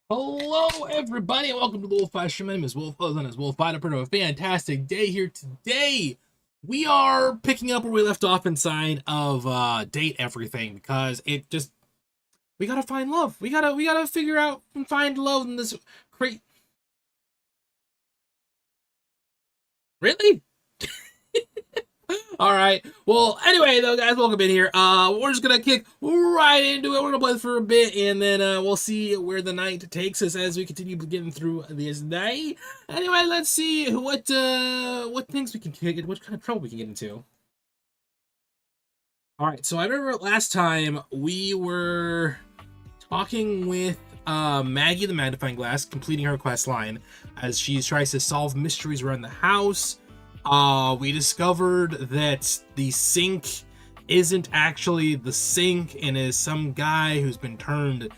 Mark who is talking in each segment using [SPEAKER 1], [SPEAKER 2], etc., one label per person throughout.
[SPEAKER 1] Hello, everybody, and welcome to the Wolf Show. My name is Wolf, otherwise known as Wolf. I'm a fantastic day here today. We are picking up where we left off inside of Date Everything because we gotta find love. We gotta figure out and find love in this great. Really? All right. Well, anyway, though, guys, welcome in here. We're just gonna kick right into it. We're gonna play for a bit, and then we'll see where the night takes us as we continue getting through this day. Anyway, let's see what things we can get, what kind of trouble we can get into. All right. So I remember last time we were talking with Maggie the Magnifying Glass, completing her quest line as she tries to solve mysteries around the house. We discovered that the sink isn't actually the sink and is some guy who's been turned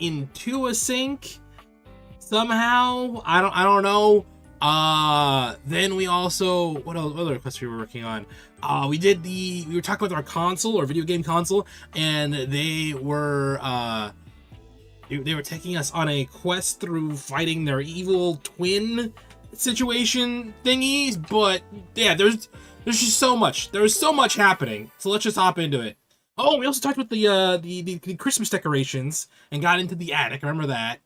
[SPEAKER 1] into a sink somehow. I don't know. Then we also, what other quests we were working on? We were talking about our console, our video game console, and they were taking us on a quest through fighting their evil twin situation thingies, but yeah, there's just so much. There's so much happening. So let's just hop into it. Oh, we also talked about the Christmas decorations and got into the attic. I remember that.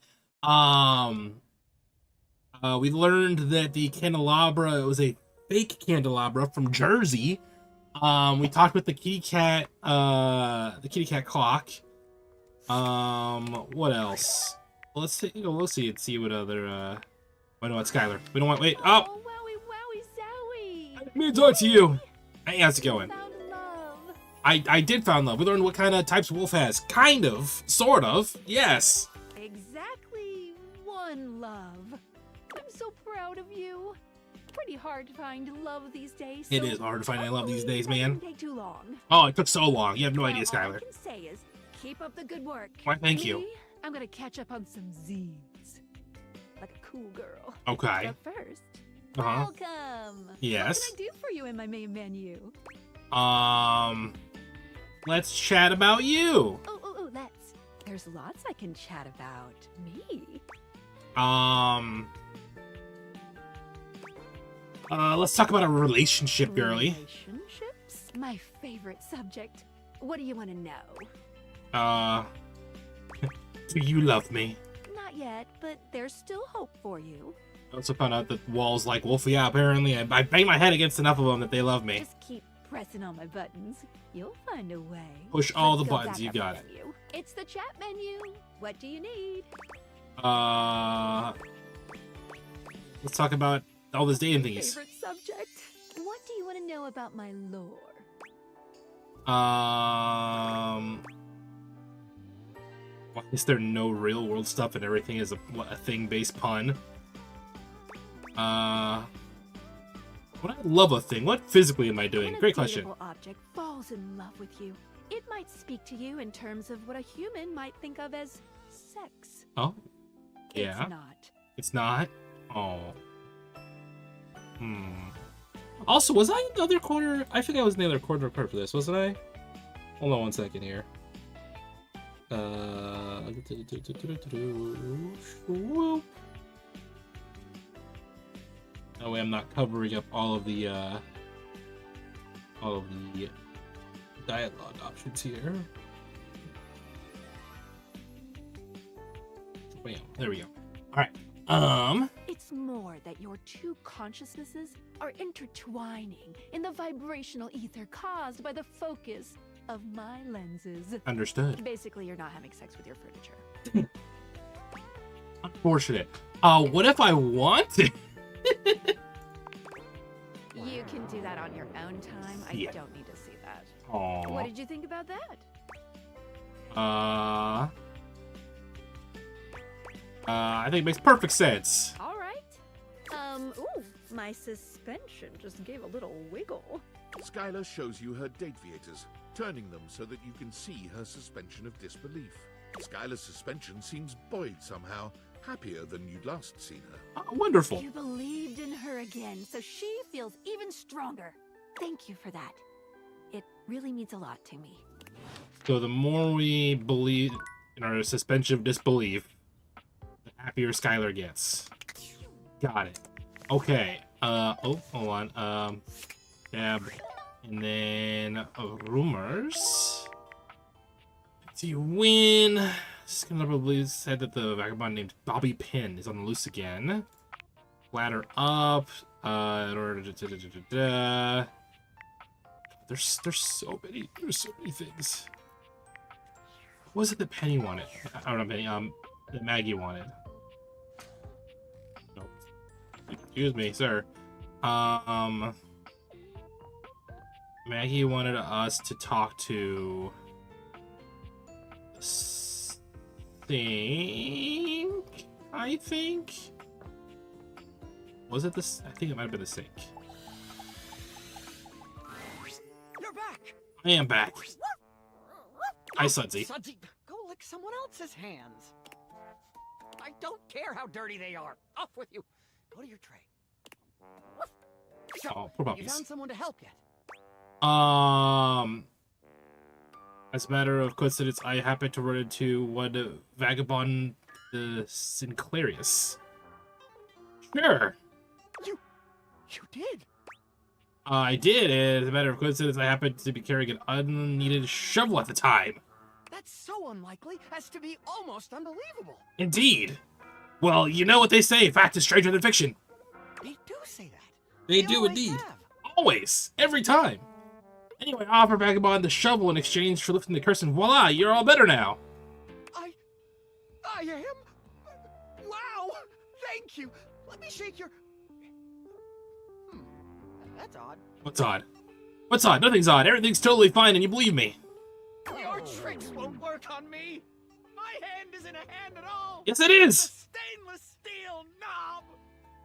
[SPEAKER 1] We learned that the candelabra was a fake candelabra from Jersey. We talked with the kitty cat clock. What else? Well, let's see. Let's see what other. Wait, no, it's Skylar. We don't want. Wait. Oh,
[SPEAKER 2] Oh, wowie, wowie, zowie!
[SPEAKER 1] I didn't mean to talk to you. Hey, how's it going?
[SPEAKER 2] Found love.
[SPEAKER 1] I did found love. We learned what kind of types Wolf has. Kind of, sort of. Yes.
[SPEAKER 2] Exactly one love. I'm so proud of you. Pretty hard to find love these days.
[SPEAKER 1] It is hard to find any love these days,
[SPEAKER 2] hopefully that
[SPEAKER 1] man.
[SPEAKER 2] didn't take too long.
[SPEAKER 1] Oh, it took so long. You have no idea,
[SPEAKER 2] All I
[SPEAKER 1] Skylar.
[SPEAKER 2] can say is keep up the good work.
[SPEAKER 1] Why, thank you.
[SPEAKER 2] Me, I'm gonna catch up on some zines. Like a cool girl.
[SPEAKER 1] Okay.
[SPEAKER 2] But first,
[SPEAKER 1] Uh-huh.
[SPEAKER 2] welcome.
[SPEAKER 1] Yes.
[SPEAKER 2] What can I do for you in my main menu?
[SPEAKER 1] Let's chat about you.
[SPEAKER 2] Oh, let's. There's lots I can chat about. Me.
[SPEAKER 1] Let's talk about a relationship, girly.
[SPEAKER 2] Relationships? My favorite subject. What do you want to know?
[SPEAKER 1] Do you love me?
[SPEAKER 2] Not yet, but there's still hope for you.
[SPEAKER 1] I also found out that Wall's like, Wolf, yeah, apparently I bang my head against enough of them that they love me.
[SPEAKER 2] Just keep pressing on my buttons. You'll find a way.
[SPEAKER 1] Push all
[SPEAKER 2] Let's
[SPEAKER 1] the
[SPEAKER 2] go
[SPEAKER 1] buttons,
[SPEAKER 2] back
[SPEAKER 1] you
[SPEAKER 2] up
[SPEAKER 1] got
[SPEAKER 2] the
[SPEAKER 1] it.
[SPEAKER 2] menu. It's the chat menu. What do you need?
[SPEAKER 1] Let's talk about all this dating thingies.
[SPEAKER 2] Favorite subject? What do you want to know about my lore?
[SPEAKER 1] Why is there no real world stuff and everything is a thing-based pun? When I love a thing, what physically am I doing?
[SPEAKER 2] When
[SPEAKER 1] Great
[SPEAKER 2] a
[SPEAKER 1] question.
[SPEAKER 2] dateable object falls in love with you, it might speak to you in terms of what a human might think of as sex.
[SPEAKER 1] Oh, yeah.
[SPEAKER 2] It's not.
[SPEAKER 1] It's not? Oh. Also, was I in the other corner? I think I was in the other corner for this, wasn't I? Hold on one second here. Whoop. That way I'm not covering up all of the dialogue options here. Bam, there we go. Alright.
[SPEAKER 2] It's more that your two consciousnesses are intertwining in the vibrational ether caused by the focus of my lenses.
[SPEAKER 1] Understood.
[SPEAKER 2] Basically, you're not having sex with your furniture.
[SPEAKER 1] Unfortunate. What if I wanted?
[SPEAKER 2] You can do that on your own time. I
[SPEAKER 1] Yeah.
[SPEAKER 2] don't need to see that.
[SPEAKER 1] Aww.
[SPEAKER 2] What did you think about that?
[SPEAKER 1] I think it makes perfect sense.
[SPEAKER 2] All right. Ooh, my suspension just gave a little wiggle.
[SPEAKER 3] Skylar shows you her date viators, turning them so that you can see her suspension of disbelief. Skylar's suspension seems buoyed somehow, happier than you'd last seen her.
[SPEAKER 1] Oh, wonderful.
[SPEAKER 2] You believed in her again, so she feels even stronger. Thank you for that. It really means a lot to me.
[SPEAKER 1] So the more we believe in our suspension of disbelief, the happier Skylar gets. Got it. Okay. Oh, hold on. Tab. And then rumors. Do you win? Probably said that the vagabond named Bobby Pin is on the loose again. Ladder up. There's so many things. What was it that Penny wanted? I don't know, Penny. That Maggie wanted. No. Excuse me, sir. Maggie wanted us to talk to Sink, I think. Was it this? I think it might have been the Sink.
[SPEAKER 4] You're back.
[SPEAKER 1] I am back. Hi, Sudsy.
[SPEAKER 4] Sudsy, go lick someone else's hands. I don't care how dirty they are. Off with you. Go to your tray. So,
[SPEAKER 1] Oh, poor
[SPEAKER 4] you
[SPEAKER 1] puppies.
[SPEAKER 4] found someone to help yet?
[SPEAKER 1] As a matter of coincidence, I happened to run into one vagabond, the Sinclairius. Sure.
[SPEAKER 4] You did?
[SPEAKER 1] I did, and as a matter of coincidence, I happened to be carrying an unneeded shovel at the time.
[SPEAKER 4] That's so unlikely as to be almost unbelievable.
[SPEAKER 1] Indeed. Well, you know what they say, fact is stranger than fiction.
[SPEAKER 4] They do say that.
[SPEAKER 1] They do
[SPEAKER 4] always
[SPEAKER 1] indeed.
[SPEAKER 4] have.
[SPEAKER 1] Always. Every time. Anyway, I offer Vagabond the shovel in exchange for lifting the curse, and voila, you're all better now.
[SPEAKER 4] I am? Wow! Thank you! Let me shake your... That's odd.
[SPEAKER 1] What's odd? What's odd? Nothing's odd. Everything's totally fine, and you believe me.
[SPEAKER 4] Your tricks won't work on me! My hand isn't a hand at all!
[SPEAKER 1] Yes, it
[SPEAKER 4] It's a
[SPEAKER 1] is!
[SPEAKER 4] stainless steel knob!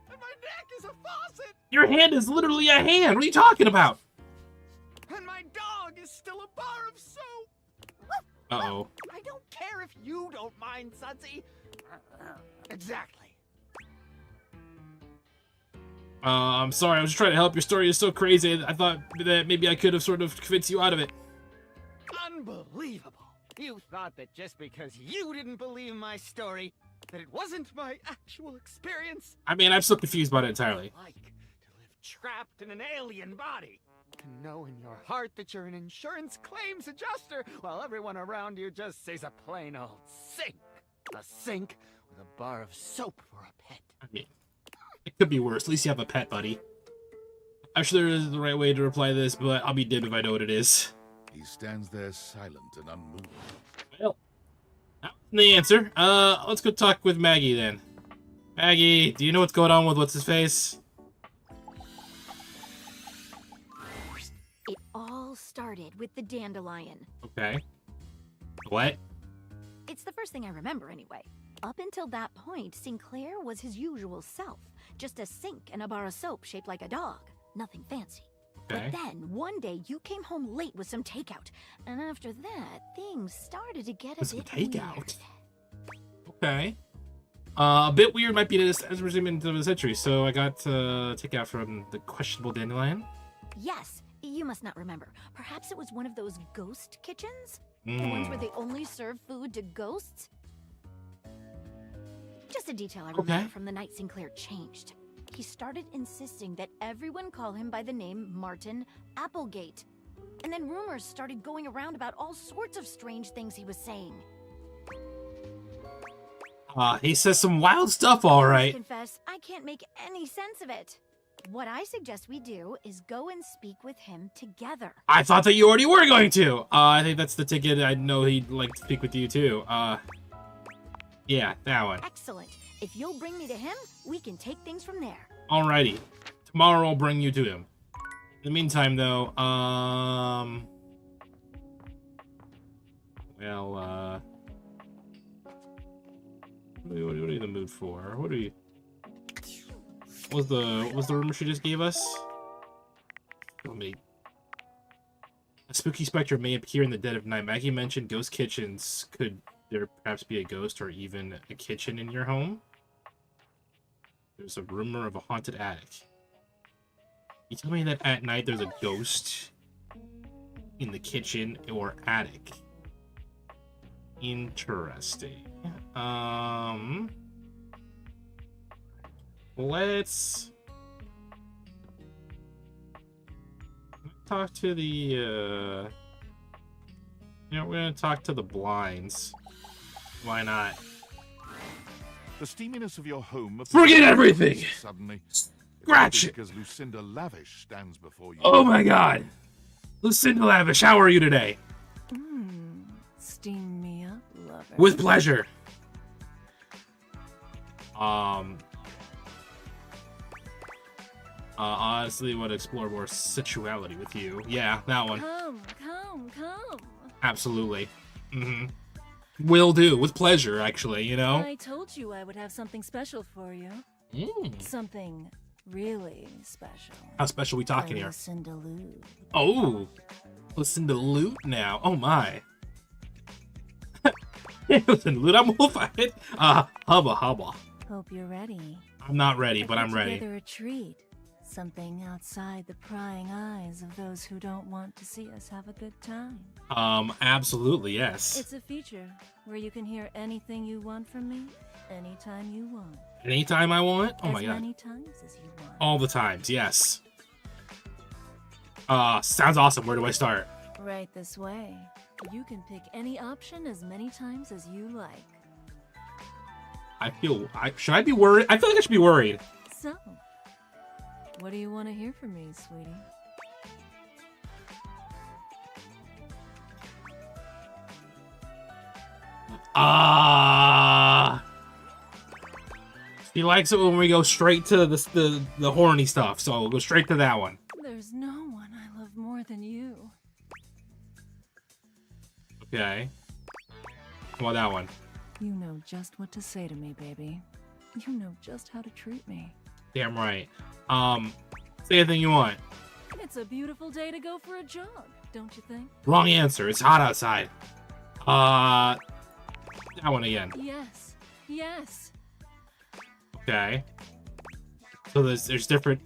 [SPEAKER 4] And my neck is a faucet!
[SPEAKER 1] Your hand is literally a hand! What are you talking about?
[SPEAKER 4] And my dog is still a bar of soap!
[SPEAKER 1] Uh-oh.
[SPEAKER 4] I don't care if you don't mind, Sudsy. Exactly.
[SPEAKER 1] I'm sorry, I was just trying to help. Your story is so crazy, I thought that maybe I could have sort of convinced you out of it.
[SPEAKER 4] Unbelievable. You thought that just because you didn't believe my story, that it wasn't my actual experience.
[SPEAKER 1] I mean, I'm still confused about it entirely.
[SPEAKER 4] Like to live trapped in an alien body. To know in your heart that you're an insurance claims adjuster, while everyone around you just sees a plain old sink. A sink with a bar of soap for a pet.
[SPEAKER 1] I mean, it could be worse. At least you have a pet, buddy. I'm sure there is the right way to reply to this, but I'll be damned if I know what it is.
[SPEAKER 3] He stands there silent and unmoved.
[SPEAKER 1] Well, that's the answer. Let's go talk with Maggie then. Maggie, do you know what's going on with what's-his-face?
[SPEAKER 2] It all started with the dandelion.
[SPEAKER 1] Okay. What?
[SPEAKER 2] It's the first thing I remember anyway. Up until that point, Sinclair was his usual self. Just a sink and a bar of soap shaped like a dog. Nothing fancy.
[SPEAKER 1] Okay.
[SPEAKER 2] But then, one day, you came home late with some takeout. And after that, things started to get a
[SPEAKER 1] With some
[SPEAKER 2] bit
[SPEAKER 1] takeout?
[SPEAKER 2] weird.
[SPEAKER 1] Okay. A bit weird might be this as resentment of the century, so I got takeout from the questionable dandelion.
[SPEAKER 2] Yes, you must not remember. Perhaps it was one of those ghost kitchens? The ones where they only serve food to ghosts? Just a detail I remember
[SPEAKER 1] Okay.
[SPEAKER 2] from the night Sinclair changed. He started insisting that everyone call him by the name Martin Applegate. And then rumors started going around about all sorts of strange things he was saying.
[SPEAKER 1] He says some wild stuff, all
[SPEAKER 2] I
[SPEAKER 1] right.
[SPEAKER 2] confess, I can't make any sense of it. What I suggest we do is go and speak with him together.
[SPEAKER 1] I thought that you already were going to. I think that's the ticket. I know he'd like to speak with you too. Yeah, that one.
[SPEAKER 2] Excellent. If you'll bring me to him, we can take things from there.
[SPEAKER 1] Alrighty. Tomorrow I'll bring you to him. In the meantime, though, well, what are you in the mood for? What are you? What was the rumor she just gave us? Tell me. A spooky specter may appear in the dead of night. Maggie mentioned ghost kitchens. Could there perhaps be a ghost or even a kitchen in your home? There's a rumor of a haunted attic. You tell me that at night there's a ghost in the kitchen or attic. Interesting. Let's talk to the, you know, we're gonna talk to the blinds. Why not?
[SPEAKER 3] The steaminess of your home
[SPEAKER 1] Forget everything!
[SPEAKER 3] Suddenly.
[SPEAKER 1] Scratch it!
[SPEAKER 3] Because Lucinda Lavish stands before you.
[SPEAKER 1] Oh my god! Lucinda Lavish, how are you today?
[SPEAKER 5] Steam me up, lover.
[SPEAKER 1] With pleasure. Honestly, would explore more sexuality with you. Yeah, that one.
[SPEAKER 5] Come.
[SPEAKER 1] Absolutely. Will do. With pleasure, actually, you know?
[SPEAKER 5] I told you I would have something special for you. Something really special.
[SPEAKER 1] How special we talking here?
[SPEAKER 5] Lucinda Lou.
[SPEAKER 1] Oh! Listen to loot now. Oh my. Listen, loot, I'm wolfied. Hubba.
[SPEAKER 5] Hope you're ready.
[SPEAKER 1] I'm not ready, but I'm
[SPEAKER 5] Put
[SPEAKER 1] ready.
[SPEAKER 5] together a treat. Something outside the prying eyes of those who don't want to see us have a good time.
[SPEAKER 1] Absolutely, yes.
[SPEAKER 5] It's a feature where you can hear anything you want from me, anytime you want.
[SPEAKER 1] Anytime I want? Oh my
[SPEAKER 5] as
[SPEAKER 1] god.
[SPEAKER 5] many times as you want.
[SPEAKER 1] All the times, yes. Sounds awesome. Where do I start?
[SPEAKER 5] Right this way. You can pick any option as many times as you like.
[SPEAKER 1] Should I be worried? I feel like I should be worried.
[SPEAKER 5] So, what do you want to hear from me, sweetie?
[SPEAKER 1] He likes it when we go straight to the horny stuff, so we'll go straight to that one.
[SPEAKER 5] There's no one I love more than you.
[SPEAKER 1] Okay. How about that one?
[SPEAKER 5] You know just what to say to me, baby. You know just how to treat me.
[SPEAKER 1] Damn right. Say anything you want.
[SPEAKER 5] It's a beautiful day to go for a jog, don't you think?
[SPEAKER 1] Wrong answer. It's hot outside. That one again.
[SPEAKER 5] Yes.
[SPEAKER 1] Okay. So there's different.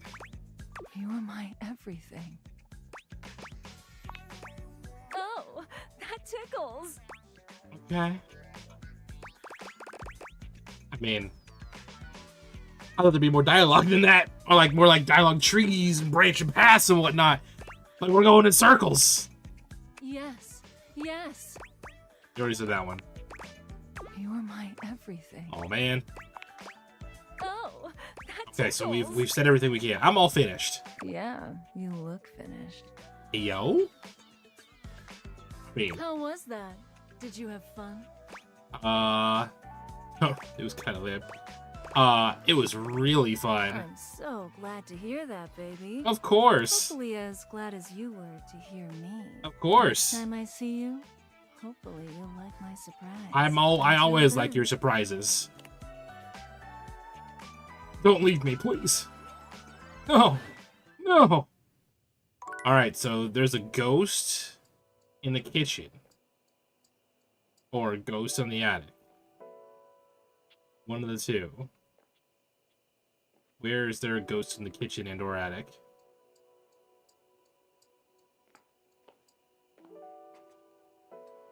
[SPEAKER 5] You're my everything. Oh, that tickles.
[SPEAKER 1] Okay. I mean, I thought there'd be more dialogue than that, or like more like dialogue trees and branching paths and whatnot. Like we're going in circles.
[SPEAKER 5] Yes.
[SPEAKER 1] You already said that one.
[SPEAKER 5] You're my everything.
[SPEAKER 1] Oh man.
[SPEAKER 5] Oh, that tickles.
[SPEAKER 1] Okay, so we've said everything we can. I'm all finished.
[SPEAKER 5] Yeah, you look finished.
[SPEAKER 1] Yo. I mean,
[SPEAKER 5] How was that? Did you have fun?
[SPEAKER 1] it was kind of lit. It was really fun.
[SPEAKER 5] I'm so glad to hear that, baby.
[SPEAKER 1] Of course.
[SPEAKER 5] Hopefully as glad as you were to hear me.
[SPEAKER 1] Of course.
[SPEAKER 5] Next time I see you, hopefully you'll like my surprise.
[SPEAKER 1] I always like your surprises. Don't leave me, please. No. Alright, so there's a ghost in the kitchen. Or a ghost in the attic. One of the two. Where is there a ghost in the kitchen and or attic?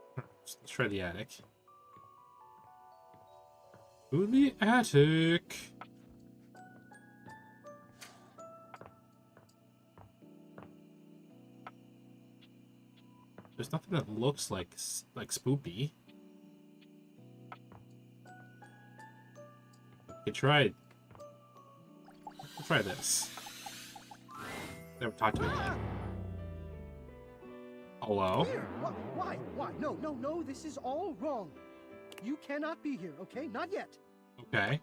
[SPEAKER 1] Let's try the attic. To the attic. There's nothing that looks like spoopy. Okay, try this. Never talked to me yet. Hello?
[SPEAKER 6] Here. Why? No, this is all wrong. You cannot be here, okay? Not yet.
[SPEAKER 1] Okay.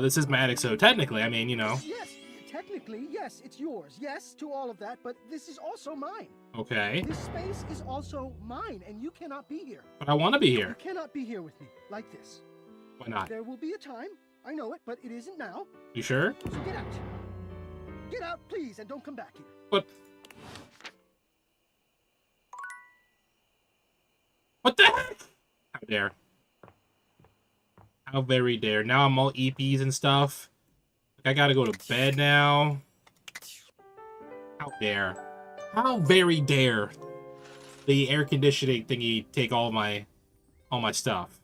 [SPEAKER 1] This is my attic, so technically, I mean, you know.
[SPEAKER 6] Yes, technically, yes, it's yours. Yes, to all of that, but this is also mine.
[SPEAKER 1] Okay.
[SPEAKER 6] This space is also mine, and you cannot be here.
[SPEAKER 1] But I want to be
[SPEAKER 6] You
[SPEAKER 1] here.
[SPEAKER 6] cannot be here with me, like this.
[SPEAKER 1] Why not?
[SPEAKER 6] There will be a time, I know it, but it isn't now.
[SPEAKER 1] You sure?
[SPEAKER 6] So get out. Get out, please, and don't come back here.
[SPEAKER 1] What? What the heck? How dare. How very dare. Now I'm all EPs and stuff. I gotta go to bed now. How dare. How very dare the air conditioning thingy take all my stuff.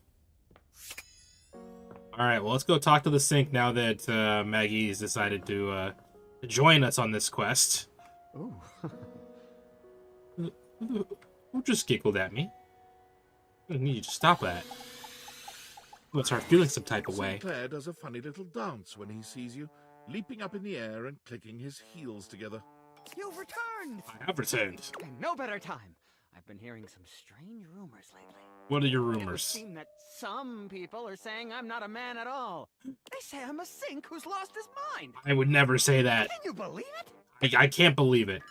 [SPEAKER 1] All right, well, let's go talk to the sink now that Maggie's decided to join us on this quest.
[SPEAKER 4] Ooh.
[SPEAKER 1] Who just giggled at me? I need you to stop that. I'm gonna start feeling some type of way.
[SPEAKER 3] Sinclair does a funny little dance when he sees you, leaping up in the air and clicking his heels together.
[SPEAKER 4] You've returned!
[SPEAKER 1] I have returned.
[SPEAKER 4] And no better time. I've been hearing some strange rumors lately.
[SPEAKER 1] What are your
[SPEAKER 4] It would
[SPEAKER 1] rumors?
[SPEAKER 4] seem that some people are saying I'm not a man at all. They say I'm a sink who's lost his mind.
[SPEAKER 1] I would never say that.
[SPEAKER 4] Can you believe it?
[SPEAKER 1] I can't believe it.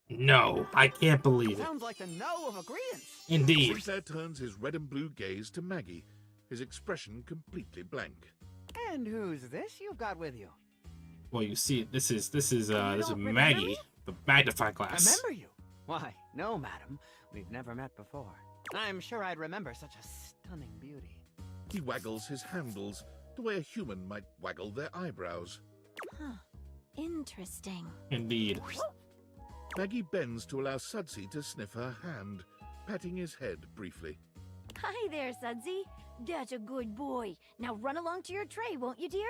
[SPEAKER 1] No, I can't believe it.
[SPEAKER 4] Sounds like the no of agreement.
[SPEAKER 1] Indeed.
[SPEAKER 3] Sinclair turns his red and blue gaze to Maggie, his expression completely blank.
[SPEAKER 4] And who's this you've got with you?
[SPEAKER 1] Well, you see, this is
[SPEAKER 4] don't remember
[SPEAKER 1] Maggie,
[SPEAKER 4] me?
[SPEAKER 1] the magnifying glass.
[SPEAKER 4] Remember you? Why, no, madam. We've never met before. I'm sure I'd remember such a stunning beauty.
[SPEAKER 3] He waggles his handles the way a human might waggle their eyebrows.
[SPEAKER 2] Huh. Interesting.
[SPEAKER 1] Indeed.
[SPEAKER 3] Maggie bends to allow Sudsy to sniff her hand, patting his head briefly.
[SPEAKER 2] Hi there, Sudsy. That's a good boy. Now run along to your tray, won't you, dear?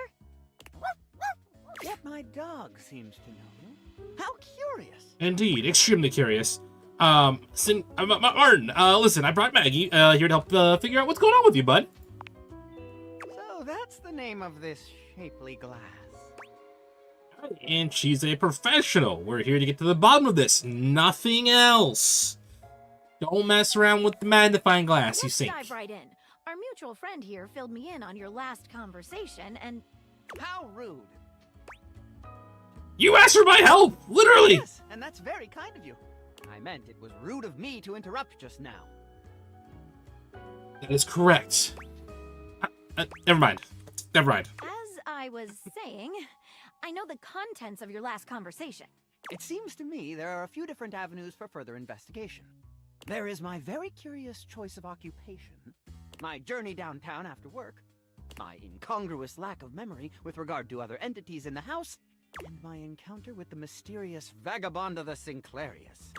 [SPEAKER 4] Yet my dog seems to know you. How curious.
[SPEAKER 1] Indeed, extremely curious. Martin, listen, I brought Maggie here to help figure out what's going on with you, bud.
[SPEAKER 4] So that's the name of this shapely glass.
[SPEAKER 1] And she's a professional. We're here to get to the bottom of this. Nothing else. Don't mess around with the magnifying glass, you
[SPEAKER 2] Let's
[SPEAKER 1] sink.
[SPEAKER 2] dive right in. Our mutual friend here filled me in on your last conversation, and
[SPEAKER 4] How rude.
[SPEAKER 1] You asked for my help! Literally!
[SPEAKER 4] Yes, and that's very kind of you. I meant it was rude of me to interrupt just now.
[SPEAKER 1] That is correct. Never mind. Never mind.
[SPEAKER 2] as I was saying, I know the contents of your last conversation.
[SPEAKER 4] It seems to me there are a few different avenues for further investigation. There is my very curious choice of occupation, my journey downtown after work, my incongruous lack of memory with regard to other entities in the house, and my encounter with the mysterious vagabond of the Sinclairius.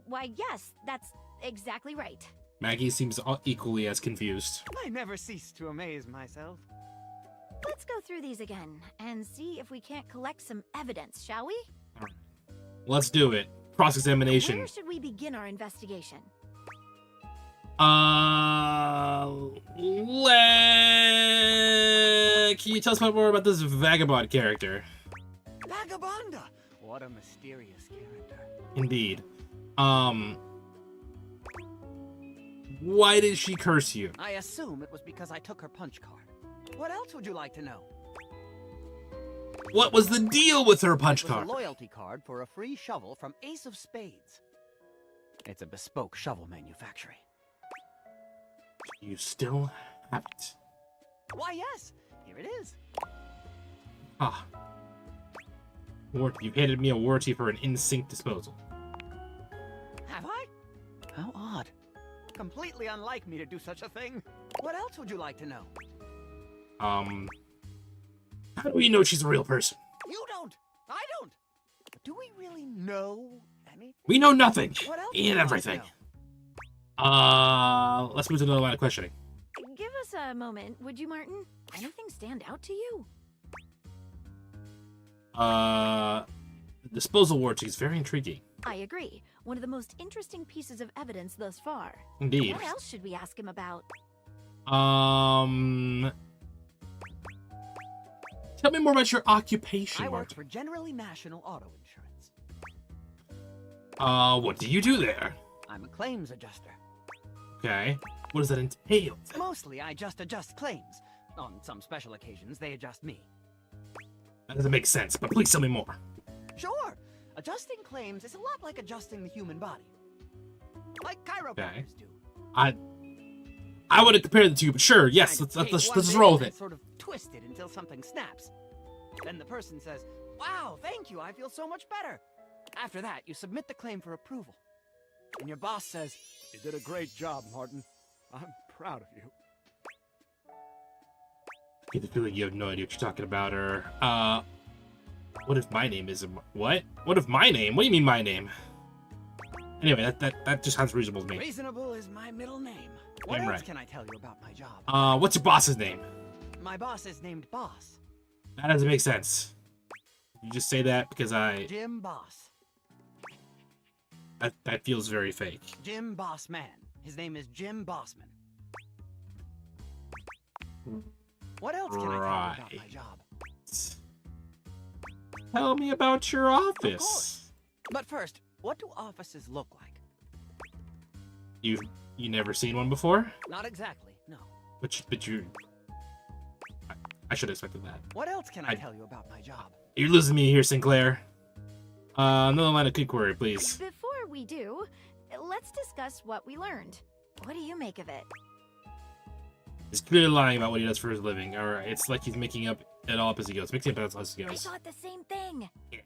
[SPEAKER 2] Why, yes, that's exactly right.
[SPEAKER 1] Maggie seems equally as confused.
[SPEAKER 4] I never cease to amaze myself.
[SPEAKER 2] Let's go through these again and see if we can't collect some evidence, shall we?
[SPEAKER 1] Let's do it. Cross-examination.
[SPEAKER 2] Where should we begin our investigation?
[SPEAKER 1] Can you tell us more about this vagabond character?
[SPEAKER 4] Vagabonda! What a mysterious character.
[SPEAKER 1] Indeed. Why did she curse you?
[SPEAKER 4] I assume it was because I took her punch card. What else would you like to know?
[SPEAKER 1] What was the deal with her punch
[SPEAKER 4] It was
[SPEAKER 1] card?
[SPEAKER 4] a loyalty card for a free shovel from Ace of Spades. It's a bespoke shovel manufacturing.
[SPEAKER 1] You still have it.
[SPEAKER 4] Why, yes, here it is.
[SPEAKER 1] Ah. Warranty. You handed me a warranty for an in-sync disposal.
[SPEAKER 4] Have I? How odd. Completely unlike me to do such a thing. What else would you like to know?
[SPEAKER 1] How do we know she's a real person?
[SPEAKER 4] You don't. I don't. Do we really know anything?
[SPEAKER 1] We know nothing.
[SPEAKER 4] What else would you
[SPEAKER 1] And
[SPEAKER 4] like to
[SPEAKER 1] everything.
[SPEAKER 4] know?
[SPEAKER 1] Let's move to another line of questioning.
[SPEAKER 2] Give us a moment, would you, Martin? Anything stand out to you?
[SPEAKER 1] The disposal warranty is very intriguing.
[SPEAKER 2] I agree. One of the most interesting pieces of evidence thus far.
[SPEAKER 1] Indeed.
[SPEAKER 2] What else should we ask him about?
[SPEAKER 1] Tell me more about your occupation,
[SPEAKER 4] I work
[SPEAKER 1] Martin.
[SPEAKER 4] for Generally National Auto Insurance.
[SPEAKER 1] What do you do there?
[SPEAKER 4] I'm a claims adjuster.
[SPEAKER 1] Okay. What does that entail?
[SPEAKER 4] Mostly, I just adjust claims. On some special occasions, they adjust me.
[SPEAKER 1] That doesn't make sense, but please tell me more.
[SPEAKER 4] Sure, adjusting claims is a lot like adjusting the human body. Like chiropractors do.
[SPEAKER 1] I wouldn't compare the two, but sure, yes,
[SPEAKER 4] Kind of
[SPEAKER 1] let's
[SPEAKER 4] take one
[SPEAKER 1] just
[SPEAKER 4] bit
[SPEAKER 1] roll with
[SPEAKER 4] and
[SPEAKER 1] it.
[SPEAKER 4] Sort of twist it until something snaps. Then the person says, "Wow, thank you, I feel so much better." After that, you submit the claim for approval. And your boss says, "You did a great job, Martin. I'm proud of you."
[SPEAKER 1] I get the feeling you have no idea what you're talking about, or, what if my name is, what? What if my name? What do you mean my name? Anyway, that just sounds reasonable to me.
[SPEAKER 4] Reasonable is my middle name. What
[SPEAKER 1] Damn
[SPEAKER 4] else
[SPEAKER 1] right.
[SPEAKER 4] can I tell you about my job?
[SPEAKER 1] What's your boss's name?
[SPEAKER 4] My boss is named Boss.
[SPEAKER 1] That doesn't make sense. You just say that because
[SPEAKER 4] Jim Boss.
[SPEAKER 1] that feels very fake.
[SPEAKER 4] Jim Boss Man. His name is Jim Bossman. What else can I tell you about my job?
[SPEAKER 1] Tell me about your
[SPEAKER 4] Of
[SPEAKER 1] office.
[SPEAKER 4] course. But first, what do offices look like?
[SPEAKER 1] You never seen one before?
[SPEAKER 4] Not exactly, no.
[SPEAKER 1] But you. I should have expected that.
[SPEAKER 4] What else can I tell you about my job?
[SPEAKER 1] You're losing me here, Sinclair. Another line of inquiry, please.
[SPEAKER 2] Before we do, let's discuss what we learned. What do you make of it?
[SPEAKER 1] He's clearly lying about what he does for his living. Alright, it's like he's making up it all up as he goes. Mixing it up as he
[SPEAKER 2] I
[SPEAKER 1] goes.
[SPEAKER 2] thought the same thing.
[SPEAKER 1] Yeah.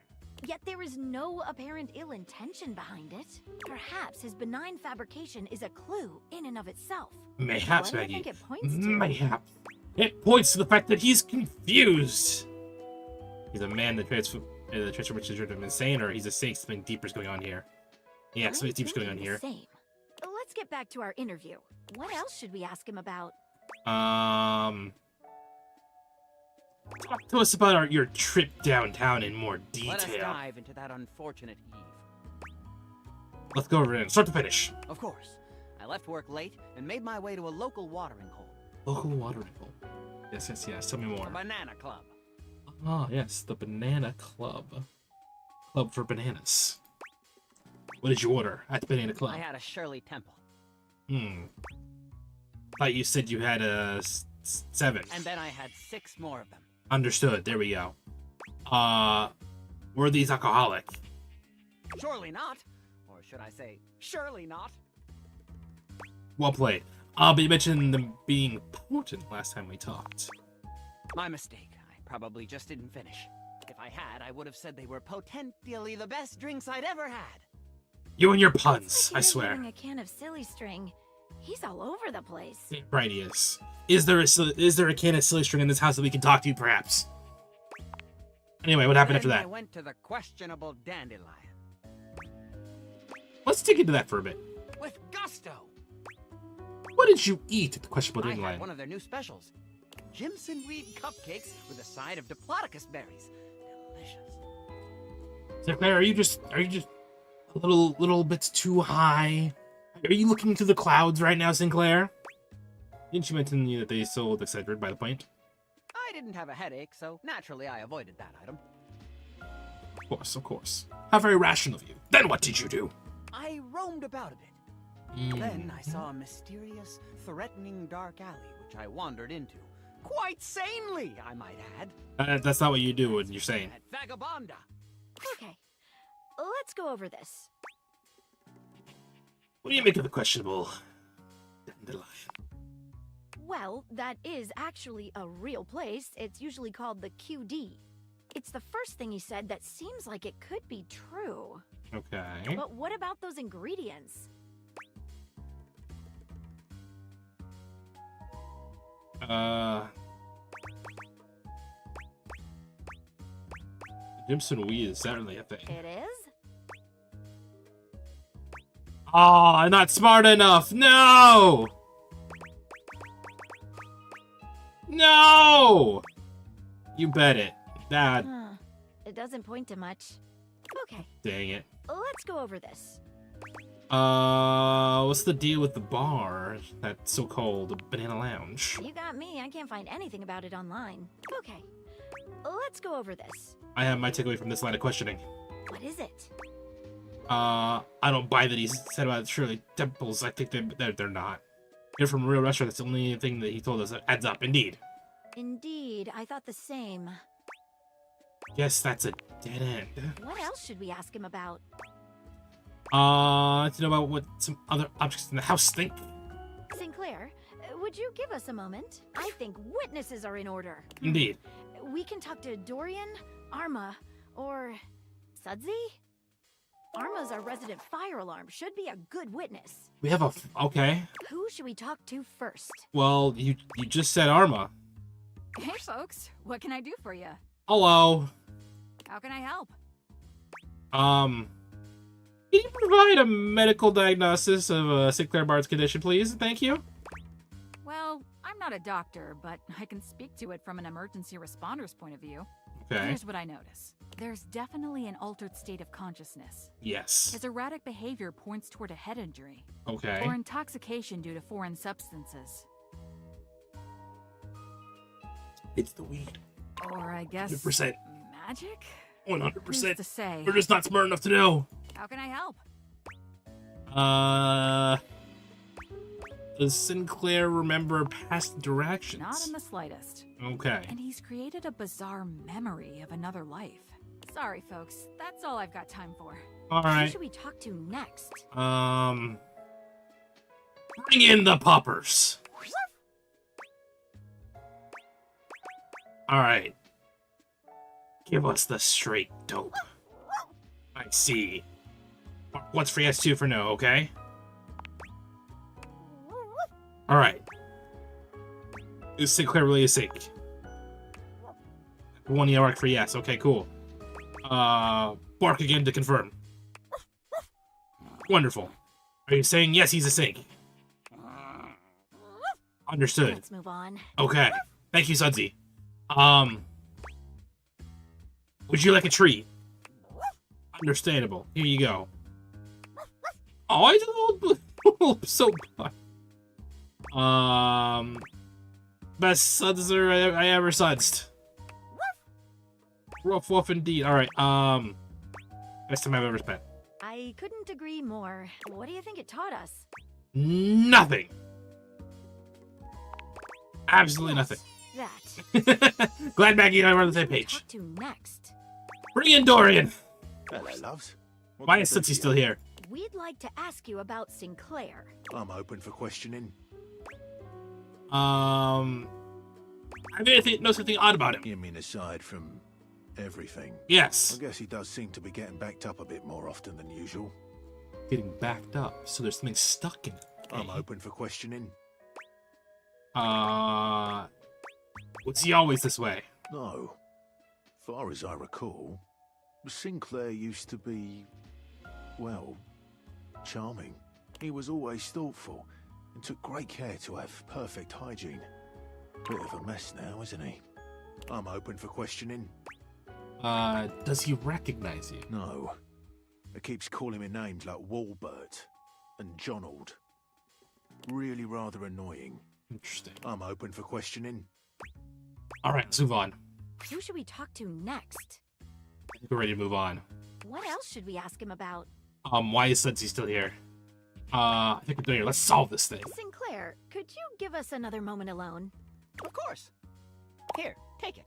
[SPEAKER 2] Yet there is no apparent ill intention behind it. Perhaps his benign fabrication is a clue in and of itself.
[SPEAKER 1] Mayhaps,
[SPEAKER 2] What do you
[SPEAKER 1] Maggie.
[SPEAKER 2] think it points to?
[SPEAKER 1] Mayhaps. It points to the fact that he's confused. He's a man that transformation driven him insane, or he's a saint. Something deeper is going on here. Yeah, something deeper is going on here.
[SPEAKER 2] Same. Let's get back to our interview. What else should we ask him about?
[SPEAKER 1] Talk to us about your trip downtown in more
[SPEAKER 4] Let us
[SPEAKER 1] detail.
[SPEAKER 4] dive into that unfortunate eve.
[SPEAKER 1] Let's go over it, start to finish.
[SPEAKER 4] Of course. I left work late and made my way to a local watering hole.
[SPEAKER 1] Local watering hole. Yes. Tell me
[SPEAKER 4] A
[SPEAKER 1] more.
[SPEAKER 4] banana club.
[SPEAKER 1] Ah, yes, the Banana Club. Club for bananas. What did you order at the Banana Club?
[SPEAKER 4] I had a Shirley Temple.
[SPEAKER 1] Thought you said you had a 7.
[SPEAKER 4] And then I had 6 more of them.
[SPEAKER 1] Understood. There we go. Were these alcoholic?
[SPEAKER 4] Surely not. Or should I say, surely not.
[SPEAKER 1] Well played. But you mentioned them being potent last time we talked.
[SPEAKER 4] My mistake. I probably just didn't finish. If I had, I would have said they were potentially the best drinks I'd ever had.
[SPEAKER 1] You and your
[SPEAKER 2] It's
[SPEAKER 1] puns,
[SPEAKER 2] like
[SPEAKER 1] I
[SPEAKER 2] you're
[SPEAKER 1] swear.
[SPEAKER 2] interviewing a can of silly string. He's all over the place.
[SPEAKER 1] Right, he is. Is there a can of silly string in this house that we can talk to, perhaps? Anyway, what happened after
[SPEAKER 4] Then I
[SPEAKER 1] that?
[SPEAKER 4] went to the questionable dandelion.
[SPEAKER 1] Let's dig into that for a bit.
[SPEAKER 4] With gusto.
[SPEAKER 1] What did you eat at the questionable
[SPEAKER 4] I had
[SPEAKER 1] dandelion?
[SPEAKER 4] one of their new specials. Jimson Reed cupcakes with a side of diplodocus berries. Delicious.
[SPEAKER 1] Sinclair, are you just a little bit too high? Are you looking to the clouds right now, Sinclair? Didn't you mention that they sold Excedrin by the point?
[SPEAKER 4] I didn't have a headache, so naturally I avoided that item.
[SPEAKER 1] Of course. How very rational of you. Then what did you do?
[SPEAKER 4] I roamed about a bit. Then I saw a mysterious, threatening dark alley, which I wandered into. Quite sanely, I might add.
[SPEAKER 1] That's not what you do when you're saying.
[SPEAKER 4] At Vagabonda.
[SPEAKER 2] Okay, let's go over this.
[SPEAKER 1] What do you make of the questionable dandelion?
[SPEAKER 2] Well, that is actually a real place. It's usually called the QD. It's the first thing he said that seems like it could be true.
[SPEAKER 1] Okay.
[SPEAKER 2] But what about those ingredients?
[SPEAKER 1] Jimson weed is certainly a thing.
[SPEAKER 2] It is?
[SPEAKER 1] Oh, I'm not smart enough. No! No! You bet it. That.
[SPEAKER 2] Huh. It doesn't point to much. Okay,
[SPEAKER 1] Dang it.
[SPEAKER 2] let's go over this.
[SPEAKER 1] What's the deal with the bar that's so called Banana Lounge?
[SPEAKER 2] You got me. I can't find anything about it online. Okay, let's go over this.
[SPEAKER 1] I have my takeaway from this line of questioning.
[SPEAKER 2] What is it?
[SPEAKER 1] I don't buy that he said about Shirley Temples. I think they're not. They're from a real restaurant. That's the only thing that he told us that adds up. Indeed.
[SPEAKER 2] Indeed, I thought the same.
[SPEAKER 1] Yes, that's a dead end.
[SPEAKER 2] What else should we ask him about?
[SPEAKER 1] To know about what some other objects in the house think.
[SPEAKER 2] Sinclair, would you give us a moment? I think witnesses are in order.
[SPEAKER 1] Indeed.
[SPEAKER 2] We can talk to Dorian, Arma, or Sudsy? Arma's our resident fire alarm. Should be a good witness.
[SPEAKER 1] We have okay.
[SPEAKER 2] Who should we talk to first?
[SPEAKER 1] Well, you just said Arma.
[SPEAKER 7] Hey folks, what can I do for you?
[SPEAKER 1] Hello.
[SPEAKER 7] How can I help?
[SPEAKER 1] Can you provide a medical diagnosis of Sinclair Bard's condition, please? Thank you.
[SPEAKER 7] Well, I I'm not a doctor, but I can speak to it from an emergency responder's point of view.
[SPEAKER 1] Okay.
[SPEAKER 7] Here's what I notice. There's definitely an altered state of consciousness.
[SPEAKER 1] Yes.
[SPEAKER 7] His erratic behavior points toward a head injury.
[SPEAKER 1] Okay.
[SPEAKER 7] Or intoxication due to foreign substances.
[SPEAKER 1] It's the weed.
[SPEAKER 7] Or I guess
[SPEAKER 1] 100%.
[SPEAKER 7] magic?
[SPEAKER 1] 100%.
[SPEAKER 7] Who's to say?
[SPEAKER 1] We're just not smart enough to know.
[SPEAKER 7] How can I help?
[SPEAKER 1] Does Sinclair remember past interactions?
[SPEAKER 7] Not in the slightest.
[SPEAKER 1] Okay.
[SPEAKER 7] And he's created a bizarre memory of another life. Sorry, folks. That's all I've got time for.
[SPEAKER 1] All
[SPEAKER 2] Who
[SPEAKER 1] right.
[SPEAKER 2] should we talk to next?
[SPEAKER 1] Bring in the poppers. All right. Give us the straight dope. I see. What's for yes, two for no, okay? All right. Is Sinclair really a sink? One York for yes. Okay, cool. Bark again to confirm. Wonderful. Are you saying yes, he's a sink? Understood.
[SPEAKER 2] Let's move on.
[SPEAKER 1] Okay. Thank you, Sudsy. Would you like a treat? Understandable. Here you go. Oh, I just so bad. Best sudser I ever sudsed. Rough wolf indeed. All right. Best time I've ever spent.
[SPEAKER 2] I couldn't agree more. What do you think it taught us?
[SPEAKER 1] Nothing. Absolutely nothing.
[SPEAKER 2] That.
[SPEAKER 1] Glad Maggie and I were on the same
[SPEAKER 2] Who should we
[SPEAKER 1] page.
[SPEAKER 2] talk to next?
[SPEAKER 1] Bring in Dorian.
[SPEAKER 8] Hello, loves. What
[SPEAKER 1] Why
[SPEAKER 8] can I
[SPEAKER 1] is
[SPEAKER 8] do for
[SPEAKER 1] Sudsy
[SPEAKER 8] you?
[SPEAKER 1] still here?
[SPEAKER 2] We'd like to ask you about Sinclair.
[SPEAKER 8] I'm open for questioning.
[SPEAKER 1] I mean, know something odd about him.
[SPEAKER 8] You mean aside from everything?
[SPEAKER 1] Yes.
[SPEAKER 8] I guess he does seem to be getting backed up a bit more often than usual.
[SPEAKER 1] Getting backed up, so there's something stuck in it.
[SPEAKER 8] I'm open for questioning.
[SPEAKER 1] Was he always this way?
[SPEAKER 8] No. Far as I recall, Sinclair used to be, well, charming. He was always thoughtful and took great care to have perfect hygiene. Bit of a mess now, isn't he? I'm open for questioning.
[SPEAKER 1] Does he recognize you?
[SPEAKER 8] No. It keeps calling me names like Walbert and Jonald. Really rather annoying.
[SPEAKER 1] Interesting.
[SPEAKER 8] I'm open for questioning.
[SPEAKER 1] All right, let's move on.
[SPEAKER 2] Who should we talk to next?
[SPEAKER 1] I think we're ready to move on.
[SPEAKER 2] What else should we ask him about?
[SPEAKER 1] Why is Sudsy still here? I think we're done here. Let's solve this thing.
[SPEAKER 2] Sinclair, could you give us another moment alone?
[SPEAKER 4] Of course. Here, take it.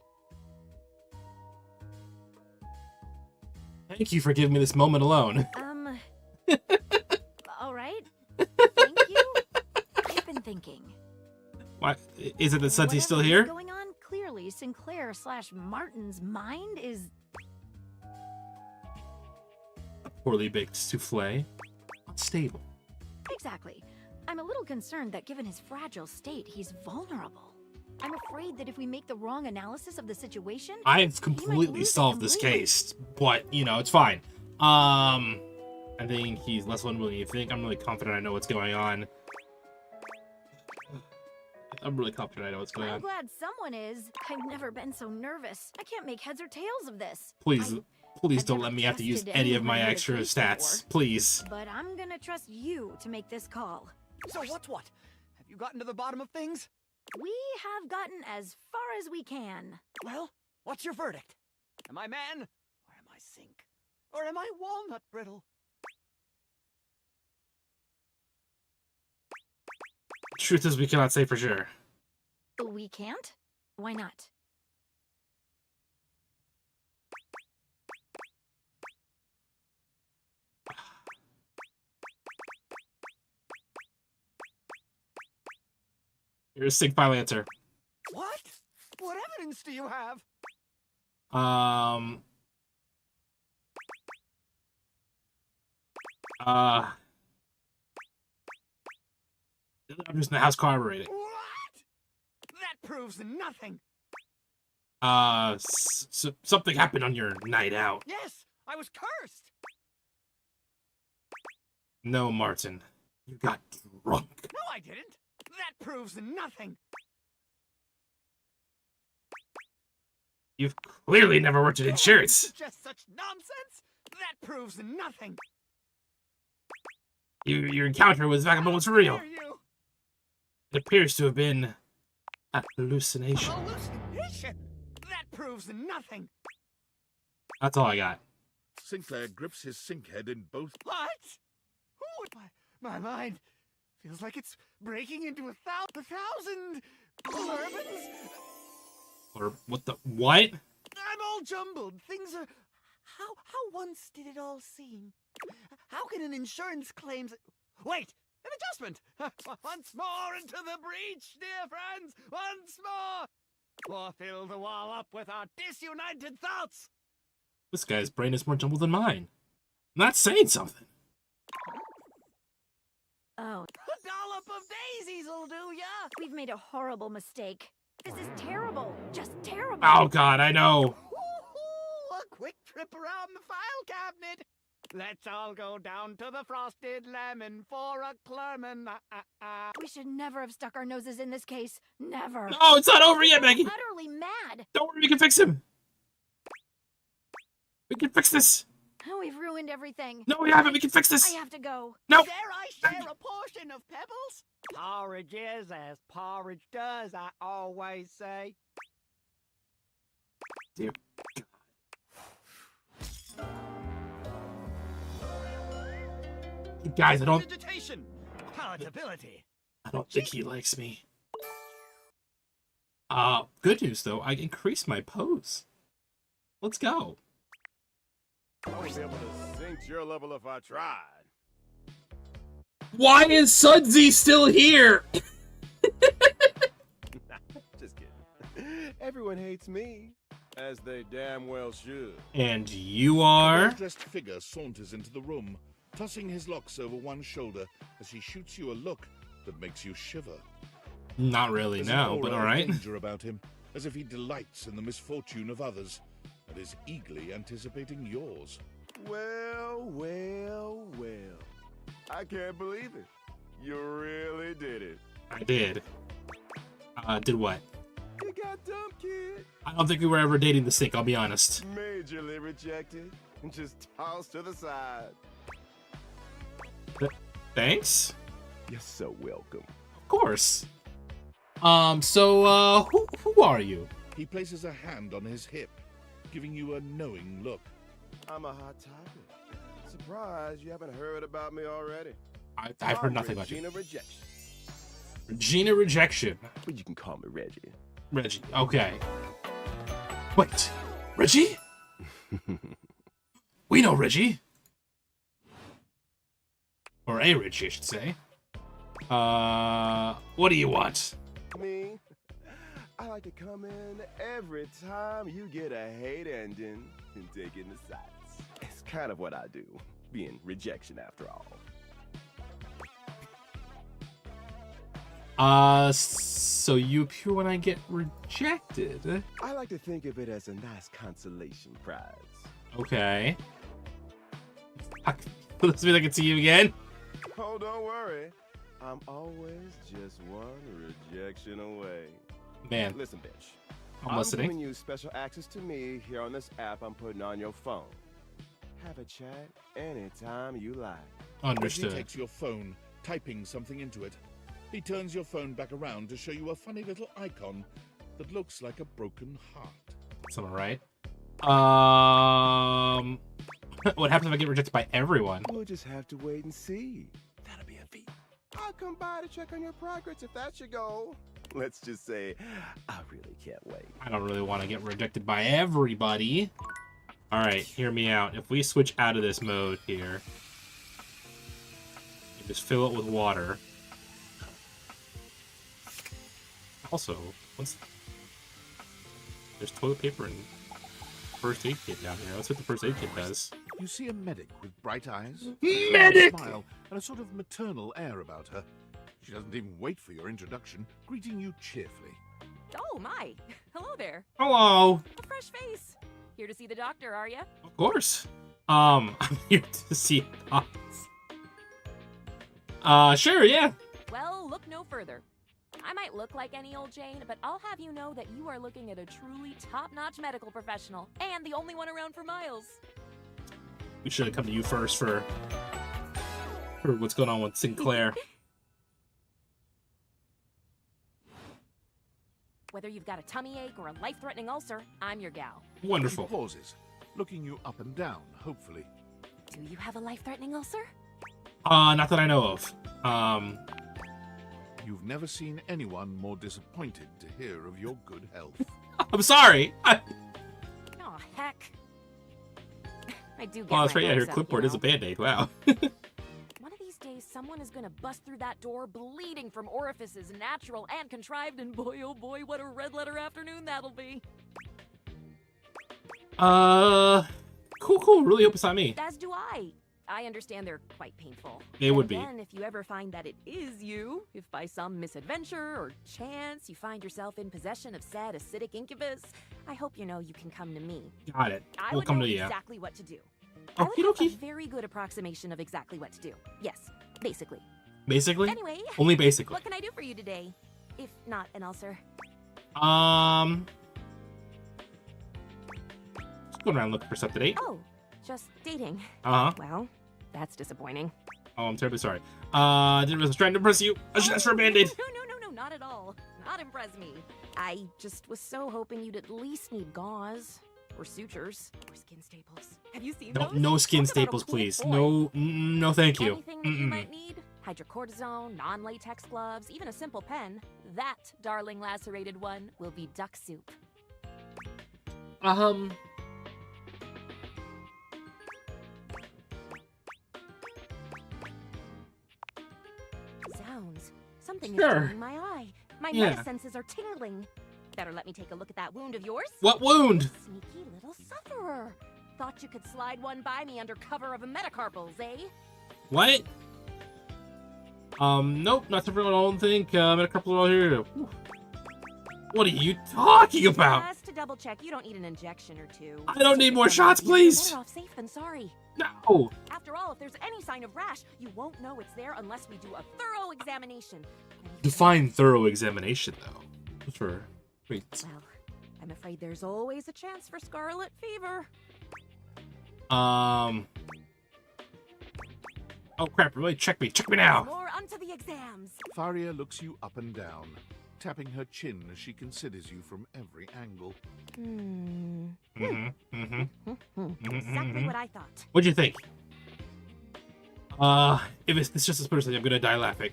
[SPEAKER 1] Thank you for giving me this moment alone.
[SPEAKER 2] All right. Thank you. I've been thinking.
[SPEAKER 1] Why is it that Sudsy's
[SPEAKER 2] Whatever
[SPEAKER 1] still
[SPEAKER 2] is
[SPEAKER 1] here?
[SPEAKER 2] going on, clearly Sinclair/Martin's mind is
[SPEAKER 1] A poorly baked souffle. Unstable.
[SPEAKER 2] exactly. I'm a little concerned that given his fragile state, he's vulnerable. I'm afraid that if we make the wrong analysis of the situation,
[SPEAKER 1] I've completely
[SPEAKER 2] lose it
[SPEAKER 1] solved this
[SPEAKER 2] completely.
[SPEAKER 1] case, but you know, it's fine. I think he's less vulnerable than you think. I'm really confident I know what's going on. I'm really confident I know what's going
[SPEAKER 2] I'm
[SPEAKER 1] on.
[SPEAKER 2] glad someone is. I've never been so nervous. I can't make heads or tails of this.
[SPEAKER 1] Please, please
[SPEAKER 2] I've
[SPEAKER 1] don't
[SPEAKER 2] never
[SPEAKER 1] let me have to use
[SPEAKER 2] trusted
[SPEAKER 1] any of my
[SPEAKER 2] anyone with a
[SPEAKER 1] extra
[SPEAKER 2] case
[SPEAKER 1] stats.
[SPEAKER 2] before.
[SPEAKER 1] Please.
[SPEAKER 2] But I'm gonna trust you to make this call.
[SPEAKER 4] So what's what? Have you gotten to the bottom of things?
[SPEAKER 2] We have gotten as far as we can.
[SPEAKER 4] Well, what's your verdict? Am I man? Or am I sink? Or am I walnut brittle?
[SPEAKER 1] Truth is, we cannot say for sure.
[SPEAKER 2] We can't? Why not?
[SPEAKER 1] Here's a sig file answer.
[SPEAKER 4] What? What evidence do you have?
[SPEAKER 1] I'm just in the house corroborating.
[SPEAKER 4] What? That proves nothing.
[SPEAKER 1] Something happened on your night out.
[SPEAKER 4] Yes, I was cursed.
[SPEAKER 1] No, Martin. You got drunk.
[SPEAKER 4] No, I didn't. That proves nothing.
[SPEAKER 1] You've clearly never worked in insurance.
[SPEAKER 4] Just such nonsense? That proves nothing.
[SPEAKER 1] Your encounter with Vagabond was real.
[SPEAKER 4] Dare you?
[SPEAKER 1] It appears to have been a hallucination.
[SPEAKER 4] Hallucination? That proves nothing.
[SPEAKER 1] That's all I got.
[SPEAKER 3] Sinclair grips his sink head in both.
[SPEAKER 4] What? Ooh, my mind feels like it's breaking into a thousand bourbons.
[SPEAKER 1] Or what the what?
[SPEAKER 4] I'm all jumbled. Things are. How once did it all seem? How can an insurance claims? Wait, an adjustment. Once more into the breach, dear friends. Once more. Or fill the wall up with our disunited thoughts.
[SPEAKER 1] This guy's brain is more jumbled than mine. I'm not saying something.
[SPEAKER 2] Oh,
[SPEAKER 4] A dollop of daisies'll do ya.
[SPEAKER 2] we've made a horrible mistake. This is terrible. Just terrible.
[SPEAKER 1] Oh God, I know.
[SPEAKER 4] Ooh, a quick trip around the file cabinet. Let's all go down to the frosted lemon for a Clerman.
[SPEAKER 2] We should never have stuck our noses in this case. Never.
[SPEAKER 1] No, it's not over yet, Maggie.
[SPEAKER 2] Utterly mad.
[SPEAKER 1] Don't worry, we can fix him. We can fix this.
[SPEAKER 2] Oh, we've ruined everything.
[SPEAKER 1] No, we haven't. We can fix
[SPEAKER 2] I
[SPEAKER 1] this.
[SPEAKER 2] have to go.
[SPEAKER 1] No.
[SPEAKER 4] Dare I share a portion of pebbles? Porridge is as porridge does, I always say.
[SPEAKER 1] Dear God. Guys, I don't
[SPEAKER 4] Vegetation, palatability.
[SPEAKER 1] think he likes me. Good news though, I increased my pose. Let's go.
[SPEAKER 9] I won't be able to sink to your level if I tried.
[SPEAKER 1] Why is Sudsy still here?
[SPEAKER 9] Just kidding. Everyone hates me, as they damn well should.
[SPEAKER 1] And you
[SPEAKER 3] A
[SPEAKER 1] are?
[SPEAKER 3] well-dressed figure saunters into the room, tossing his locks over one shoulder as he shoots you a look that makes you shiver.
[SPEAKER 1] Not really,
[SPEAKER 3] There's an
[SPEAKER 1] no,
[SPEAKER 3] aura
[SPEAKER 1] but
[SPEAKER 3] of
[SPEAKER 1] alright.
[SPEAKER 3] danger about him, as if he delights in the misfortune of others, and is eagerly anticipating yours.
[SPEAKER 9] Well, well, well. I can't believe it. You really did it.
[SPEAKER 1] I did. Did what?
[SPEAKER 9] You got dumped, kid.
[SPEAKER 1] I don't think we were ever dating the sink, I'll be honest.
[SPEAKER 9] Majorly rejected and just tossed to the side.
[SPEAKER 1] Thanks?
[SPEAKER 9] You're so welcome.
[SPEAKER 1] Of course. Who are you?
[SPEAKER 3] He places a hand on his hip, giving you a knowing look.
[SPEAKER 9] I'm a hot topic. Surprised you haven't heard about me already.
[SPEAKER 1] I've heard nothing about you.
[SPEAKER 9] Regina Rejection.
[SPEAKER 1] Regina Rejection.
[SPEAKER 9] But you can call me Reggie.
[SPEAKER 1] Reggie, okay. Wait, Reggie? We know Reggie. Or a Reggie, I should say. What do you want?
[SPEAKER 9] Me? I like to come in every time you get a hate ending and take in the sights. It's kind of what I do, being rejection after all.
[SPEAKER 1] So you appear when I get rejected.
[SPEAKER 9] I like to think of it as a nice consolation prize.
[SPEAKER 1] Okay. Let's see if I can see you again.
[SPEAKER 9] Oh, don't worry. I'm always just one rejection away.
[SPEAKER 1] Man,
[SPEAKER 9] Listen, bitch.
[SPEAKER 1] I'm listening.
[SPEAKER 9] giving you special access to me here on this app I'm putting on your phone. Have a chat anytime you like.
[SPEAKER 3] Reggie
[SPEAKER 1] Understood.
[SPEAKER 3] takes your phone, typing something into it. He turns your phone back around to show you a funny little icon that looks like a broken heart.
[SPEAKER 1] Someone right? What happens if I get rejected by everyone?
[SPEAKER 9] We'll just have to wait and see. That'll be a feat. I'll come by to check on your progress if that's your goal. Let's just say, I really can't wait.
[SPEAKER 1] I don't really want to get rejected by everybody. Alright, hear me out. If we switch out of this mode here, you just fill it with water. Also, there's toilet paper and first aid kit down here. That's what the first aid kit does.
[SPEAKER 3] You see a medic with bright eyes,
[SPEAKER 1] Medic!
[SPEAKER 3] a smile, and a sort of maternal air about her. She doesn't even wait for your introduction, greeting you cheerfully.
[SPEAKER 10] Oh, my. Hello there.
[SPEAKER 1] Hello!
[SPEAKER 10] A fresh face. Here to see the doctor, are ya?
[SPEAKER 1] Of course. I'm here to see Pops. Sure, yeah.
[SPEAKER 10] Well, look no further. I might look like any old Jane, but I'll have you know that you are looking at a truly top-notch medical professional, and the only one around for miles.
[SPEAKER 1] We should have come to you first for what's going on with Sinclair.
[SPEAKER 10] Whether you've got a tummy ache or a life-threatening ulcer, I'm your gal.
[SPEAKER 1] Wonderful.
[SPEAKER 3] He pauses, looking you up and down, hopefully.
[SPEAKER 10] Do you have a life-threatening ulcer?
[SPEAKER 1] Not that I know of.
[SPEAKER 3] You've never seen anyone more disappointed to hear of your good health.
[SPEAKER 1] I'm sorry.
[SPEAKER 10] Oh, heck. I do get
[SPEAKER 1] Oh, that's
[SPEAKER 10] my
[SPEAKER 1] right. Yeah, her
[SPEAKER 10] hopes up,
[SPEAKER 1] clipboard
[SPEAKER 10] you
[SPEAKER 1] is a
[SPEAKER 10] know.
[SPEAKER 1] Band-Aid. Wow.
[SPEAKER 10] One of these days, someone is gonna bust through that door bleeding from orifices, natural and contrived, and boy, oh boy, what a red letter afternoon that'll be.
[SPEAKER 1] Cool. Really hope it's not me.
[SPEAKER 10] As do I. I understand they're quite painful.
[SPEAKER 1] They would be.
[SPEAKER 10] And if you ever find that it is you, if by some misadventure or chance you find yourself in possession of said acidic incubus, I hope you know you can come to me.
[SPEAKER 1] Got it.
[SPEAKER 10] I
[SPEAKER 1] We'll
[SPEAKER 10] would
[SPEAKER 1] come
[SPEAKER 10] know
[SPEAKER 1] to you.
[SPEAKER 10] exactly what to do. I would
[SPEAKER 1] Okie
[SPEAKER 10] have a
[SPEAKER 1] dokie.
[SPEAKER 10] very good approximation of exactly what to do. Yes, basically.
[SPEAKER 1] Basically?
[SPEAKER 10] Anyway,
[SPEAKER 1] Only basically.
[SPEAKER 10] what can I do for you today? If not an ulcer.
[SPEAKER 1] Just going around looking for stuff to date.
[SPEAKER 10] Oh, just dating.
[SPEAKER 1] Uh-huh.
[SPEAKER 10] Well, that's disappointing.
[SPEAKER 1] Oh, I'm terribly sorry. Didn't was trying to impress you. I should ask for a Band-Aid.
[SPEAKER 10] No, not at all. Not impress me. I just was so hoping you'd at least need gauze. Or sutures. Or skin staples. Have you seen those?
[SPEAKER 1] No skin
[SPEAKER 10] Talk about a
[SPEAKER 1] staples,
[SPEAKER 10] cool
[SPEAKER 1] please.
[SPEAKER 10] boy.
[SPEAKER 1] No, thank you.
[SPEAKER 10] Anything that you might need? Hydrocortisone, non-latex gloves, even a simple pen. That, darling lacerated one, will be duck soup. Zounds. Something
[SPEAKER 1] Sure.
[SPEAKER 10] is burning my eye. My
[SPEAKER 1] Yeah.
[SPEAKER 10] metasenses are tingling. Better let me take a look at that wound of yours.
[SPEAKER 1] What wound?
[SPEAKER 10] Sneaky little sufferer. Thought you could slide one by me under cover of a metacarpals, eh?
[SPEAKER 1] What? Nope, not something I don't think. I'm at a couple of here. What are you talking about?
[SPEAKER 10] Just to double check, you don't need an injection or two.
[SPEAKER 1] I don't need more
[SPEAKER 10] You're
[SPEAKER 1] shots, please.
[SPEAKER 10] better off safe than sorry.
[SPEAKER 1] No.
[SPEAKER 10] After all, if there's any sign of rash, you won't know it's there unless we do a thorough examination.
[SPEAKER 1] Define thorough examination, though. For wait.
[SPEAKER 10] Well, I'm afraid there's always a chance for scarlet fever.
[SPEAKER 1] Oh crap! Really? Check me now.
[SPEAKER 10] More onto the exams.
[SPEAKER 3] Faria looks you up and down, tapping her chin as she considers you from every angle.
[SPEAKER 10] Exactly what I thought.
[SPEAKER 1] What'd you think? If it's just this person, I'm gonna die laughing.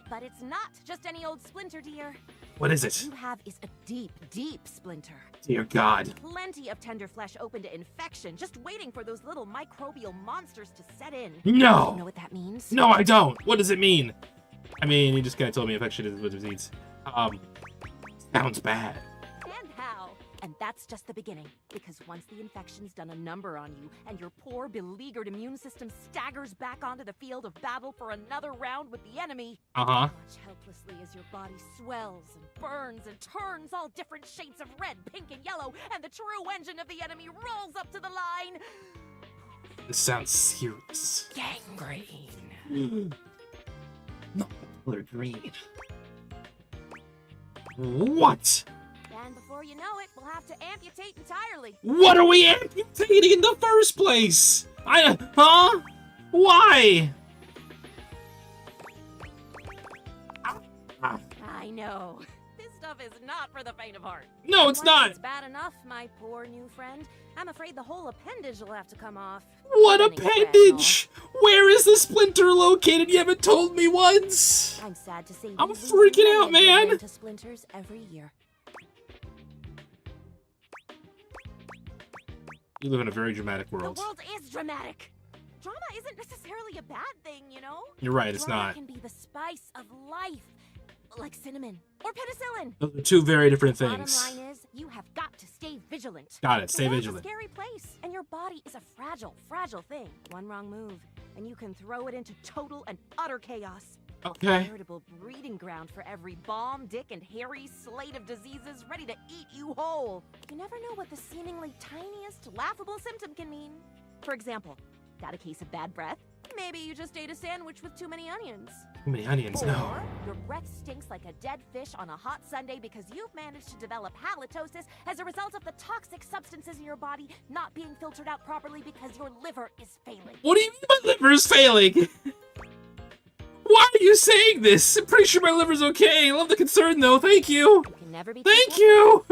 [SPEAKER 10] But it's not just any old splinter, dear.
[SPEAKER 1] What is
[SPEAKER 10] What
[SPEAKER 1] it?
[SPEAKER 10] you have is a deep, deep splinter.
[SPEAKER 1] Dear God.
[SPEAKER 10] Plenty of tender flesh open to infection, just waiting for those little microbial monsters to set in.
[SPEAKER 1] No.
[SPEAKER 10] You know what that means?
[SPEAKER 1] No, I don't. What does it mean? I mean, you just kind of told me infection is what it means. Sounds bad.
[SPEAKER 10] And how? And that's just the beginning. Because once the infection's done a number on you, and your poor, beleaguered immune system staggers back onto the field of battle for another round with the enemy,
[SPEAKER 1] Uh-huh.
[SPEAKER 10] watch helplessly as your body swells and burns and turns all different shades of red, pink, and yellow, and the true engine of the enemy rolls up to the line.
[SPEAKER 1] This sounds serious.
[SPEAKER 10] Gangrene.
[SPEAKER 1] Not the color green. What?
[SPEAKER 10] And before you know it, we'll have to amputate entirely.
[SPEAKER 1] What are we amputating in the first place? Huh? Why?
[SPEAKER 10] I know. This stuff is not for the faint of heart.
[SPEAKER 1] No, it's
[SPEAKER 10] Once
[SPEAKER 1] not.
[SPEAKER 10] It's bad enough, my poor new friend. I'm afraid the whole appendage will have to come off.
[SPEAKER 1] What
[SPEAKER 10] Running
[SPEAKER 1] appendage? Where is the splinter located? You haven't told me once.
[SPEAKER 10] I'm sad to say
[SPEAKER 1] I'm
[SPEAKER 10] we lose
[SPEAKER 1] freaking
[SPEAKER 10] many
[SPEAKER 1] out, man.
[SPEAKER 10] of them to splinters every year.
[SPEAKER 1] You live in a very dramatic world.
[SPEAKER 10] The world is dramatic. Drama isn't necessarily a bad thing, you know?
[SPEAKER 1] You're right, it's
[SPEAKER 10] Drama
[SPEAKER 1] not.
[SPEAKER 10] can be the spice of life, like cinnamon or penicillin.
[SPEAKER 1] Those are two very different things.
[SPEAKER 10] Bottom line is, you have got to stay vigilant.
[SPEAKER 1] Got it, stay
[SPEAKER 10] The world's
[SPEAKER 1] vigilant.
[SPEAKER 10] a scary place, and your body is a fragile, fragile thing. One wrong move, and you can throw it into total and utter chaos.
[SPEAKER 1] Okay.
[SPEAKER 10] A veritable breeding ground for every bomb, dick, and hairy slate of diseases ready to eat you whole. You never know what the seemingly tiniest, laughable symptom can mean. For example, got a case of bad breath? Maybe you just ate a sandwich with too many onions.
[SPEAKER 1] Too many onions, no.
[SPEAKER 10] Or your breath stinks like a dead fish on a hot Sunday because you've managed to develop halitosis as a result of the toxic substances in your body not being filtered out properly because your liver is failing.
[SPEAKER 1] What do you mean my liver is failing? Why are you saying this? I'm pretty sure my liver's okay. I love the concern, though. Thank you.
[SPEAKER 10] You can never be
[SPEAKER 1] Thank you.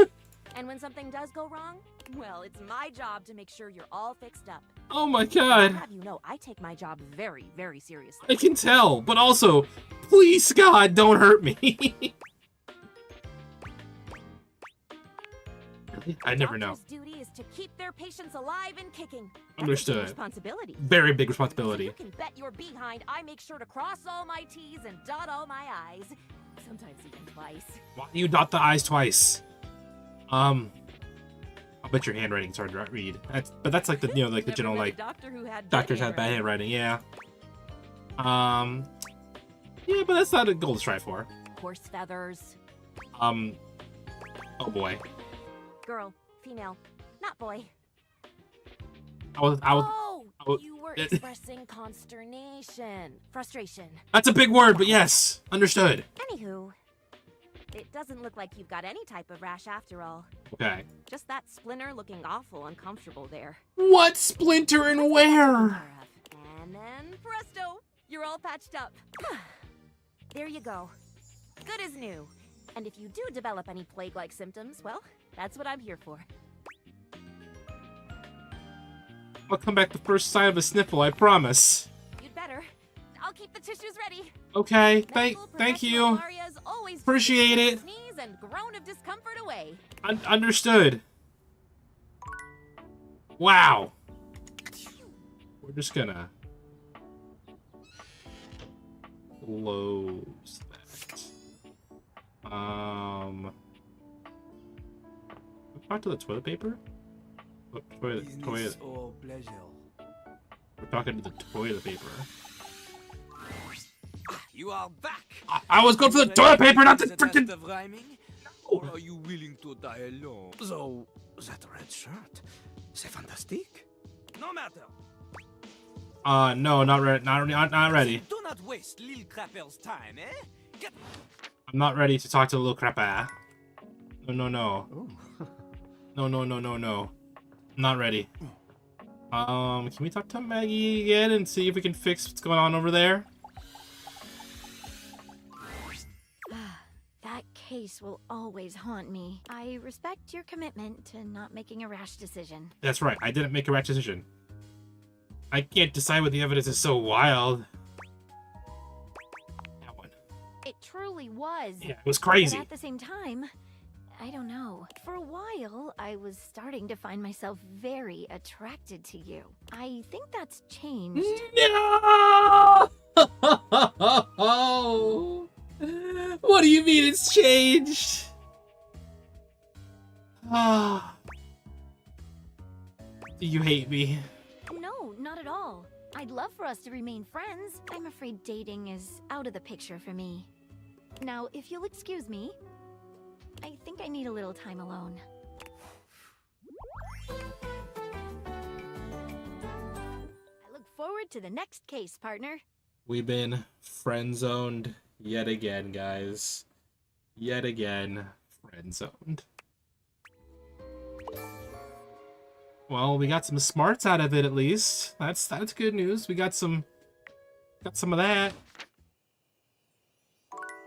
[SPEAKER 10] And when something does go wrong, well, it's my job to make sure you're all fixed up.
[SPEAKER 1] Oh my
[SPEAKER 10] I'll
[SPEAKER 1] god.
[SPEAKER 10] have you know, I take my job very, very seriously.
[SPEAKER 1] I can tell, but also, please, God, don't hurt me. I never know.
[SPEAKER 10] Doctor's duty is to keep their patients alive and kicking. That's a big
[SPEAKER 1] Understood.
[SPEAKER 10] responsibility.
[SPEAKER 1] Very big
[SPEAKER 10] So
[SPEAKER 1] responsibility.
[SPEAKER 10] you can bet your behind I make sure to cross all my T's and dot all my I's. Sometimes even twice.
[SPEAKER 1] Why do you dot the I's twice? I'll bet your handwriting's hard to read. But that's like the, you know, like the
[SPEAKER 10] Never
[SPEAKER 1] general,
[SPEAKER 10] met a
[SPEAKER 1] like,
[SPEAKER 10] doctor who had good
[SPEAKER 1] doctors have bad handwriting, yeah. Yeah, but that's not a goal to strive for.
[SPEAKER 10] Horse feathers.
[SPEAKER 1] Oh boy.
[SPEAKER 10] Girl, female, not boy.
[SPEAKER 1] I was,
[SPEAKER 10] Oh,
[SPEAKER 1] was-
[SPEAKER 10] you were expressing consternation, frustration.
[SPEAKER 1] that's a big word, but yes, understood.
[SPEAKER 10] Anywho, it doesn't look like you've got any type of rash after all.
[SPEAKER 1] Okay.
[SPEAKER 10] Just that splinter looking awful uncomfortable there.
[SPEAKER 1] What splinter and where?
[SPEAKER 10] And then presto, you're all patched up. There you go. Good as new. And if you do develop any plague-like symptoms, well, that's what I'm here for.
[SPEAKER 1] I'll come back the first sign of a sniffle, I promise.
[SPEAKER 10] You'd better. I'll keep the tissues ready.
[SPEAKER 1] Okay,
[SPEAKER 10] Medical
[SPEAKER 1] thank you.
[SPEAKER 10] professional Maria's always
[SPEAKER 1] Appreciate it.
[SPEAKER 10] Sneeze and groan of discomfort away.
[SPEAKER 1] Understood. Wow. We're just gonna close that. Talk to the toilet paper? Oh, toilet.
[SPEAKER 11] Or pleasure.
[SPEAKER 1] We're talking to the toilet paper.
[SPEAKER 11] You are back.
[SPEAKER 1] I was going for the toilet paper, not the freaking.
[SPEAKER 11] Of rhyming? Or are you willing to die alone? So, that red shirt, c'est fantastique. No matter.
[SPEAKER 1] No, not ready. Not ready.
[SPEAKER 11] Do not waste Lil Crapper's time, eh? Get.
[SPEAKER 1] I'm not ready to talk to the little crapper. No. No. I'm not ready. Can we talk to Maggie again and see if we can fix what's going on over there?
[SPEAKER 2] That case will always haunt me. I respect your commitment to not making a rash decision.
[SPEAKER 1] That's right. I didn't make a rash decision. I can't decide what the evidence is so wild. That one.
[SPEAKER 2] It truly was.
[SPEAKER 1] Yeah, it was crazy.
[SPEAKER 2] But at the same time, I don't know. For a while, I was starting to find myself very attracted to you. I think that's changed.
[SPEAKER 1] No! What do you mean it's changed? Ah. Do you hate me?
[SPEAKER 2] No, not at all. I'd love for us to remain friends. I'm afraid dating is out of the picture for me. Now, if you'll excuse me, I think I need a little time alone. I look forward to the next case, partner.
[SPEAKER 1] We've been friend-zoned yet again, guys. Yet again, friend-zoned. Well, we got some smarts out of it at least. That's good news. We got some of that.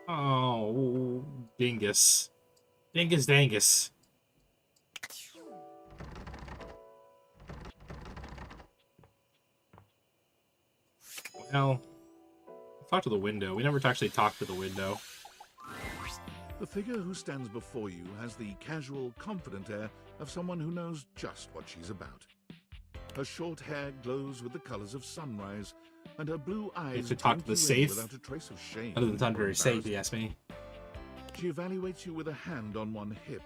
[SPEAKER 1] Oh, dingus. Dingus dangus. Well, talk to the window. We never actually talked to the window.
[SPEAKER 3] The figure who stands before you has the casual, confident air of someone who knows just what she's about. Her short hair glows with the colors of sunrise, and her blue eyes
[SPEAKER 1] to talk to the
[SPEAKER 3] take you in
[SPEAKER 1] safe.
[SPEAKER 3] without a trace of shame.
[SPEAKER 1] Other than sound
[SPEAKER 3] or
[SPEAKER 1] very safe, you
[SPEAKER 3] embarrassment.
[SPEAKER 1] ask me.
[SPEAKER 3] She evaluates you with a hand on one hip,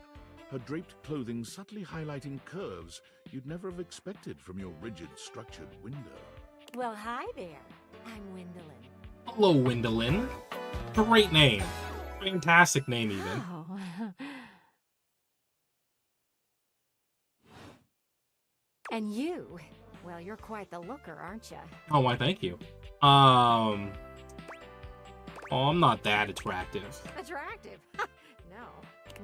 [SPEAKER 3] her draped clothing subtly highlighting curves you'd never have expected from your rigid, structured window.
[SPEAKER 10] Well, hi there. I'm Wendolyn.
[SPEAKER 1] Hello, Wendolyn. Great name. Fantastic name, even.
[SPEAKER 10] Oh. And you? Well, you're quite the looker, aren't you?
[SPEAKER 1] Oh, why, thank you. Oh, I'm not that attractive.
[SPEAKER 10] Attractive? No.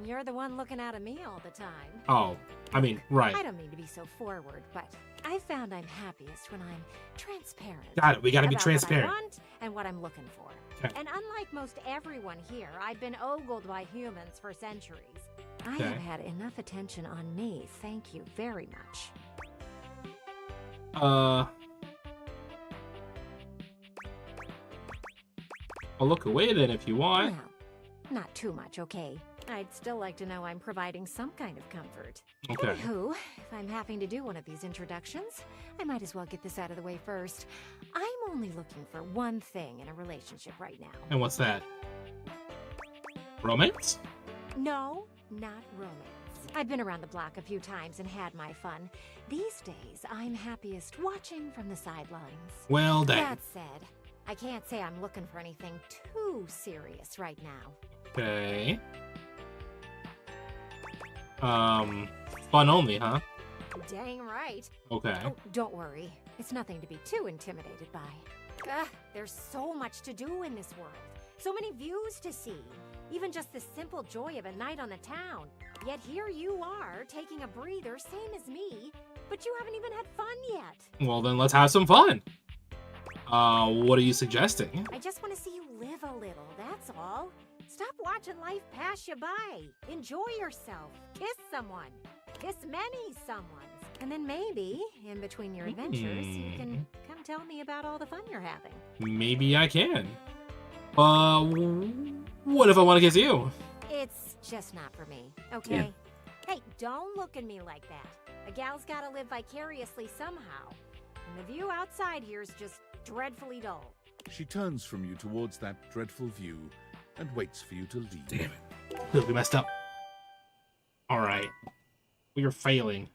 [SPEAKER 10] You're the one looking out at me all the time.
[SPEAKER 1] Oh, I mean, right.
[SPEAKER 10] I don't mean to be so forward, but I found I'm happiest when I'm transparent.
[SPEAKER 1] Got it. We gotta be
[SPEAKER 10] about
[SPEAKER 1] transparent.
[SPEAKER 10] What I want and what I'm looking for.
[SPEAKER 1] Okay.
[SPEAKER 10] And unlike most everyone here, I've been ogled by humans for centuries. I
[SPEAKER 1] Okay.
[SPEAKER 10] have had enough attention on me, thank you very much.
[SPEAKER 1] I'll look away then if you want.
[SPEAKER 10] Well, not too much, okay? I'd still like to know I'm providing some kind of comfort.
[SPEAKER 1] Okay.
[SPEAKER 10] Anywho, if I'm having to do one of these introductions, I might as well get this out of the way first. I'm only looking for one thing in a relationship right now.
[SPEAKER 1] And what's that? Romance?
[SPEAKER 10] No, not romance. I've been around the block a few times and had my fun. These days, I'm happiest watching from the sidelines.
[SPEAKER 1] Well, dang.
[SPEAKER 10] That said, I can't say I'm looking for anything too serious right now.
[SPEAKER 1] Okay. Fun only, huh?
[SPEAKER 10] Dang right.
[SPEAKER 1] Okay.
[SPEAKER 10] Oh, don't worry. It's nothing to be too intimidated by. There's so much to do in this world. So many views to see. Even just the simple joy of a night on the town. Yet here you are, taking a breather, same as me, but you haven't even had fun yet.
[SPEAKER 1] Well, then let's have some fun. What are you suggesting?
[SPEAKER 10] I just want to see you live a little, that's all. Stop watching life pass you by. Enjoy yourself. Kiss someone. Kiss many someones. And then maybe, in between your adventures, you can come tell me about all the fun you're having.
[SPEAKER 1] Maybe I can. What if I want to kiss you?
[SPEAKER 10] It's just not for me, okay? Hey, don't look at me like that. A gal's gotta live vicariously somehow. And the view outside here is just dreadfully dull.
[SPEAKER 3] She turns from you towards that dreadful view and waits for you to leave.
[SPEAKER 1] Damn it. We messed up. Alright. We are failing.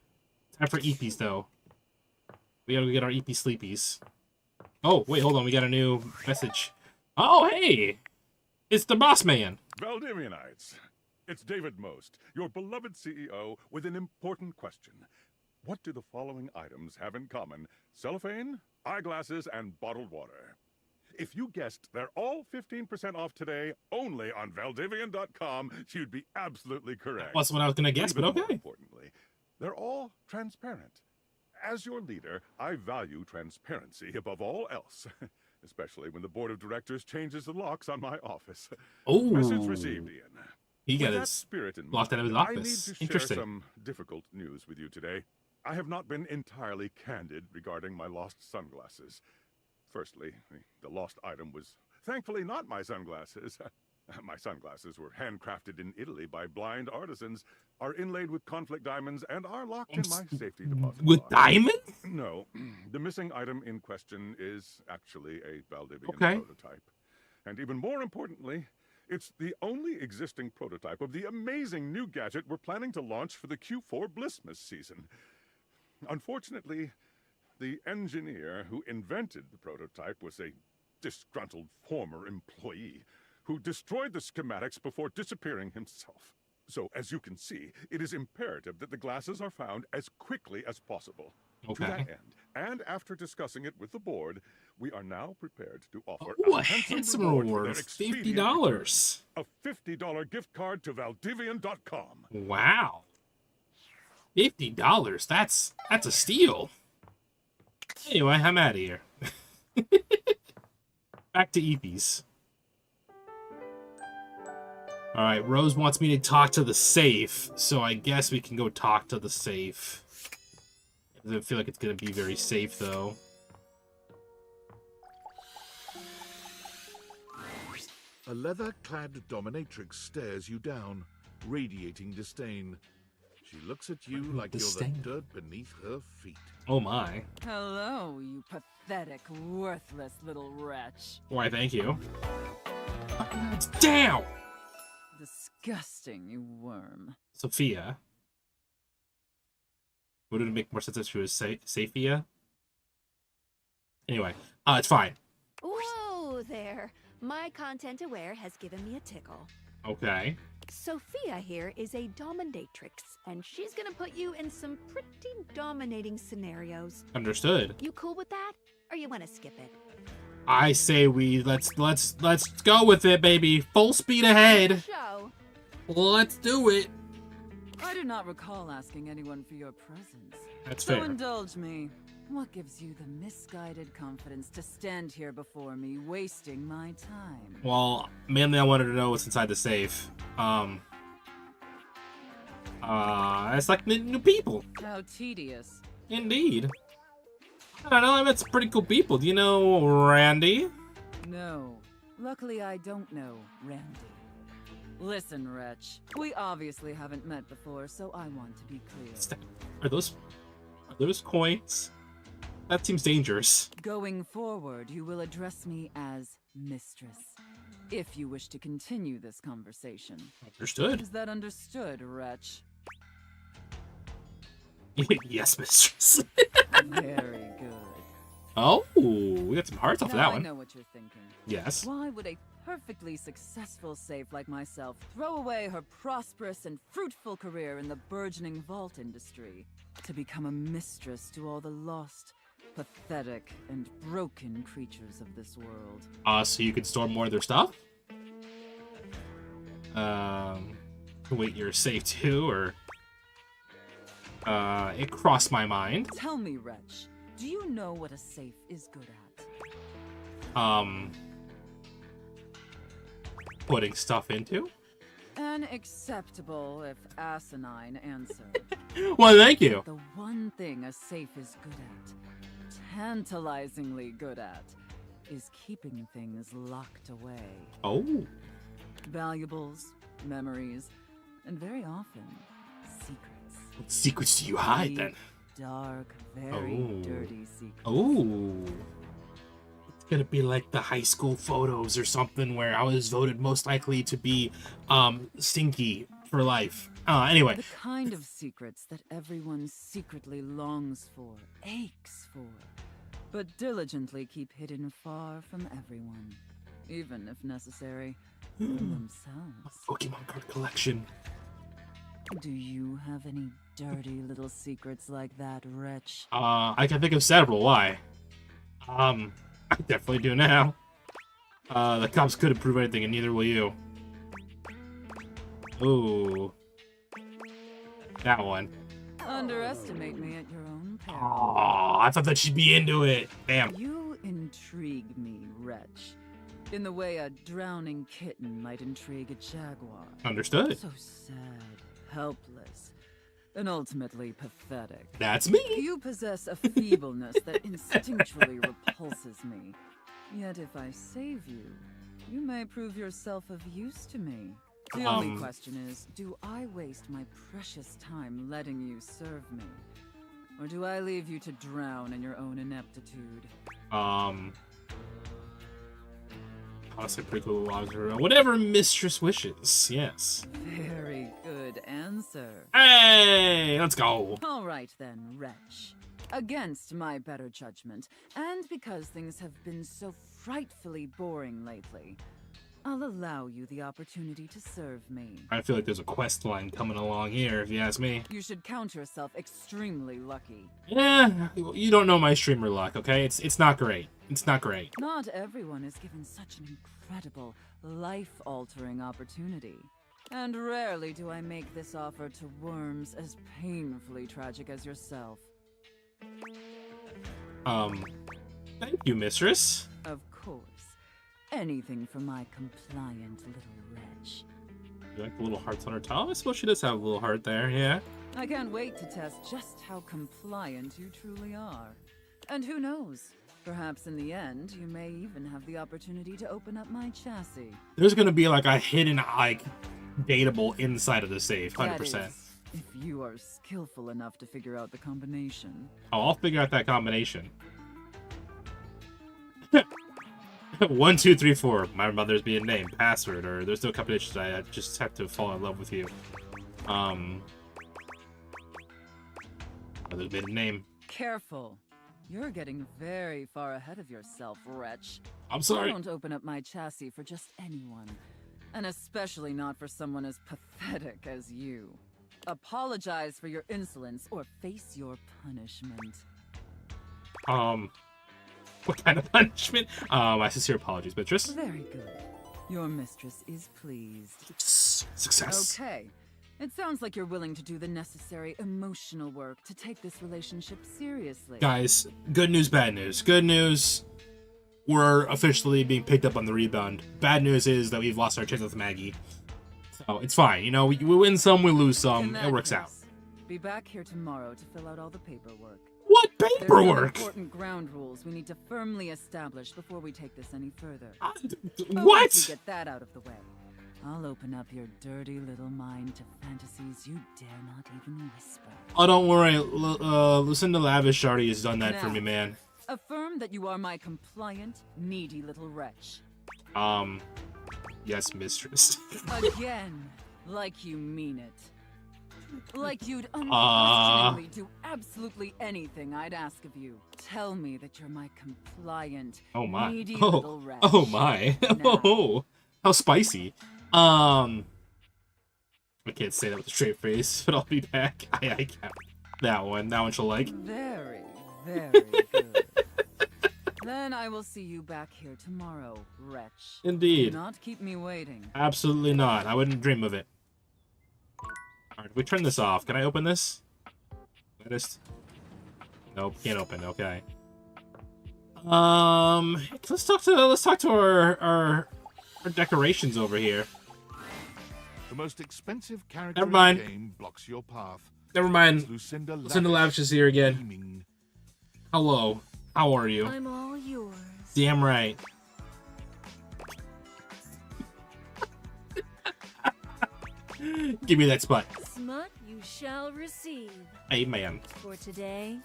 [SPEAKER 1] Time for EPs, though. We gotta go get our EP sleepies. Oh, wait, hold on. We got a new message. Oh, hey! It's the boss man.
[SPEAKER 12] Valdivianites, it's David Most, your beloved CEO, with an important question. What do the following items have in common? Cellophane, eyeglasses, and bottled water. If you guessed they're all 15% off today, only on Valdivian.com, you'd be absolutely correct.
[SPEAKER 1] That's what I was gonna guess, but
[SPEAKER 12] Even more
[SPEAKER 1] okay.
[SPEAKER 12] importantly, they're all transparent. As your leader, I value transparency above all else. Especially when the board of directors changes the locks on my office.
[SPEAKER 1] Oh.
[SPEAKER 12] Message received, Ian.
[SPEAKER 1] He got
[SPEAKER 12] With that
[SPEAKER 1] his
[SPEAKER 12] spirit in
[SPEAKER 1] locked out of his
[SPEAKER 12] mind, I need
[SPEAKER 1] office.
[SPEAKER 12] to share
[SPEAKER 1] Interesting.
[SPEAKER 12] some difficult news with you today. I have not been entirely candid regarding my lost sunglasses. Firstly, the lost item was thankfully not my sunglasses. My sunglasses were handcrafted in Italy by blind artisans, are inlaid with conflict diamonds, and are locked in my safety deposit
[SPEAKER 1] With
[SPEAKER 12] box.
[SPEAKER 1] diamonds?
[SPEAKER 12] No. The missing item in question is actually a Valdivian
[SPEAKER 1] Okay.
[SPEAKER 12] prototype. And even more importantly, it's the only existing prototype of the amazing new gadget we're planning to launch for the Q4 Blissmas season. Unfortunately, the engineer who invented the prototype was a disgruntled former employee who destroyed the schematics before disappearing himself. So, as you can see, it is imperative that the glasses are found as quickly as possible.
[SPEAKER 1] Okay.
[SPEAKER 12] To that end, and after discussing it with the board, we are now prepared to offer
[SPEAKER 1] Ooh, a
[SPEAKER 12] handsome
[SPEAKER 1] handsome
[SPEAKER 12] reward
[SPEAKER 1] reward
[SPEAKER 12] for
[SPEAKER 1] of
[SPEAKER 12] their expedient
[SPEAKER 1] $50.
[SPEAKER 12] return. A $50 gift card to Valdivian.com.
[SPEAKER 1] Wow. $50. That's a steal. Anyway, I'm out of here. Back to EPs. Alright, Rose wants me to talk to the safe, so I guess we can go talk to the safe. It doesn't feel like it's gonna be very safe, though.
[SPEAKER 3] A leather-clad dominatrix stares you down, radiating disdain. She looks at you like
[SPEAKER 1] Disdain.
[SPEAKER 3] you're the dirt beneath her feet.
[SPEAKER 1] Oh my.
[SPEAKER 7] Hello, you pathetic, worthless little wretch.
[SPEAKER 1] Why, thank you. Damn!
[SPEAKER 7] Disgusting, you worm.
[SPEAKER 1] Sophia. Would it make more sense if she was Safia? Anyway, it's fine.
[SPEAKER 13] Whoa there. My content aware has given me a tickle.
[SPEAKER 1] Okay.
[SPEAKER 13] Sophia here is a dominatrix, and she's gonna put you in some pretty dominating scenarios.
[SPEAKER 1] Understood.
[SPEAKER 13] You cool with that? Or you wanna skip it?
[SPEAKER 1] I say let's go with it, baby. Full speed ahead.
[SPEAKER 13] Show.
[SPEAKER 1] Let's do it.
[SPEAKER 14] I do not recall asking anyone for your presence.
[SPEAKER 1] That's
[SPEAKER 14] so
[SPEAKER 1] fair.
[SPEAKER 14] Indulge me. What gives you the misguided confidence to stand here before me, wasting my time?
[SPEAKER 1] Well, mainly I wanted to know what's inside the safe. It's like new people.
[SPEAKER 14] How tedious.
[SPEAKER 1] Indeed. I don't know, I met some pretty cool people. Do you know Randy?
[SPEAKER 14] No. Luckily, I don't know Randy. Listen, Wretch. We obviously haven't met before, so I want to be clear.
[SPEAKER 1] Are those coins? That seems dangerous.
[SPEAKER 14] Going forward, you will address me as Mistress, if you wish to continue this conversation.
[SPEAKER 1] Understood.
[SPEAKER 14] Is that understood, Wretch?
[SPEAKER 1] Yes, mistress.
[SPEAKER 14] Very good.
[SPEAKER 1] Oh, we got some hearts off of
[SPEAKER 14] Now
[SPEAKER 1] that one.
[SPEAKER 14] I know what you're thinking.
[SPEAKER 1] Yes.
[SPEAKER 14] Why would a perfectly successful safe like myself throw away her prosperous and fruitful career in the burgeoning vault industry to become a mistress to all the lost, pathetic, and broken creatures of this world?
[SPEAKER 1] So you could store more of their stuff? Wait, you're safe too, or... it crossed my mind.
[SPEAKER 14] Tell me, Wretch, do you know what a safe is good at?
[SPEAKER 1] Putting stuff into?
[SPEAKER 14] An acceptable, if asinine, answer.
[SPEAKER 1] Well, thank you.
[SPEAKER 14] The one thing a safe is good at, tantalizingly good at, is keeping things locked away.
[SPEAKER 1] Oh.
[SPEAKER 14] Valuables, memories, and very often, secrets.
[SPEAKER 1] What secrets do you hide, then?
[SPEAKER 14] Dark, very dirty secrets.
[SPEAKER 1] Oh. It's gonna be like the high school photos or something where I was voted most likely to be, stinky for life. Anyway.
[SPEAKER 14] The kind of secrets that everyone secretly longs for, aches for, but diligently keep hidden far from everyone, even if necessary, from themselves.
[SPEAKER 1] Pokemon card collection.
[SPEAKER 14] Do you have any dirty little secrets like that, Wretch?
[SPEAKER 1] I can think of several. Why? I definitely do now. The cops couldn't prove anything, and neither will you. Ooh. That one.
[SPEAKER 14] Underestimate me at your own peril.
[SPEAKER 1] Oh, I thought that she'd be into it. Damn.
[SPEAKER 14] You intrigue me, Wretch. In the way a drowning kitten might intrigue a jaguar.
[SPEAKER 1] Understood.
[SPEAKER 14] So sad, helpless, and ultimately pathetic.
[SPEAKER 1] That's me.
[SPEAKER 14] You possess a feebleness that instinctually repulses me. Yet if I save you, you may prove yourself of use to me. The only question is, do I waste my precious time letting you serve me? Or do I leave you to drown in your own ineptitude?
[SPEAKER 1] Honestly, pretty cool. Whatever mistress wishes. Yes.
[SPEAKER 14] Very good answer.
[SPEAKER 1] Hey, let's go.
[SPEAKER 14] All right then, Wretch. Against my better judgment, and because things have been so frightfully boring lately, I'll allow you the opportunity to serve me.
[SPEAKER 1] I feel like there's a quest line coming along here, if you ask me.
[SPEAKER 14] You should count yourself extremely lucky.
[SPEAKER 1] Yeah, you don't know my streamer luck, okay? It's not great. It's not great.
[SPEAKER 14] Not everyone is given such an incredible, life-altering opportunity. And rarely do I make this offer to worms as painfully tragic as yourself.
[SPEAKER 1] Thank you, mistress.
[SPEAKER 14] Of course. Anything for my compliant little wretch.
[SPEAKER 1] You like the little hearts on her tongue? I suppose she does have a little heart there, yeah.
[SPEAKER 14] I can't wait to test just how compliant you truly are. And who knows? Perhaps in the end, you may even have the opportunity to open up my chassis.
[SPEAKER 1] There's gonna be like a hidden, like, dateable inside of the safe, 100%.
[SPEAKER 14] That is, if you are skillful enough to figure out the combination.
[SPEAKER 1] Oh, I'll figure out that combination. 1, 2, 3, 4. My mother's being named. Password, or there's no combinations. I just have to fall in love with you. Mother's maiden name.
[SPEAKER 14] Careful. You're getting very far ahead of yourself, Wretch.
[SPEAKER 1] I'm sorry.
[SPEAKER 14] I won't open up my chassis for just anyone. And especially not for someone as pathetic as you. Apologize for your insolence or face your punishment.
[SPEAKER 1] What kind of punishment? My sincere apologies, mistress.
[SPEAKER 14] Very good. Your mistress is pleased.
[SPEAKER 1] Success.
[SPEAKER 14] Okay. It sounds like you're willing to do the necessary emotional work to take this relationship seriously.
[SPEAKER 1] Guys, good news, bad news. Good news, we're officially being picked up on the rebound. Bad news is that we've lost our chance with Maggie. So it's fine. You know, we win some, we lose some. It works out.
[SPEAKER 14] Be back here tomorrow to fill out all the paperwork.
[SPEAKER 1] What
[SPEAKER 14] There's
[SPEAKER 1] paperwork?
[SPEAKER 14] some important ground rules we need to firmly establish before we take this any further.
[SPEAKER 1] What?
[SPEAKER 14] Once we get that out of the way, I'll open up your dirty little mind to fantasies you dare not even whisper.
[SPEAKER 1] Oh, don't worry. Lucinda Lavish already has done that for me, man.
[SPEAKER 14] Affirm that you are my compliant, needy little wretch.
[SPEAKER 1] Yes, mistress.
[SPEAKER 14] Again, like you mean it. Like you'd unquestioningly do absolutely anything I'd ask of you. Tell me that you're my compliant, needy little wretch.
[SPEAKER 1] Oh my. Oh, how spicy. I can't say that with a straight face, but I'll be back. I can't. That one she'll like.
[SPEAKER 14] Very, very good. Then I will see you back here tomorrow, wretch.
[SPEAKER 1] Indeed.
[SPEAKER 14] Do not keep me waiting.
[SPEAKER 1] Absolutely not. I wouldn't dream of it. Alright, we turn this off. Can I open this? Nope, can't open. Okay. Let's talk to our decorations over here.
[SPEAKER 3] The most expensive character
[SPEAKER 1] Never mind.
[SPEAKER 3] in the game blocks your path.
[SPEAKER 1] Never mind.
[SPEAKER 3] Lucinda
[SPEAKER 1] Lavish is here again. Hello. How are you?
[SPEAKER 2] I'm all yours.
[SPEAKER 1] Damn right. Give me that spot.
[SPEAKER 2] Smut you shall receive.
[SPEAKER 1] Amen.
[SPEAKER 2] For today,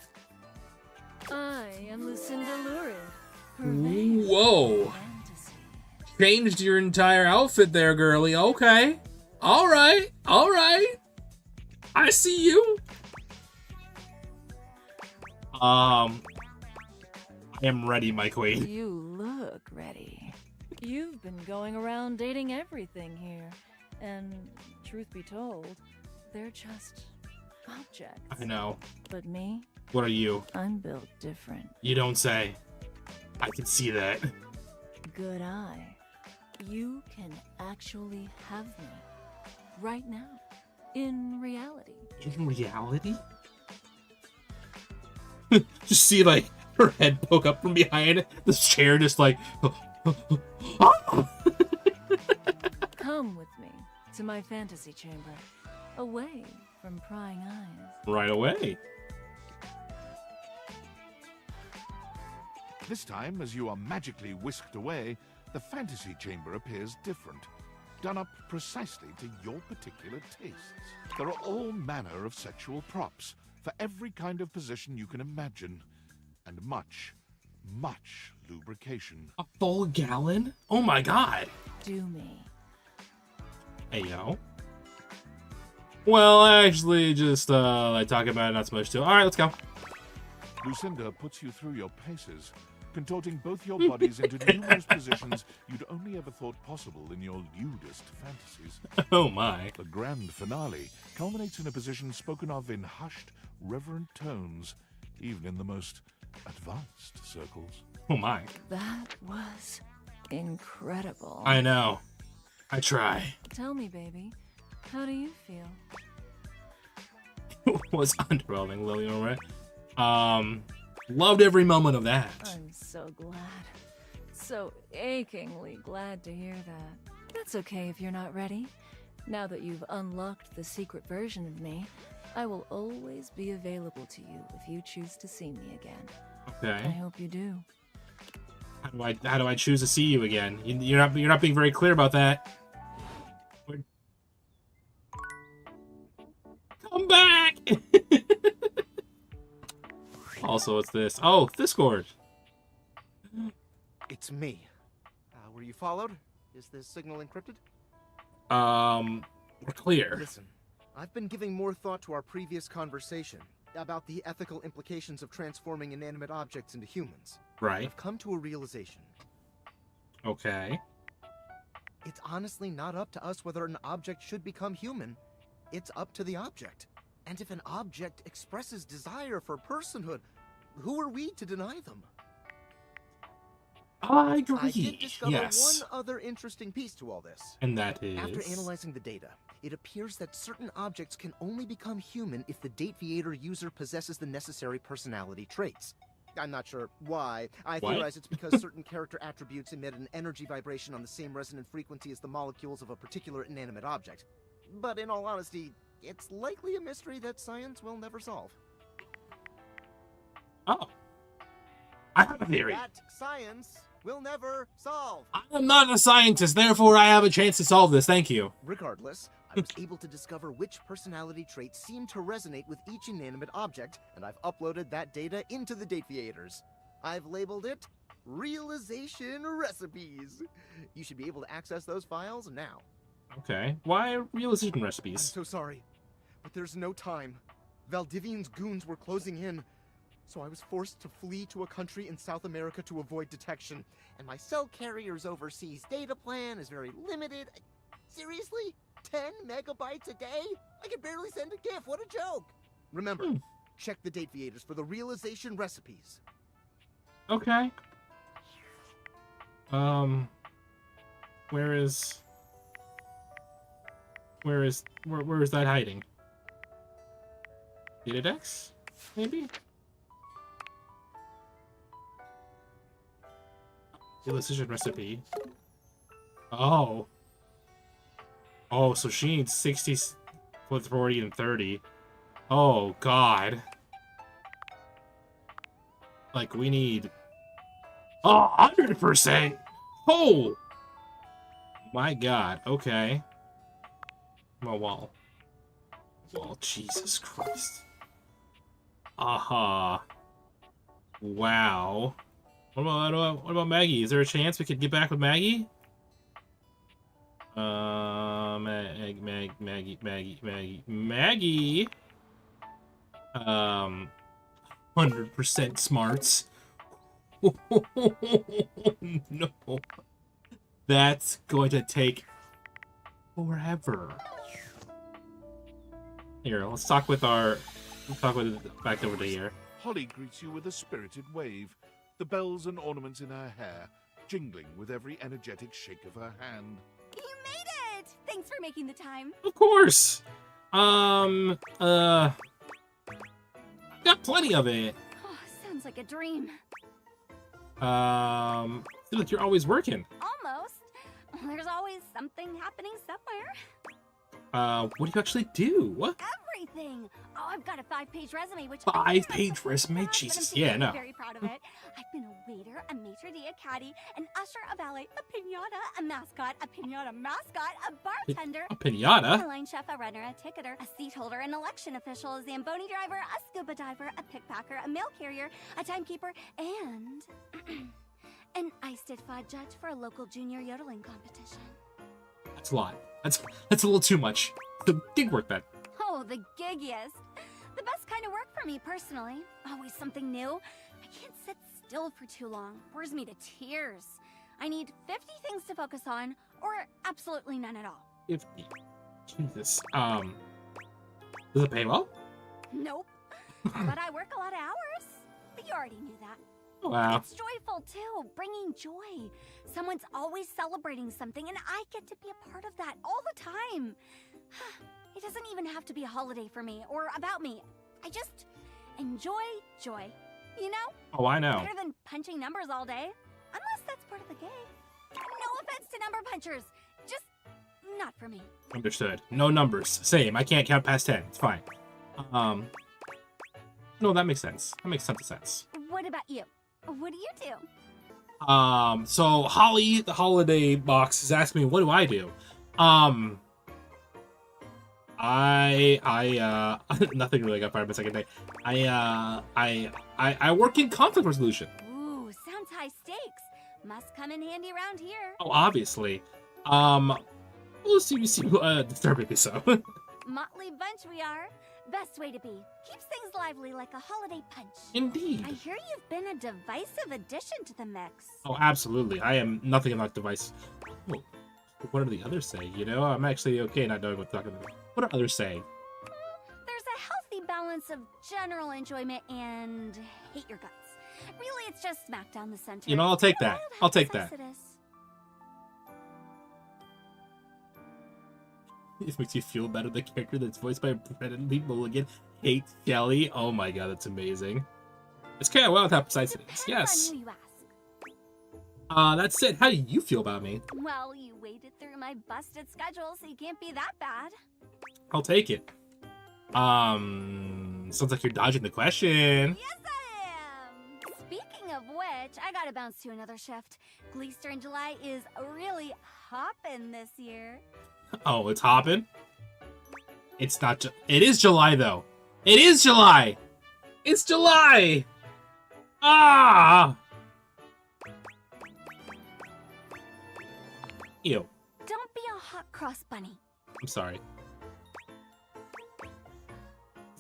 [SPEAKER 2] I am Lucinda Lurid.
[SPEAKER 1] Whoa. Changed your entire outfit there, girly. Okay. Alright. Alright. I see you. I am ready, my queen.
[SPEAKER 5] You look ready. You've been going around dating everything here. And truth be told, they're just objects.
[SPEAKER 1] I know.
[SPEAKER 5] But me?
[SPEAKER 1] What are you?
[SPEAKER 5] I'm built different.
[SPEAKER 1] You don't say. I can see that.
[SPEAKER 5] Good eye. You can actually have me. Right now. In reality.
[SPEAKER 1] In reality? Just see, like, her head poke up from behind the chair, just like...
[SPEAKER 5] Come with me to my fantasy chamber. Away from prying eyes.
[SPEAKER 1] Right away.
[SPEAKER 3] This time, as you are magically whisked away, the fantasy chamber appears different, done up precisely to your particular tastes. There are all manner of sexual props for every kind of position you can imagine, and much, much lubrication.
[SPEAKER 1] A full gallon? Oh my god.
[SPEAKER 5] Do me.
[SPEAKER 1] Hey, yo. Well, I actually just, like, talk about it, not so much too. Alright, let's go.
[SPEAKER 3] Lucinda puts you through your paces, contorting both your bodies into numerous positions you'd only ever thought possible in your lewdest fantasies.
[SPEAKER 1] Oh my.
[SPEAKER 3] The grand finale culminates in a position spoken of in hushed, reverent tones, even in the most advanced circles.
[SPEAKER 1] Oh my.
[SPEAKER 5] That was incredible.
[SPEAKER 1] I know. I try.
[SPEAKER 5] Tell me, baby, how do you feel?
[SPEAKER 1] It was underwhelming, Lillian, right? Loved every moment of that.
[SPEAKER 5] I'm so glad. So achingly glad to hear that. That's okay if you're not ready. Now that you've unlocked the secret version of me, I will always be available to you if you choose to see me again.
[SPEAKER 1] Okay.
[SPEAKER 5] I hope you do.
[SPEAKER 1] How do I choose to see you again? You're not being very clear about that. Come back! Also, what's this? Oh, Discord.
[SPEAKER 15] It's me. Were you followed? Is this signal encrypted?
[SPEAKER 1] We're clear.
[SPEAKER 15] Listen, I've been giving more thought to our previous conversation about the ethical implications of transforming inanimate objects into humans.
[SPEAKER 1] Right.
[SPEAKER 15] I've come to a realization.
[SPEAKER 1] Okay.
[SPEAKER 15] It's honestly not up to us whether an object should become human. It's up to the object. And if an object expresses desire for personhood, who are we to deny them?
[SPEAKER 1] I agree.
[SPEAKER 15] I did discover
[SPEAKER 1] Yes.
[SPEAKER 15] one other interesting piece to all this.
[SPEAKER 1] And that is...
[SPEAKER 15] After analyzing the data, it appears that certain objects can only become human if the Date Theater user possesses the necessary personality traits. I'm not sure why. I
[SPEAKER 1] What?
[SPEAKER 15] theorize it's because certain character attributes emit an energy vibration on the same resonant frequency as the molecules of a particular inanimate object. But in all honesty, it's likely a mystery that science will never solve.
[SPEAKER 1] Oh. I have a theory.
[SPEAKER 15] That science will never solve.
[SPEAKER 1] I'm not a scientist, therefore I have a chance to solve this. Thank you.
[SPEAKER 15] Regardless, I was able to discover which personality traits seem to resonate with each inanimate object, and I've uploaded that data into the Date Theaters. I've labeled it Realization Recipes. You should be able to access those files now.
[SPEAKER 1] Okay. Why realization
[SPEAKER 15] I'm
[SPEAKER 1] recipes?
[SPEAKER 15] so sorry, but there's no time. Valdivian's goons were closing in, so I was forced to flee to a country in South America to avoid detection, and my cell carrier's overseas data plan is very limited. Seriously? 10 megabytes a day? I can barely send a GIF. What a joke! Remember, check the Date Theaters for the Realization Recipes.
[SPEAKER 1] Okay. Where is that hiding? Data decks? Maybe? Realization recipe. Oh. Oh, so she needs 60 with 40 and 30. Oh, God. Like, we need... Oh, 100%! Oh! My God, okay. Oh, well. Oh, Jesus Christ. Aha. Wow. What about Maggie? Is there a chance we could get back with Maggie? Maggie. 100% smarts. No. That's going to take forever. Here, let's talk with back over to here.
[SPEAKER 3] Holly greets you with a spirited wave, the bells and ornaments in her hair jingling with every energetic shake of her hand.
[SPEAKER 16] You made it! Thanks for making the time.
[SPEAKER 1] Of course. Got plenty of it.
[SPEAKER 16] Oh, sounds like a dream.
[SPEAKER 1] Feel like you're always working.
[SPEAKER 16] Almost. There's always something happening somewhere.
[SPEAKER 1] What do you actually do? What?
[SPEAKER 16] Everything. Oh, I've got a 5-page resume, which
[SPEAKER 1] 5-page resume? Jesus, yeah, no.
[SPEAKER 16] I'm very proud of it. I've been a waiter, a maitre d', a caddy, an usher, a valet, a pinata, a mascot, a pinata mascot, a bartender,
[SPEAKER 1] A pinata?
[SPEAKER 16] a line chef, a runner, a ticketer, a seat holder, an election official, a Zamboni driver, a scuba diver, a pickpacker, a mail carrier, a timekeeper, and an iced fud judge for a local junior yodeling competition.
[SPEAKER 1] That's a lot. That's a little too much. The gig work then.
[SPEAKER 16] Oh, the giggiest. The best kind of work for me, personally. Always something new. I can't sit still for too long. Bores me to tears. I need 50 things to focus on, or absolutely none at all.
[SPEAKER 1] 50. Jesus. Does it pay well?
[SPEAKER 16] Nope. But I work a lot of hours. But you already knew that.
[SPEAKER 1] Wow.
[SPEAKER 16] It's joyful, too. Bringing joy. Someone's always celebrating something, and I get to be a part of that all the time. It doesn't even have to be a holiday for me, or about me. I just enjoy joy. You know?
[SPEAKER 1] Oh, I know.
[SPEAKER 16] Better than punching numbers all day. Unless that's part of the gig. No offense to number punchers. Just not for me.
[SPEAKER 1] Understood. No numbers. Same. I can't count past 10. It's fine. No, that makes sense. That makes tons of sense.
[SPEAKER 16] What about you? What do you do?
[SPEAKER 1] So Holly, the holiday box, is asking me, what do I do? I nothing really got fired my second day. I work in conflict resolution.
[SPEAKER 16] Ooh, sounds high stakes. Must come in handy around here.
[SPEAKER 1] Oh, obviously. We'll see, disturbingly so.
[SPEAKER 16] Motley bunch we are. Best way to be. Keeps things lively like a holiday punch.
[SPEAKER 1] Indeed.
[SPEAKER 16] I hear you've been a divisive addition to the mix.
[SPEAKER 1] Oh, absolutely. I am nothing of that device. Oh, what do the others say? You know, I'm actually okay not knowing what they're talking about. What are others saying?
[SPEAKER 16] There's a healthy balance of general enjoyment and hate your guts. Really, it's just smack down the center.
[SPEAKER 1] You know, I'll take that. I'll take that. It makes you feel better. The character that's voiced by Brendan Lee Mulligan hates Shelly. Oh my god, that's amazing. It's kind of wild how precise it is. Yes. That said, how do you feel about me?
[SPEAKER 16] Well, you waded through my busted schedule, so you can't be that bad.
[SPEAKER 1] I'll take it. Sounds like you're dodging the question.
[SPEAKER 16] Yes, I am! Speaking of which, I gotta bounce to another shift. Gleester in July is really hoppin' this year.
[SPEAKER 1] Oh, it's hopping? It's not. It is July, though. It is July! It's July! Ah! Ew.
[SPEAKER 16] Don't be a hot cross bunny.
[SPEAKER 1] I'm sorry.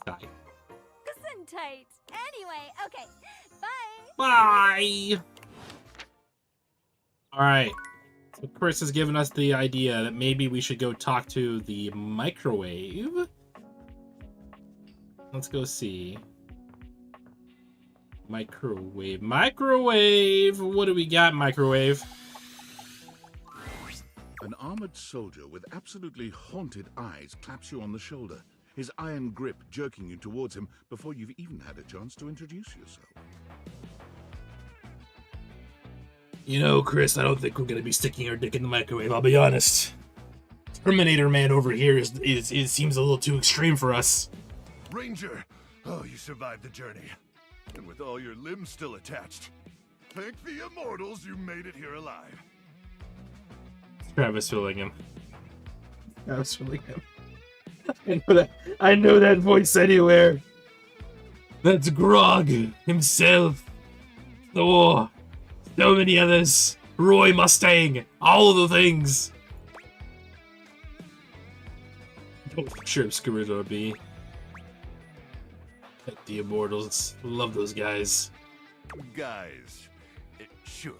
[SPEAKER 1] Die.
[SPEAKER 16] Gesundheit. Anyway, okay. Bye.
[SPEAKER 1] Bye! Alright. So Chris has given us the idea that maybe we should go talk to the microwave. Let's go see. Microwave. Microwave! What do we got, microwave?
[SPEAKER 3] An armored soldier with absolutely haunted eyes claps you on the shoulder, his iron grip jerking you towards him before you've even had a chance to introduce yourself.
[SPEAKER 1] You know, Chris, I don't think we're gonna be sticking our dick in the microwave, I'll be honest. Terminator Man over here is seems a little too extreme for us.
[SPEAKER 17] Ranger! Oh, you survived the journey. And with all your limbs still attached. Thank the immortals you made it here alive.
[SPEAKER 1] Travis Fillingham. Travis Fillingham. I know that voice anywhere. That's Grog himself. Oh, so many others. Roy Mustang. All of the things. Oh, sure, Screws or B. The Immortals. Love those guys.
[SPEAKER 17] Guys. Sure.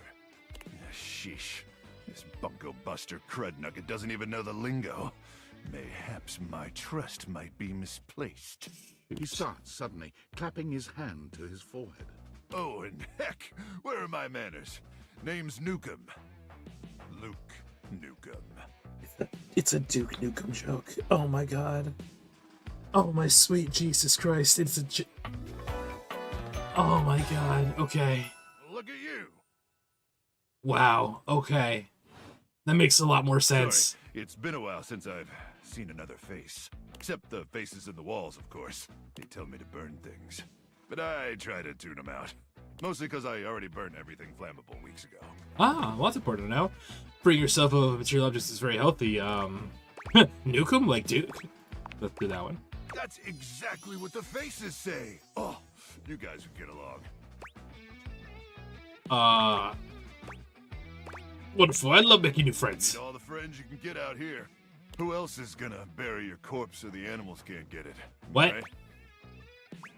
[SPEAKER 17] Sheesh. This bunko buster crud nugget doesn't even know the lingo. Mayhaps my trust might be misplaced.
[SPEAKER 3] He starts suddenly, clapping his hand to his forehead.
[SPEAKER 17] Oh, and heck, where are my manners? Name's Nukem. Luke Nukem.
[SPEAKER 1] It's a Duke Nukem joke. Oh my god. Oh my sweet Jesus Christ. It's a oh my god. Okay.
[SPEAKER 17] Look at you.
[SPEAKER 1] Wow. Okay. That makes a lot more sense.
[SPEAKER 17] Sorry, it's been a while since I've seen another face. Except the faces in the walls, of course. They tell me to burn things. But I try to tune them out. Mostly because I already burned everything flammable weeks ago.
[SPEAKER 1] Ah, well, that's important to know. Freeing yourself of material objects is very healthy. Nukem? Like Duke? Let's do that one.
[SPEAKER 17] That's exactly what the faces say. Oh, you guys would get along.
[SPEAKER 1] Wonderful. I love making new friends.
[SPEAKER 17] Need all the friends you can get out here. Who else is gonna bury your corpse so the animals can't get it?
[SPEAKER 1] What?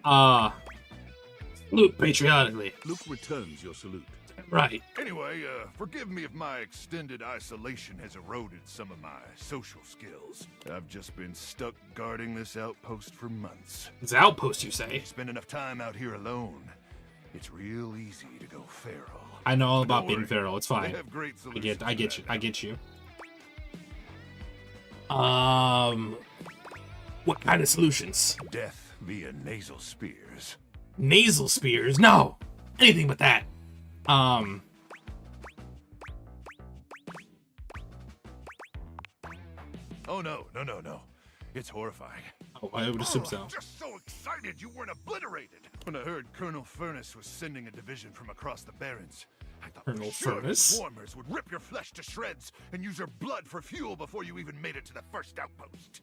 [SPEAKER 17] Right?
[SPEAKER 1] Salute patriotically.
[SPEAKER 3] Luke returns your salute.
[SPEAKER 1] Right.
[SPEAKER 17] Anyway, forgive me if my extended isolation has eroded some of my social skills. I've just been stuck guarding this outpost for months.
[SPEAKER 1] It's an outpost, you say?
[SPEAKER 17] You spend enough time out here alone, it's real easy to go feral.
[SPEAKER 1] I know all about being feral. It's fine.
[SPEAKER 17] They have great
[SPEAKER 1] I get you. I get you. What kind of solutions?
[SPEAKER 17] Death via nasal spears.
[SPEAKER 1] Nasal spears? No! Anything but that.
[SPEAKER 17] Oh, no. It's horrifying.
[SPEAKER 1] Oh, I would assume so.
[SPEAKER 17] I'm just so excited you weren't obliterated. When I heard Colonel Furnace was sending a division from across the Barrens, I thought
[SPEAKER 1] Colonel
[SPEAKER 17] for sure
[SPEAKER 1] Furnace?
[SPEAKER 17] the swarmers would rip your flesh to shreds and use your blood for fuel before you even made it to the first outpost.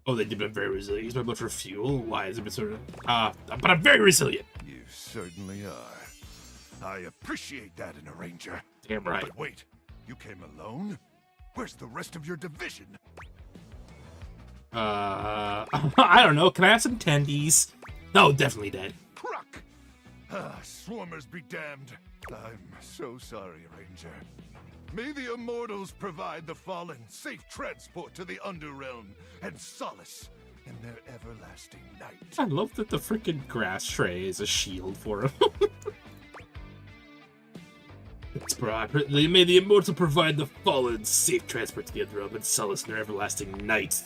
[SPEAKER 1] Oh, they've been very resilient. Use my blood for fuel? Why has it been sort of... but I'm very resilient.
[SPEAKER 17] You certainly are. I appreciate that in a ranger.
[SPEAKER 1] Damn right.
[SPEAKER 17] But wait, you came alone? Where's the rest of your division?
[SPEAKER 1] I don't know. Can I have some tendies? No, definitely dead.
[SPEAKER 17] Cruck! Swarmers be damned. I'm so sorry, Ranger. May the immortals provide the fallen safe transport to the Underrealm and solace in their everlasting night.
[SPEAKER 1] I love that the freaking grass tray is a shield for him. It's brought. May the immortal provide the fallen safe transport to the underrealm and solace in their everlasting night.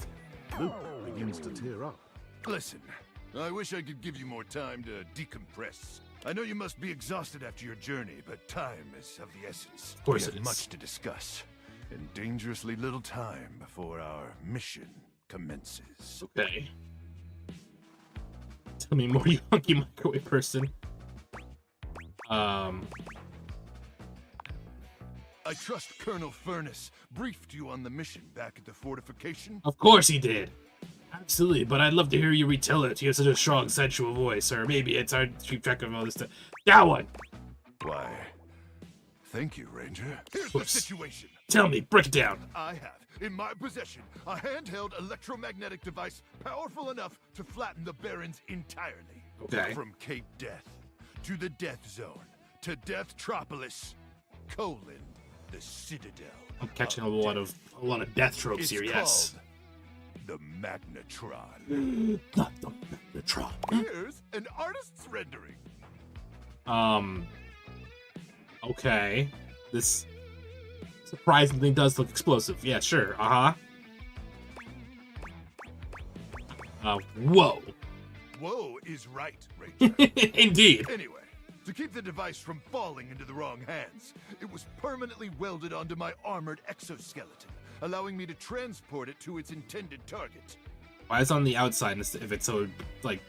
[SPEAKER 3] Luke begins to tear up.
[SPEAKER 17] Listen, I wish I could give you more time to decompress. I know you must be exhausted after your journey, but time is of the essence.
[SPEAKER 1] Of course
[SPEAKER 17] we
[SPEAKER 1] it
[SPEAKER 17] have
[SPEAKER 1] is.
[SPEAKER 17] much to discuss, and dangerously little time before our mission commences.
[SPEAKER 1] Okay. Tell me more, you hunky microwave person.
[SPEAKER 17] I trust Colonel Furness briefed you on the mission back at the fortification?
[SPEAKER 1] Of course he did. Absolutely, but I'd love to hear you retell it. You have such a strong, sensual voice, or maybe it's hard to keep track of all this stuff. That one!
[SPEAKER 17] Why, thank you, Ranger. Here's the situation.
[SPEAKER 1] Tell me, break it down.
[SPEAKER 17] I have, in my possession, a handheld electromagnetic device powerful enough to flatten the Barrens entirely.
[SPEAKER 1] Okay.
[SPEAKER 17] From Cape Death, to the Death Zone, to Deathtropolis, the Citadel.
[SPEAKER 1] I'm catching a lot of death tropes
[SPEAKER 17] It's
[SPEAKER 1] here, yes.
[SPEAKER 17] called the Magnetron.
[SPEAKER 1] Not the Magnetron.
[SPEAKER 17] Here's an artist's rendering.
[SPEAKER 1] Okay. This surprisingly does look explosive. Yeah, sure. Whoa.
[SPEAKER 17] Whoa is right, Ranger.
[SPEAKER 1] Indeed.
[SPEAKER 17] Anyway, to keep the device from falling into the wrong hands, it was permanently welded onto my armored exoskeleton, allowing me to transport it to its intended target.
[SPEAKER 1] Why is it on the outside if it's so, like,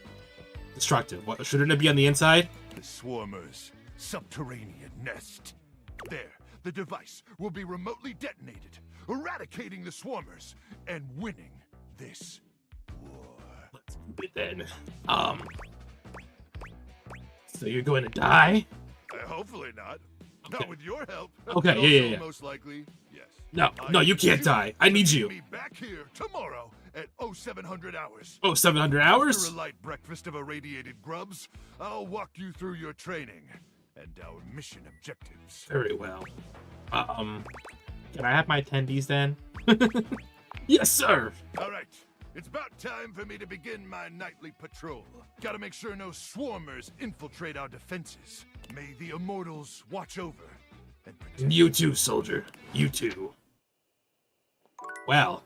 [SPEAKER 1] destructive? What, shouldn't it be on the inside?
[SPEAKER 17] The Swarmer's subterranean nest. There, the device will be remotely detonated, eradicating the Swarmers and winning this war.
[SPEAKER 1] Let's do it then. So you're going to die?
[SPEAKER 17] Hopefully not. Okay. Not with your help.
[SPEAKER 1] Okay, yeah.
[SPEAKER 17] Most likely, yes.
[SPEAKER 1] No, you can't die. I need you.
[SPEAKER 17] Be back here tomorrow at 0700 hours.
[SPEAKER 1] 0700 hours?
[SPEAKER 17] After a light breakfast of irradiated grubs, I'll walk you through your training and our mission objectives.
[SPEAKER 1] Very well. Can I have my attendees then? Yes, sir.
[SPEAKER 17] All right. It's about time for me to begin my nightly patrol. Gotta make sure no swarmers infiltrate our defenses. May the immortals watch over and protect.
[SPEAKER 1] You too, soldier. You too. Well,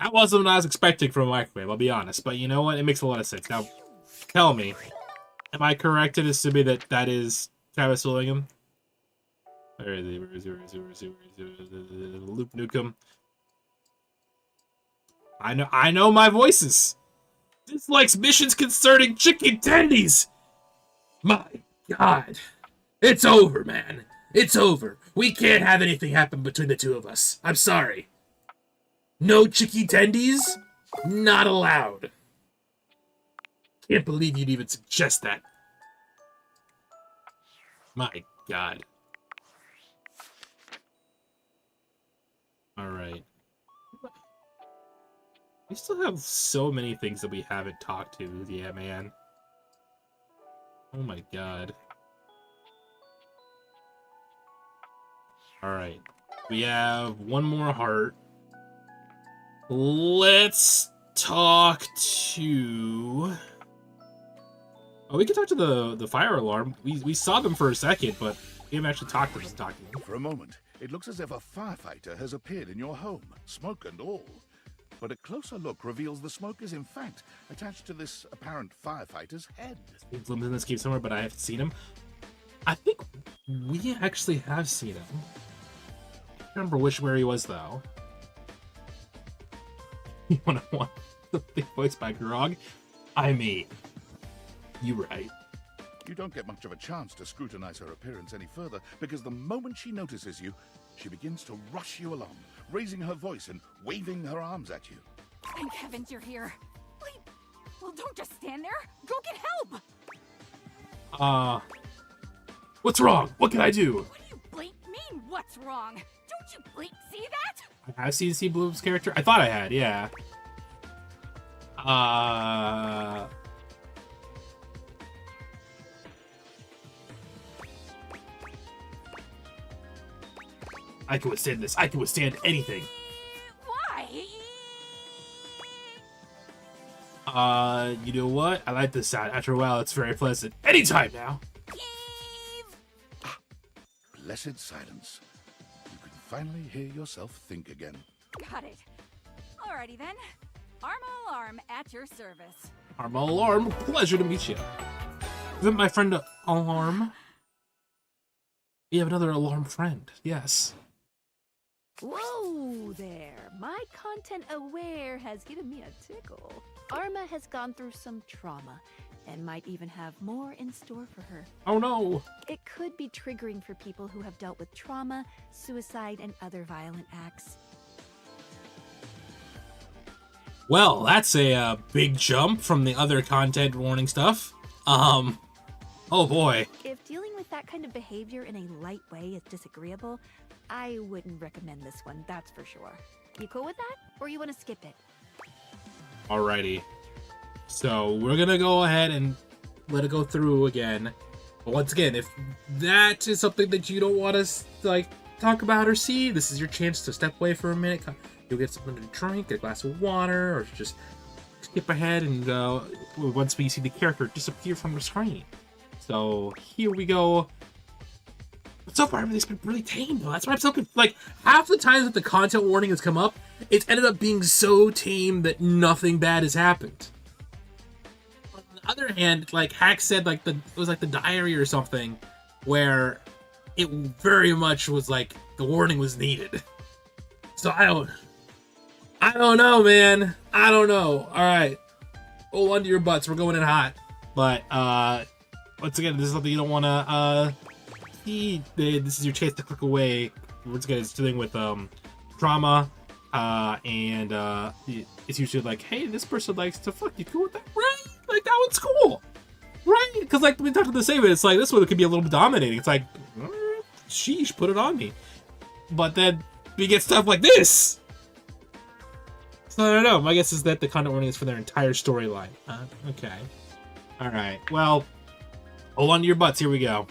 [SPEAKER 1] that wasn't what I was expecting from a microwave, I'll be honest. But you know what? It makes a lot of sense. Now, tell me, am I correct in assuming that is Travis Willingham? Where is he? Luke Nukem. I know my voices. Dislikes missions concerning chicken tendies. My God. It's over, man. It's over. We can't have anything happen between the two of us. I'm sorry. No chicky tendies? Not allowed. Can't believe you'd even suggest that. My God. Alright. We still have so many things that we haven't talked to. Yeah, man. Oh my God. Alright. We have one more heart. Let's talk to... Oh, we can talk to the fire alarm. We saw them for a second, but we haven't actually talked to them.
[SPEAKER 3] For a moment, it looks as if a firefighter has appeared in your home, smoke and all. But a closer look reveals the smoke is in fact attached to this apparent firefighter's head.
[SPEAKER 1] He's in this game somewhere, but I haven't seen him. I think we actually have seen him. I can't remember where he was though. You wanna want the big voice by Grog? I mean, you right.
[SPEAKER 3] You don't get much of a chance to scrutinize her appearance any further, because the moment she notices you, she begins to rush you along, raising her voice and waving her arms at you.
[SPEAKER 7] Thank heavens you're here. Wait, well, don't just stand there. Go get help.
[SPEAKER 1] What's wrong? What can I do?
[SPEAKER 7] What do you blink mean, what's wrong? Don't you blink see that?
[SPEAKER 1] I've seen C Bloom's character. I thought I had, yeah. I can withstand this. I can withstand anything.
[SPEAKER 7] Why?
[SPEAKER 1] You know what? I like this sound. After a while, it's very pleasant. Anytime now.
[SPEAKER 3] Blessed silence. You can finally hear yourself think again.
[SPEAKER 7] Got it. Alrighty then. Arma Alarm at your service.
[SPEAKER 1] Arma Alarm, pleasure to meet you. Isn't my friend Alarm? You have another alarm friend, yes.
[SPEAKER 13] Whoa there! My content aware has given me a tickle. Arma has gone through some trauma and might even have more in store for her.
[SPEAKER 1] Oh no!
[SPEAKER 13] It could be triggering for people who have dealt with trauma, suicide, and other violent acts.
[SPEAKER 1] Well, that's a big jump from the other content warning stuff. Oh boy.
[SPEAKER 13] If dealing with that kind of behavior in a light way is disagreeable, I wouldn't recommend this one, that's for sure. You cool with that? Or you want to skip it?
[SPEAKER 1] Alrighty. So, we're gonna go ahead and let it go through again. But once again, if that is something that you don't want us to, talk about or see, this is your chance to step away for a minute. You'll get something to drink, get a glass of water, or just skip ahead and once we see the character disappear from the screen. So here we go. But so far, everything's been really tame, though. That's why I'm so half the times that the content warning has come up, it's ended up being so tame that nothing bad has happened. On the other hand, like Hack said, it was the diary or something, where it very much was like the warning was needed. So I don't know, man. I don't know. All right, hold on to your butts. We're going in hot. But once again, this is something you don't want to see. This is your chance to click away. Once again, it's dealing with trauma, and it's usually like, hey, this person likes to fuck. You cool with that, right? Like that one's cool, right? Because like we talked about the same, it's like this one could be a little bit dominating. It's like, sheesh, put it on me. But then we get stuff like this. So I don't know. My guess is that the content warning is for their entire storyline. Okay. All right. Well, hold on to your butts. Here we go.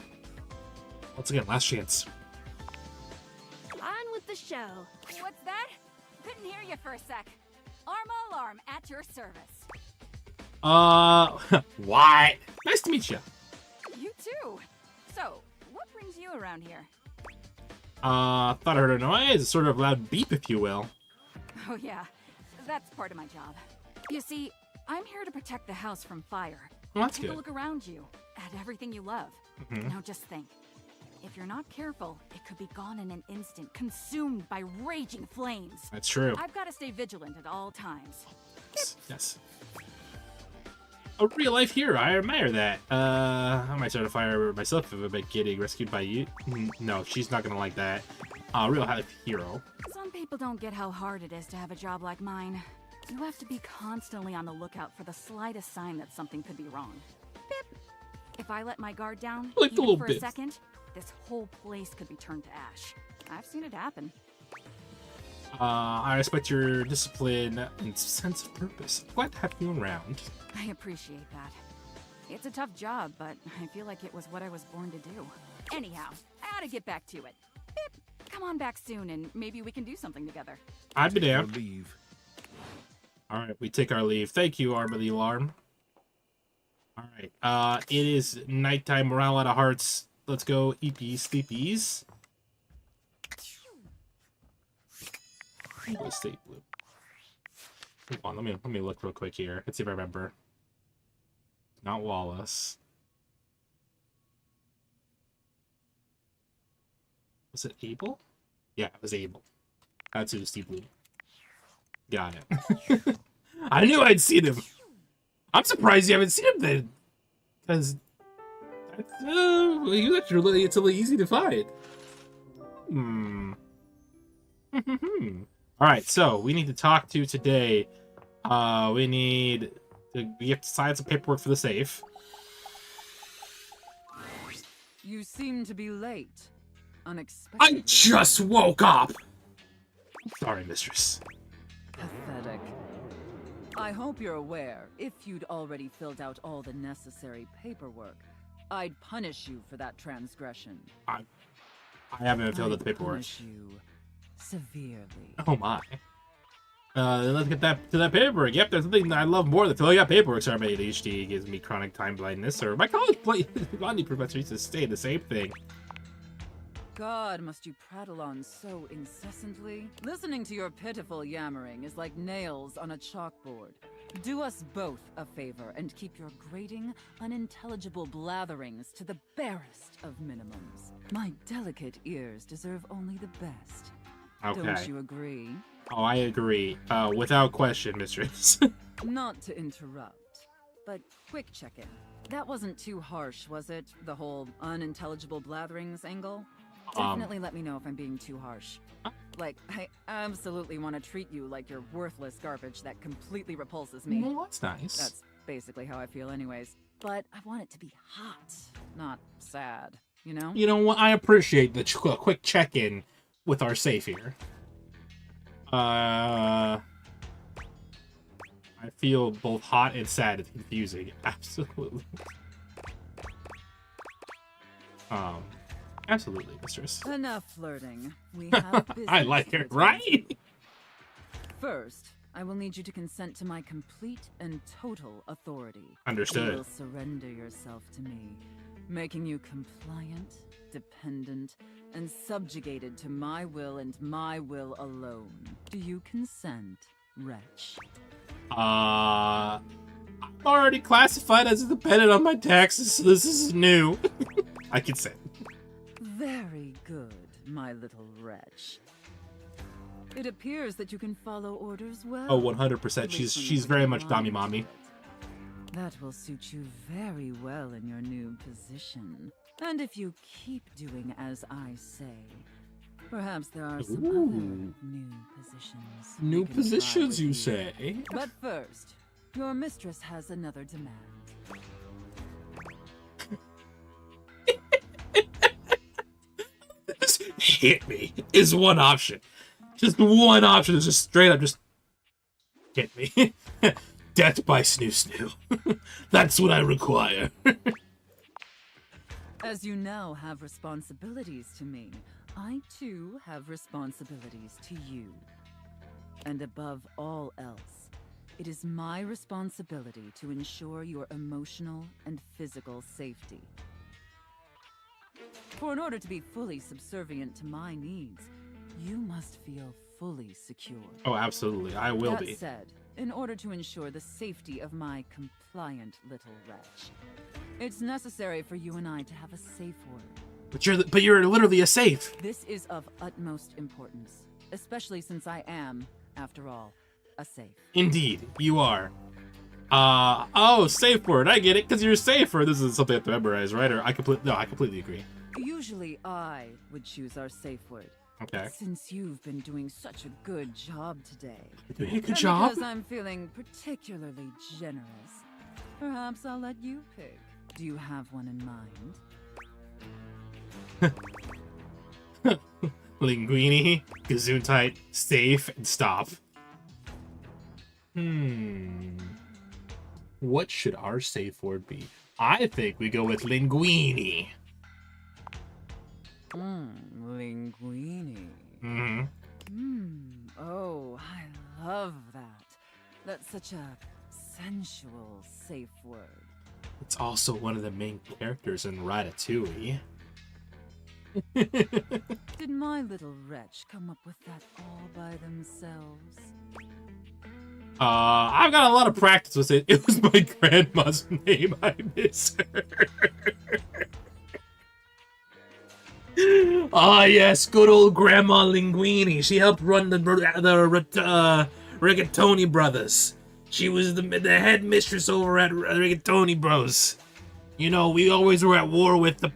[SPEAKER 1] Once again, last chance.
[SPEAKER 13] On with the show.
[SPEAKER 7] What's that? Couldn't hear you for a sec. Arma Alarm at your service.
[SPEAKER 1] What? Nice to meet you.
[SPEAKER 7] You too. So, what brings you around here?
[SPEAKER 1] Thought I heard a noise. A sort of loud beep, if you will.
[SPEAKER 7] Oh yeah, that's part of my job. You see, I'm here to protect the house from fire.
[SPEAKER 1] Well, that's
[SPEAKER 7] Take
[SPEAKER 1] good.
[SPEAKER 7] a look around you, at everything you love.
[SPEAKER 1] Mhm.
[SPEAKER 7] Now just think. If you're not careful, it could be gone in an instant, consumed by raging flames.
[SPEAKER 1] That's true.
[SPEAKER 7] I've got to stay vigilant at all times.
[SPEAKER 1] Yes. A real life hero. I admire that. I might start a fire myself if I'm getting rescued by you. No, she's not gonna like that. Real life hero.
[SPEAKER 7] Some people don't get how hard it is to have a job like mine. You have to be constantly on the lookout for the slightest sign that something could be wrong. Bip! If I let my guard down,
[SPEAKER 1] Like a
[SPEAKER 7] even
[SPEAKER 1] little
[SPEAKER 7] for
[SPEAKER 1] bit.
[SPEAKER 7] a second, this whole place could be turned to ash. I've seen it happen.
[SPEAKER 1] I respect your discipline and sense of purpose. I'm glad to have you around.
[SPEAKER 7] I appreciate that. It's a tough job, but I feel like it was what I was born to do. Anyhow, I ought to get back to it. Bip! Come on back soon, and maybe we can do something together.
[SPEAKER 1] I'd be down.
[SPEAKER 3] Leave.
[SPEAKER 1] All right, we take our leave. Thank you, Arma the Alarm. All right, it is nighttime. Morale out of hearts. Let's go eepies, sleepies. Let's stay blue. Hold on, let me look real quick here. Let's see if I remember. Not Wallace. Was it Abel? Yeah, it was Abel. That's who Steve Blue. Got it. I knew I'd seen him. I'm surprised you haven't seen him then. Because it's really easy to find. Alright, so we need to talk to today. We have to sign some paperwork for the safe.
[SPEAKER 14] You seem to be late. Unexpected.
[SPEAKER 1] I just woke up! Sorry, mistress.
[SPEAKER 14] Pathetic. I hope you're aware, if you'd already filled out all the necessary paperwork, I'd punish you for that transgression.
[SPEAKER 1] I haven't filled out the paperwork.
[SPEAKER 14] Punish you severely.
[SPEAKER 1] Oh my. Let's get to that paperwork. Yep, there's something I love more than filling out paperwork. Sorry, my ADHD gives me chronic time blindness, or my college botany professor used to say the same thing.
[SPEAKER 14] God, must you prattle on so incessantly? Listening to your pitiful yammering is like nails on a chalkboard. Do us both a favor and keep your grating, unintelligible blatherings to the barest of minimums. My delicate ears deserve only the best.
[SPEAKER 1] Okay.
[SPEAKER 14] Don't you agree?
[SPEAKER 1] Oh, I agree. Without question, mistress.
[SPEAKER 14] Not to interrupt, but quick check-in. That wasn't too harsh, was it? The whole unintelligible blatherings angle? Definitely let me know if I'm being too harsh. Like, I absolutely want to treat you like you're worthless garbage that completely repulses me.
[SPEAKER 1] Well, that's nice.
[SPEAKER 14] That's basically how I feel anyways. But I want it to be hot, not sad, you know?
[SPEAKER 1] You know what? I appreciate the quick check-in with our safe here. I feel both hot and sad and confusing. Absolutely. Absolutely, mistress.
[SPEAKER 14] Enough flirting. We have business.
[SPEAKER 1] I like it, right?
[SPEAKER 14] First, I will need you to consent to my complete and total authority.
[SPEAKER 1] Understood.
[SPEAKER 14] You will surrender yourself to me, making you compliant, dependent, and subjugated to my will and my will alone. Do you consent, wretch?
[SPEAKER 1] I'm already classified as a dependent on my taxes, so this is new. I consent.
[SPEAKER 14] Very good, my little wretch. It appears that you can follow orders well.
[SPEAKER 1] Oh, 100%. She's very much Dami Mommy.
[SPEAKER 14] That will suit you very well in your new position. And if you keep doing as I say, perhaps there are some other new positions.
[SPEAKER 1] New positions, you say?
[SPEAKER 14] But first, your mistress has another demand.
[SPEAKER 1] Just hit me is one option. Just one option is just straight up just hit me. Death by snoo snoo. That's what I require.
[SPEAKER 14] As you now have responsibilities to me, I too have responsibilities to you. And above all else, it is my responsibility to ensure your emotional and physical safety. For in order to be fully subservient to my needs, you must feel fully secure.
[SPEAKER 1] Oh, absolutely. I will be.
[SPEAKER 14] That said, in order to ensure the safety of my compliant little wretch, it's necessary for you and I to have a safe word.
[SPEAKER 1] But you're literally a safe.
[SPEAKER 14] This is of utmost importance, especially since I am, after all, a safe.
[SPEAKER 1] Indeed, you are. Oh, safe word. I get it, because you're safer. This is something I have to memorize, right? Or I completely agree.
[SPEAKER 14] Usually I would choose our safe word.
[SPEAKER 1] Okay.
[SPEAKER 14] Since you've been doing such a good job today.
[SPEAKER 1] Doing a good job?
[SPEAKER 14] Because I'm feeling particularly generous, perhaps I'll let you pick. Do you have one in mind?
[SPEAKER 1] Linguini, Gesundheit, safe, and stop. What should our safe word be? I think we go with Linguini.
[SPEAKER 14] Linguini. Oh, I love that. That's such a sensual safe word.
[SPEAKER 1] It's also one of the main characters in Ratatouille.
[SPEAKER 14] Did my little wretch come up with that all by themselves?
[SPEAKER 1] I've got a lot of practice with it. It was my grandma's name. I miss her. Ah, yes, good old Grandma Linguini. She helped run the Rigatoni Brothers. She was the head mistress over at Rigatoni Bros. You know, we always were at war with the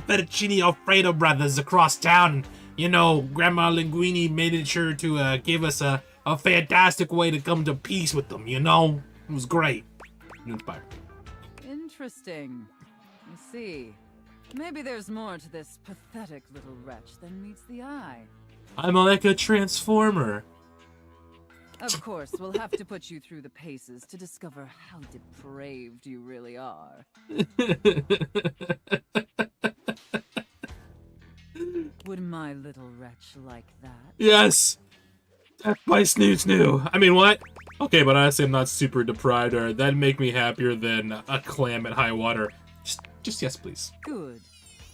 [SPEAKER 1] Fettuccine Alfredo brothers across town. You know, Grandma Linguini made sure to give us a fantastic way to come to peace with them, you know? It was great. Inspired.
[SPEAKER 14] Interesting. You see, maybe there's more to this pathetic little wretch than meets the eye.
[SPEAKER 1] I'm like a transformer.
[SPEAKER 14] Of course, we'll have to put you through the paces to discover how depraved you really are. Would my little wretch like that?
[SPEAKER 1] Yes! Death by snoo. I mean, what? Okay, but honestly, I'm not super deprived, or that'd make me happier than a clam at high water. Just yes, please.
[SPEAKER 14] Good.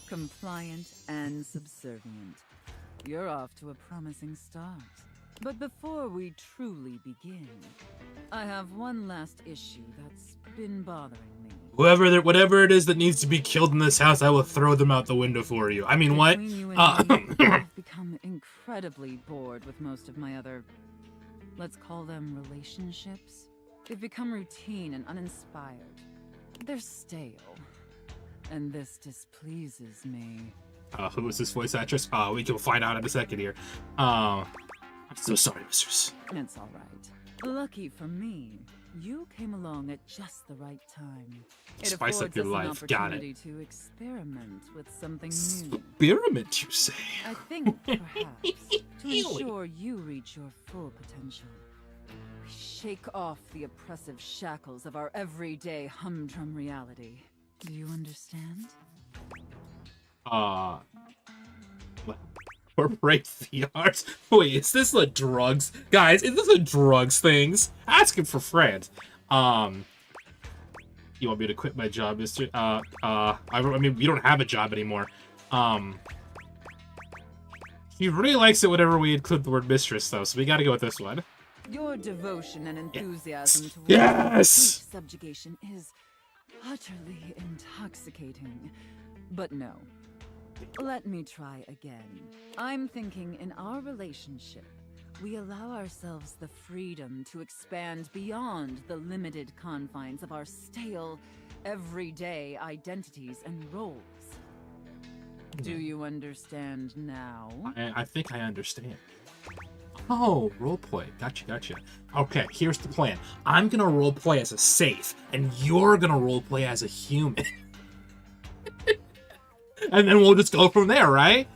[SPEAKER 14] Compliant and subservient. You're off to a promising start. But before we truly begin, I have one last issue that's been bothering me.
[SPEAKER 1] Whatever it is that needs to be killed in this house, I will throw them out the window for you. I mean, what?
[SPEAKER 14] Between you and me, I've become incredibly bored with most of my other, let's call them relationships. They've become routine and uninspired. They're stale. And this displeases me.
[SPEAKER 1] Who is this voice actress? We can find out in a second here. I'm so sorry, mistress.
[SPEAKER 14] It's all right. Lucky for me, you came along at just the right time. It
[SPEAKER 1] Spice up
[SPEAKER 14] affords
[SPEAKER 1] your
[SPEAKER 14] us an
[SPEAKER 1] life. Got
[SPEAKER 14] opportunity
[SPEAKER 1] it.
[SPEAKER 14] to experiment with something new.
[SPEAKER 1] Experiment, you say?
[SPEAKER 14] I think perhaps to ensure you reach your full potential, we shake off the oppressive shackles of our everyday humdrum reality. Do you understand?
[SPEAKER 1] Corporate VRs? Wait, is this a drugs? Guys, is this a drugs things? Asking for friends. You want me to quit my job, mister? I mean, we don't have a job anymore. He really likes it whenever we include the word mistress, though, so we gotta go with this one.
[SPEAKER 14] Your devotion and enthusiasm towards
[SPEAKER 1] Yes!
[SPEAKER 14] subjugation is utterly intoxicating. But no. Let me try again. I'm thinking in our relationship, we allow ourselves the freedom to expand beyond the limited confines of our stale, everyday identities and roles. Do you understand now?
[SPEAKER 1] I think I understand. Oh, roleplay. Gotcha. Okay, here's the plan. I'm gonna roleplay as a safe, and you're gonna roleplay as a human. And then we'll just go from there, right?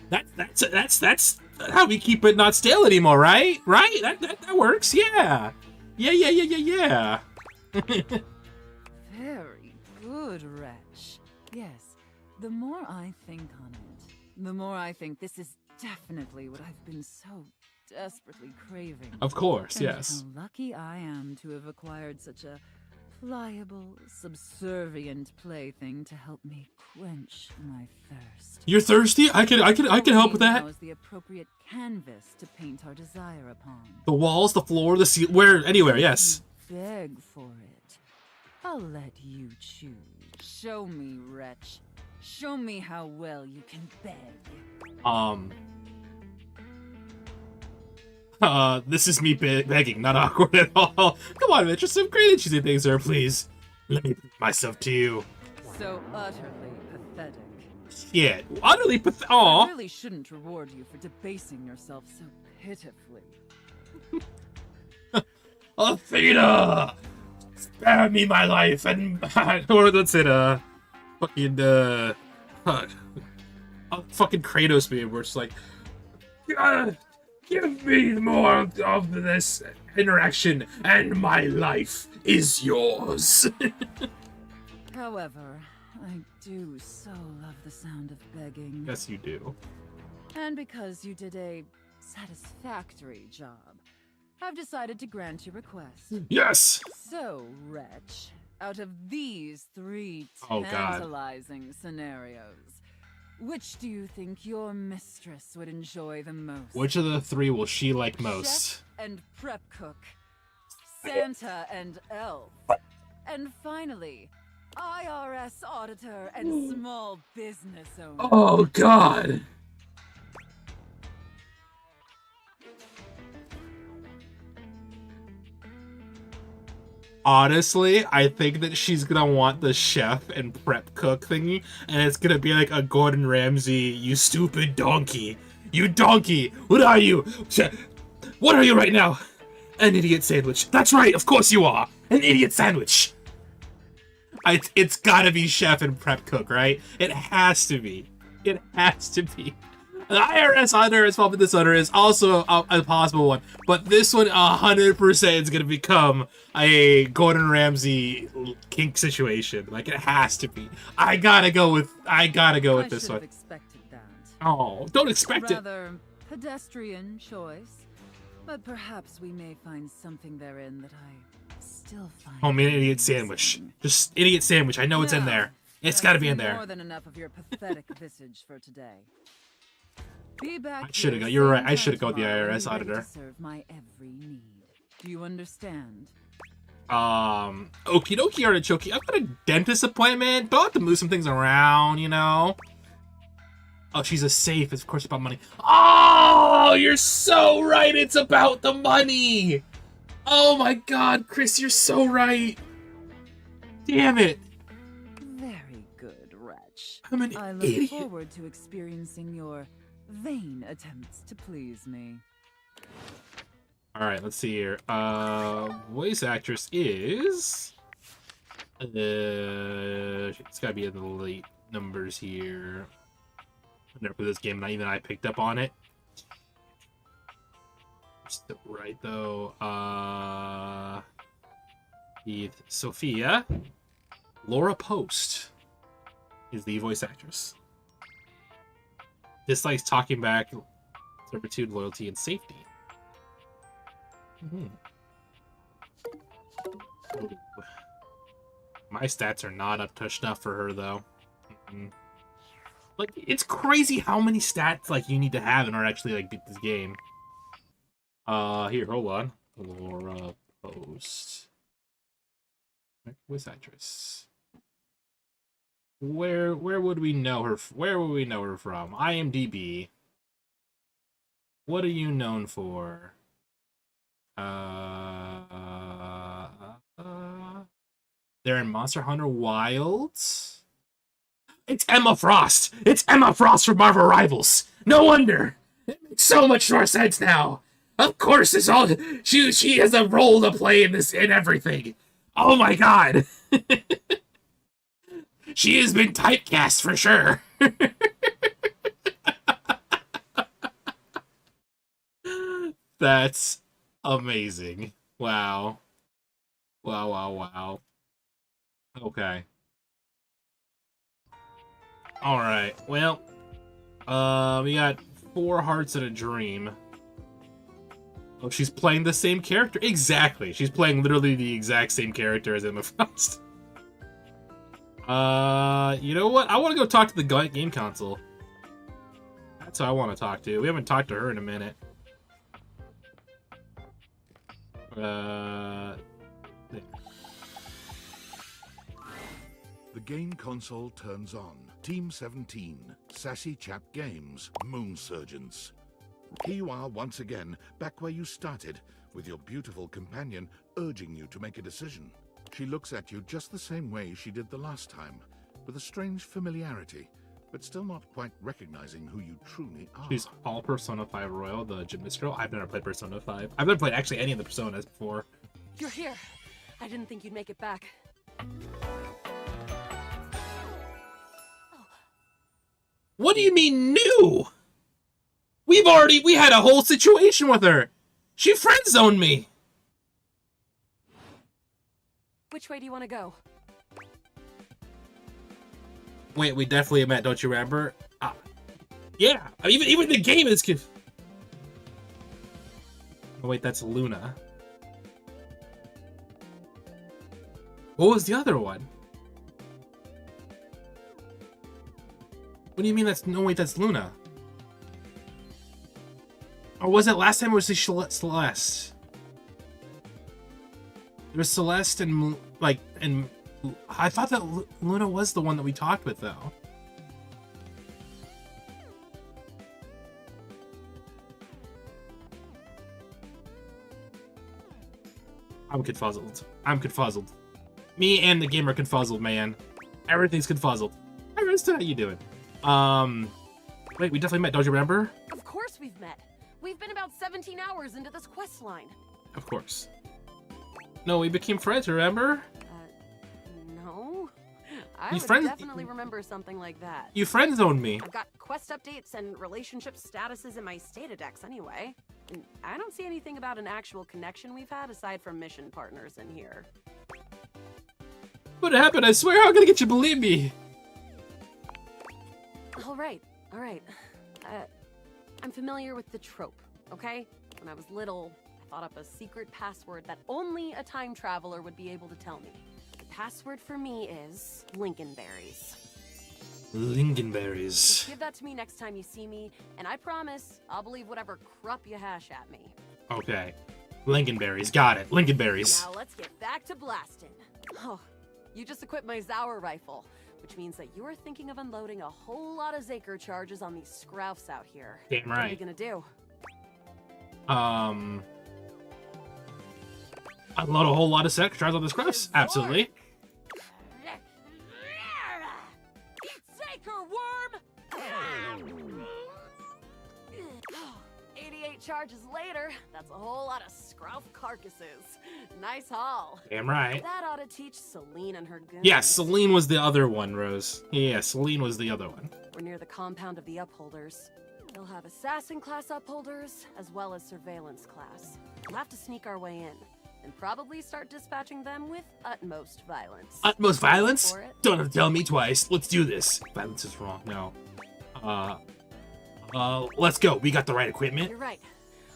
[SPEAKER 1] That's how we keep it not stale anymore, right? Right? That works, yeah. Yeah.
[SPEAKER 14] Very good, Wretch. Yes, the more I think on it, the more I think this is definitely what I've been so desperately craving.
[SPEAKER 1] Of course,
[SPEAKER 14] And
[SPEAKER 1] yes.
[SPEAKER 14] how lucky I am to have acquired such a pliable, subservient plaything to help me quench my thirst.
[SPEAKER 1] You're thirsty? I can help with that.
[SPEAKER 14] Now is the appropriate canvas to paint our desire upon.
[SPEAKER 1] The walls, the floor, the ceiling, anywhere, yes.
[SPEAKER 14] Beg for it. I'll let you choose. Show me, Wretch. Show me how well you can beg.
[SPEAKER 1] This is me begging, not awkward at all. Come on, Mitch, some great interesting things, sir, please. Let me prove myself to you.
[SPEAKER 14] So utterly pathetic.
[SPEAKER 1] Yeah, utterly pathetic. Aw.
[SPEAKER 14] I really shouldn't reward you for debasing yourself so pitifully.
[SPEAKER 1] Athena! Spare me my life and... or let's say, fucking, fucking Kratos meme, where it's like... give me more of this interaction, and my life is yours.
[SPEAKER 14] However, I do so love the sound of begging.
[SPEAKER 1] Yes, you do.
[SPEAKER 14] And because you did a satisfactory job, I've decided to grant your request.
[SPEAKER 1] Yes!
[SPEAKER 14] So, Wretch, out of these three
[SPEAKER 1] Oh, God.
[SPEAKER 14] tantalizing scenarios, which do you think your mistress would enjoy the most?
[SPEAKER 1] Which of the three will she like most?
[SPEAKER 14] Chef and prep cook, Santa and elf, and finally, IRS auditor and small business owner.
[SPEAKER 1] Oh, God! Honestly, I think that she's gonna want the chef and prep cook thingy, and it's gonna be like a Gordon Ramsay, you stupid donkey. You donkey! What are you? What are you right now? An idiot sandwich. That's right, of course you are! An idiot sandwich! It's gotta be chef and prep cook, right? It has to be. It has to be. The IRS auditor as well, but this auditor is also a possible one. But this one 100% is going to become a Gordon Ramsay kink situation. Like, it has to be. I gotta go with this one.
[SPEAKER 14] Expected that.
[SPEAKER 1] Oh, don't expect it.
[SPEAKER 14] Rather pedestrian choice, but But perhaps we may find something therein that I still find.
[SPEAKER 1] Oh man, idiot sandwich. Just idiot sandwich. I know it's in there. It's got to be in there.
[SPEAKER 14] More than enough of your pathetic visage for today. Be back.
[SPEAKER 1] I should have got. You're right. I should have got the IRS auditor.
[SPEAKER 14] Serve my every need. Do you understand?
[SPEAKER 1] Okie dokie artichoke. I've got a dentist appointment, but I'll have to move some things around, you know. Oh, she's a safe. It's of course about money. Oh, you're so right. It's about the money. Oh my God, Chris, you're so right. Damn it.
[SPEAKER 14] Very good, wretch.
[SPEAKER 1] I'm an
[SPEAKER 14] I look
[SPEAKER 1] idiot.
[SPEAKER 14] forward to experiencing your vain attempts to please me.
[SPEAKER 1] All right, let's see here. Voice actress is. It's gotta be in the late numbers here. I never played this game, not even I picked up on it. Still right though. Sophia. Laura Post is the voice actress. Dislikes talking back, servitude, loyalty, and safety. Ooh. My stats are not up to snuff for her though. Like, it's crazy how many stats like you need to have in order to actually like beat this game. Here, hold on. Laura Post. Voice actress. Where would we know her? Where would we know her from? IMDb. What are you known for? They're in Monster Hunter Wilds. It's Emma Frost. It's Emma Frost from Marvel Rivals. No wonder. It makes so much more sense now. Of course, it's all she has a role to play in this and everything. Oh my God. She has been typecast for sure. That's amazing. Wow. Wow, wow, wow. Okay. Alright, well. We got 4 hearts and a dream. Oh, she's playing the same character? Exactly. She's playing literally the exact same character as Emma Frost. You know what? I want to go talk to the game console. That's who I want to talk to. We haven't talked to her in a minute.
[SPEAKER 3] The game console turns on. Team 17, Sassy Chap Games, Moon Surgeons. Here you are once again, back where you started, with your beautiful companion urging you to make a decision. She looks at you just the same way she did the last time, with a strange familiarity, but still not quite recognizing who you truly are.
[SPEAKER 1] She's all Persona 5 Royal, the gymnast girl. I've never played Persona 5. I've never played actually any of the Personas before.
[SPEAKER 18] You're here. I didn't think you'd make it back.
[SPEAKER 1] What do you mean new? We had a whole situation with her. She friend-zoned me.
[SPEAKER 18] Which way do you want to go?
[SPEAKER 1] Wait, we definitely met, don't you remember? Yeah, even the game is oh wait, that's Luna. What was the other one? What do you mean that's... No, wait, that's Luna. Or was it last time it was the Celeste? There was Celeste and, like, and... I thought that Luna was the one that we talked with, though. I'm confuzzled. I'm confuzzled. Me and the game are confuzzled, man. Everything's confuzzled. Hey, Rista, how you doing? Wait, we definitely met, don't you remember?
[SPEAKER 18] Of course we've met. We've been about 17 hours into this quest line.
[SPEAKER 1] Of course. No, we became friends, remember?
[SPEAKER 18] No. I
[SPEAKER 1] You
[SPEAKER 18] would definitely remember something like that.
[SPEAKER 1] You friend-zoned me.
[SPEAKER 18] I've got quest updates and relationship statuses in my Statadex anyway. And I don't see anything about an actual connection we've had aside from mission partners in here.
[SPEAKER 1] What happened? I swear I'm gonna get you to believe me.
[SPEAKER 18] All right. I'm familiar with the trope, okay? When I was little, I thought up a secret password that only a time traveler would be able to tell me. The password for me is Lincolnberries.
[SPEAKER 1] Lincolnberries.
[SPEAKER 18] Give that to me next time you see me, and I promise I'll believe whatever crap you hash at me.
[SPEAKER 1] Okay. Lincolnberries. Got it. Lincolnberries.
[SPEAKER 18] Now let's get back to blasting. Oh, you just equipped my Zauer rifle, which means that you're thinking of unloading a whole lot of Zaker charges on these scroufs out here.
[SPEAKER 1] Damn
[SPEAKER 18] What are you
[SPEAKER 1] right.
[SPEAKER 18] gonna do?
[SPEAKER 1] Unload a whole lot of Zaker charges on the scruffs. Absolutely.
[SPEAKER 18] Zaker worm! 88 charges later, that's a whole lot of scrouf carcasses. Nice haul.
[SPEAKER 1] Damn right.
[SPEAKER 18] That ought to teach Celine and her goons.
[SPEAKER 1] Yeah, Celine was the other one, Rose. Yeah, Celine was the other one.
[SPEAKER 18] We're near the compound of the Upholders. They'll have assassin class Upholders, as well as surveillance class. We'll have to sneak our way in, and probably start dispatching them with utmost violence.
[SPEAKER 1] Utmost violence?
[SPEAKER 18] For it?
[SPEAKER 1] Don't have to tell me twice. Let's do this. Violence is wrong. No. Let's go. We got the right equipment.
[SPEAKER 18] You're right.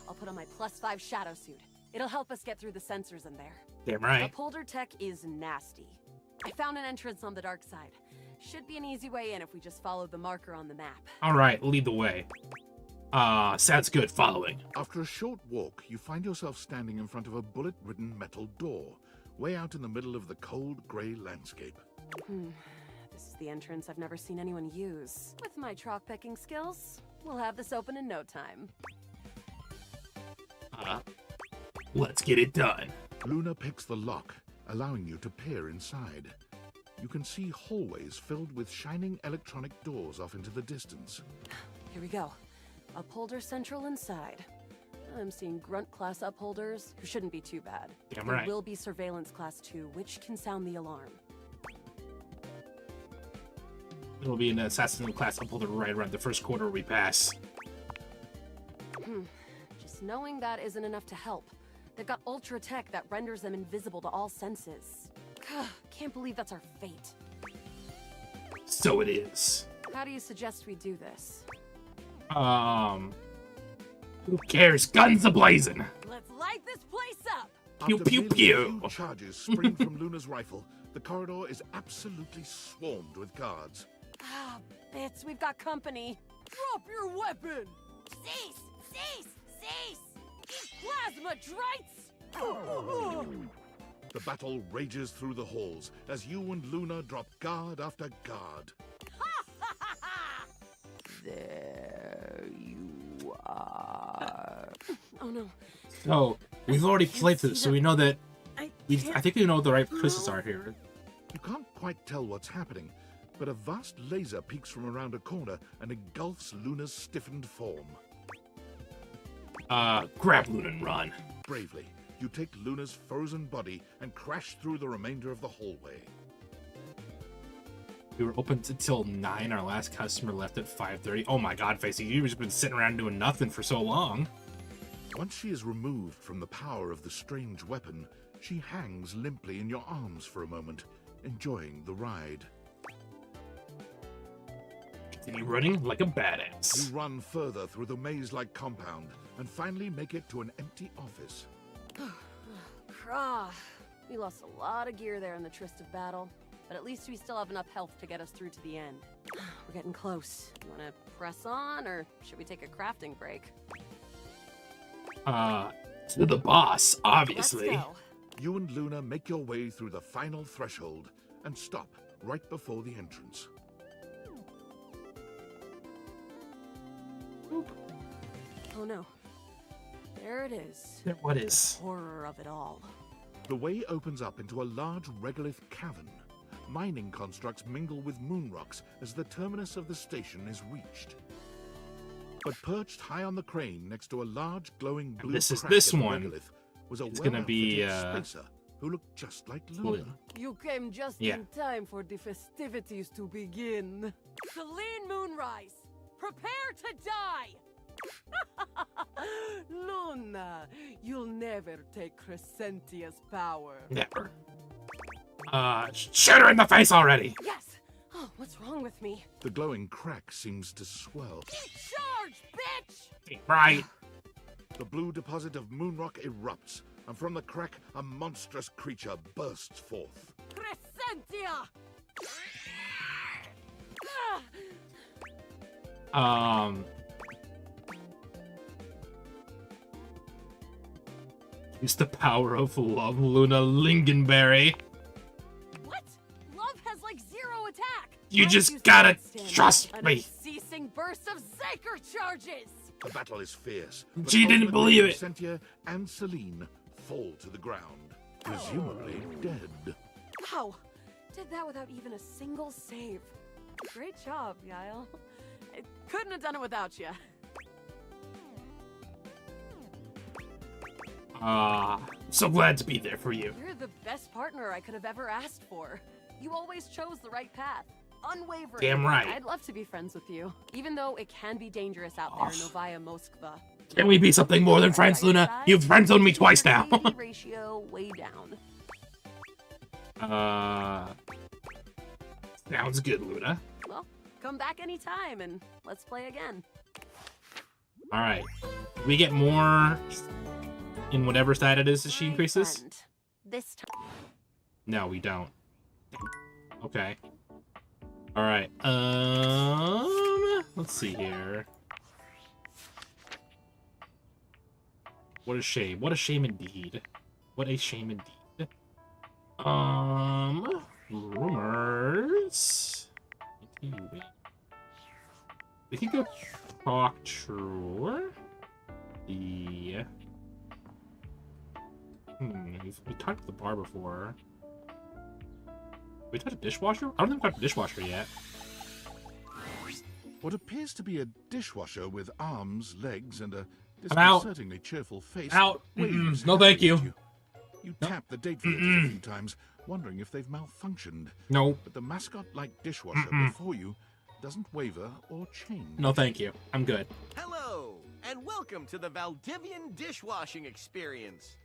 [SPEAKER 18] I'll put on my +5 shadow suit. It'll help us get through the sensors in there.
[SPEAKER 1] Damn right.
[SPEAKER 18] Upholder tech is nasty. I found an entrance on the dark side. Should be an easy way in if we just follow the marker on the map.
[SPEAKER 1] All right, lead the way. Sounds good. Following.
[SPEAKER 3] After a short walk, you find yourself standing in front of a bullet-ridden metal door, way out in the middle of the cold, grey landscape.
[SPEAKER 18] This is the entrance I've never seen anyone use. With my chalk picking skills, we'll have this open in no time.
[SPEAKER 1] Let's get it done.
[SPEAKER 3] Luna picks the lock, allowing you to peer inside. You can see hallways filled with shining electronic doors off into the distance.
[SPEAKER 18] Here we go. Upholder central inside. I'm seeing grunt class upholders, who shouldn't be too bad.
[SPEAKER 1] Damn
[SPEAKER 18] There
[SPEAKER 1] right.
[SPEAKER 18] will be surveillance class 2, which can sound the alarm.
[SPEAKER 1] There will be an assassin class upholder right around the first quarter we pass.
[SPEAKER 18] Just knowing that isn't enough to help. They've got ultra tech that renders them invisible to all senses. Can't believe that's our fate.
[SPEAKER 1] So it is.
[SPEAKER 18] How do you suggest we do this?
[SPEAKER 1] Who cares? Guns a-blazing.
[SPEAKER 18] Let's light this place up!
[SPEAKER 1] Pew,
[SPEAKER 3] After
[SPEAKER 1] pew,
[SPEAKER 3] merely a
[SPEAKER 1] pew.
[SPEAKER 3] few charges spring from Luna's rifle, the corridor is absolutely swarmed with guards.
[SPEAKER 18] Ah, bits, we've got company. Drop your weapon!
[SPEAKER 16] Cease! Cease! Cease!
[SPEAKER 18] Plasma drites!
[SPEAKER 3] The battle rages through the halls as you and Luna drop guard after guard.
[SPEAKER 18] There you are. Oh no.
[SPEAKER 1] So we've already played through this, so we know that. I think we know what the right places are here.
[SPEAKER 3] You can't quite tell what's happening, but a vast laser peeks from around a corner and engulfs Luna's stiffened form.
[SPEAKER 1] Grab Luna and run.
[SPEAKER 3] Bravely, you take Luna's frozen body and crash through the remainder of the hallway.
[SPEAKER 1] We were open until 9. Our last customer left at 5:30. Oh my god, Facey, you've just been sitting around doing nothing for so long.
[SPEAKER 3] Once she is removed from the power of the strange weapon, she hangs limply in your arms for a moment, enjoying the ride.
[SPEAKER 1] Continue running like a badass.
[SPEAKER 3] You run further through the maze-like compound and finally make it to an empty office.
[SPEAKER 18] Krah. We lost a lot of gear there in the tryst of battle, but at least we still have enough health to get us through to the end. We're getting close. You want to press on, or should we take a crafting break?
[SPEAKER 1] To the boss, obviously.
[SPEAKER 18] Let's go.
[SPEAKER 3] You and Luna make your way through the final threshold and stop right before the entrance.
[SPEAKER 18] Oh no. There it is.
[SPEAKER 1] What is?
[SPEAKER 18] The horror of it all.
[SPEAKER 3] The way opens up into a large regolith cavern. Mining constructs mingle with moon rocks as the terminus of the station is reached. But perched high on the crane next to a large glowing blue
[SPEAKER 1] This
[SPEAKER 3] crack
[SPEAKER 1] one.
[SPEAKER 3] regolith was a
[SPEAKER 1] It's gonna be,
[SPEAKER 3] well-outfitted spacer who looked just like Luna.
[SPEAKER 18] You came just in time for the festivities to begin. Celine Moonrise, prepare to die! Luna, you'll never take Crescentia's power.
[SPEAKER 1] Never. Shoot her in the face already!
[SPEAKER 18] Yes! Oh, what's wrong with me?
[SPEAKER 3] The glowing crack seems to swell.
[SPEAKER 18] Charge, bitch!
[SPEAKER 1] Right.
[SPEAKER 3] The blue deposit of moonrock erupts, and from the crack, a monstrous creature bursts forth.
[SPEAKER 18] Crescentia!
[SPEAKER 1] Use the power of love, Luna Lingonberry.
[SPEAKER 18] What? Love has like 0 attack.
[SPEAKER 1] You
[SPEAKER 18] Let's
[SPEAKER 1] just
[SPEAKER 18] use
[SPEAKER 1] gotta
[SPEAKER 18] the stand
[SPEAKER 1] trust
[SPEAKER 18] an
[SPEAKER 1] me.
[SPEAKER 18] unceasing burst of Zaker charges.
[SPEAKER 3] The battle is fierce.
[SPEAKER 1] She didn't believe it.
[SPEAKER 3] Cynthia and Celine fall to the ground, presumably dead.
[SPEAKER 18] Wow, did that without even a single save. Great job, Yael. I couldn't have done it without you.
[SPEAKER 1] So glad to be there for you.
[SPEAKER 18] You're the best partner I could have ever asked for. You always chose the right path. Unwavering.
[SPEAKER 1] Damn right.
[SPEAKER 18] I'd love to be friends with you, even though it can be dangerous out there in Novaya Moskva.
[SPEAKER 1] Can we be something more than friends, Luna? You've friend-zoned me twice now.
[SPEAKER 18] Ratio way down.
[SPEAKER 1] Sounds good, Luna.
[SPEAKER 18] Well, come back anytime and let's play again.
[SPEAKER 1] Alright. We get more in whatever stat it is that she increases?
[SPEAKER 18] This time.
[SPEAKER 1] No, we don't. Okay. Alright. Let's see here. What a shame. What a shame indeed. What a shame indeed. Rumors. We can go talk to the... we talked to the bar before. We talked to dishwasher? I don't think we talked to dishwasher yet.
[SPEAKER 3] What appears to be a dishwasher with arms, legs, and a
[SPEAKER 1] I'm out.
[SPEAKER 3] disconcertingly cheerful face.
[SPEAKER 1] Out.
[SPEAKER 3] waves
[SPEAKER 1] No, thank
[SPEAKER 3] happily at
[SPEAKER 1] you.
[SPEAKER 3] You tap the date features a few times, wondering if they've malfunctioned.
[SPEAKER 1] No.
[SPEAKER 3] But the mascot-like dishwasher before you doesn't waver or change.
[SPEAKER 1] No, thank you. I'm good.
[SPEAKER 19] Hello, and welcome to the Valdivian dishwashing experience.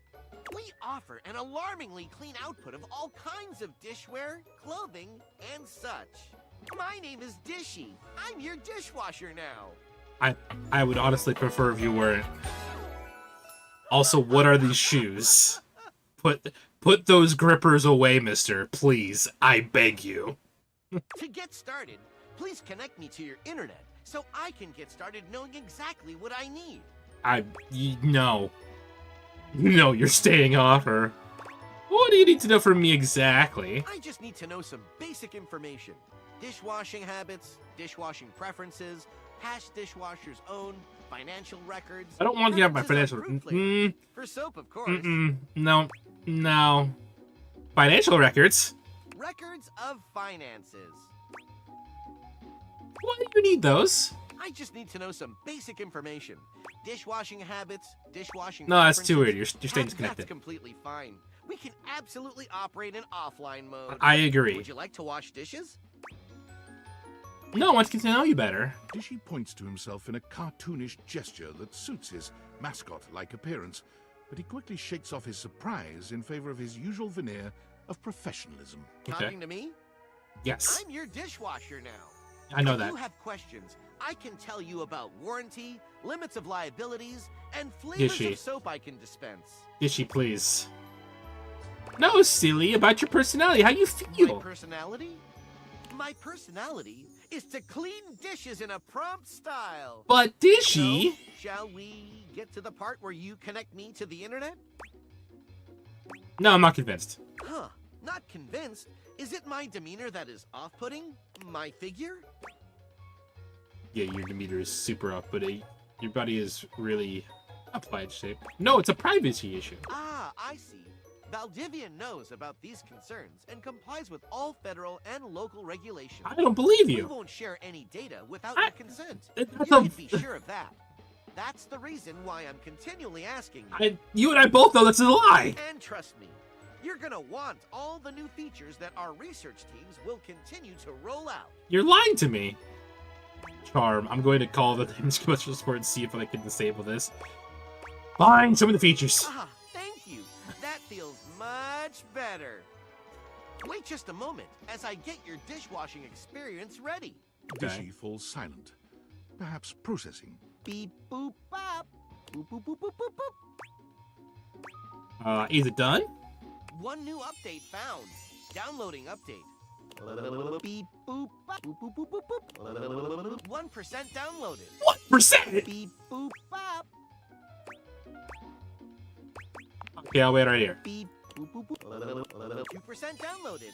[SPEAKER 19] We offer an alarmingly clean output of all kinds of dishware, clothing, and such. My name is Dishy. I'm your dishwasher now.
[SPEAKER 1] I would honestly prefer if you weren't. Also, what are these shoes? Put those grippers away, mister. Please. I beg you.
[SPEAKER 19] To get started, please connect me to your internet so I can get started knowing exactly what I need.
[SPEAKER 1] No. No, you're staying off her. What do you need to know from me exactly?
[SPEAKER 19] I just need to know some basic information. Dishwashing habits, dishwashing preferences, past dishwashers own, financial records.
[SPEAKER 1] I don't want to get my financial...
[SPEAKER 19] For soap, of course.
[SPEAKER 1] No. No. Financial records?
[SPEAKER 19] Records of finances.
[SPEAKER 1] Why do you need those?
[SPEAKER 19] I just need to know some basic information. Dishwashing habits, dishwashing
[SPEAKER 1] No, that's too
[SPEAKER 19] preferences.
[SPEAKER 1] weird. You're staying disconnected.
[SPEAKER 19] That's completely fine. We can absolutely operate in offline mode.
[SPEAKER 1] I agree.
[SPEAKER 19] Would you like to wash dishes?
[SPEAKER 1] No, I want to get to know you better.
[SPEAKER 3] Dishy points to himself in a cartoonish gesture that suits his mascot-like appearance, but he quickly shakes off his surprise in favor of his usual veneer of professionalism.
[SPEAKER 19] Talking to me?
[SPEAKER 1] Yes.
[SPEAKER 19] I'm your dishwasher now.
[SPEAKER 1] I know
[SPEAKER 19] If
[SPEAKER 1] that.
[SPEAKER 19] you have questions, I can tell you about warranty, limits of liabilities, and flavors
[SPEAKER 1] Dishy.
[SPEAKER 19] of soap I can dispense.
[SPEAKER 1] Dishy, please. No, silly, about your personality. How you feel?
[SPEAKER 19] My personality? My personality is to clean dishes in a prompt style.
[SPEAKER 1] But Dishy...
[SPEAKER 19] So, shall we get to the part where you connect me to the internet?
[SPEAKER 1] No, I'm not convinced.
[SPEAKER 19] Huh. Not convinced? Is it my demeanor that is off-putting? My figure?
[SPEAKER 1] Yeah, your demeanor is super up, but your body is really applied shape. No, it's a privacy issue.
[SPEAKER 19] Ah, I see. Valdivian knows about these concerns and complies with all federal and local regulations.
[SPEAKER 1] I don't believe you.
[SPEAKER 19] We won't share any data without your consent. You
[SPEAKER 1] that's
[SPEAKER 19] can be sure of that. That's the reason why I'm continually asking you.
[SPEAKER 1] You and I both know that's a lie.
[SPEAKER 19] And trust me, you're gonna want all the new features that our research teams will continue to roll out.
[SPEAKER 1] You're lying to me. Charm, I'm going to call the Damage Commercial Support and see if I can disable this. Fine, show me the features.
[SPEAKER 19] Ah, thank you. That feels much better. Wait just a moment as I get your dishwashing experience ready.
[SPEAKER 3] Dishy falls silent, perhaps processing.
[SPEAKER 19] Beep boop bop.
[SPEAKER 1] Is it done?
[SPEAKER 19] One new update found. Downloading update. Beep boop bop, boop boop boop boop boop. 1% downloaded.
[SPEAKER 1] 1%?
[SPEAKER 19] Beep boop bop.
[SPEAKER 1] Okay, I'll wait right here.
[SPEAKER 19] Beep boop boop boop. 2% downloaded.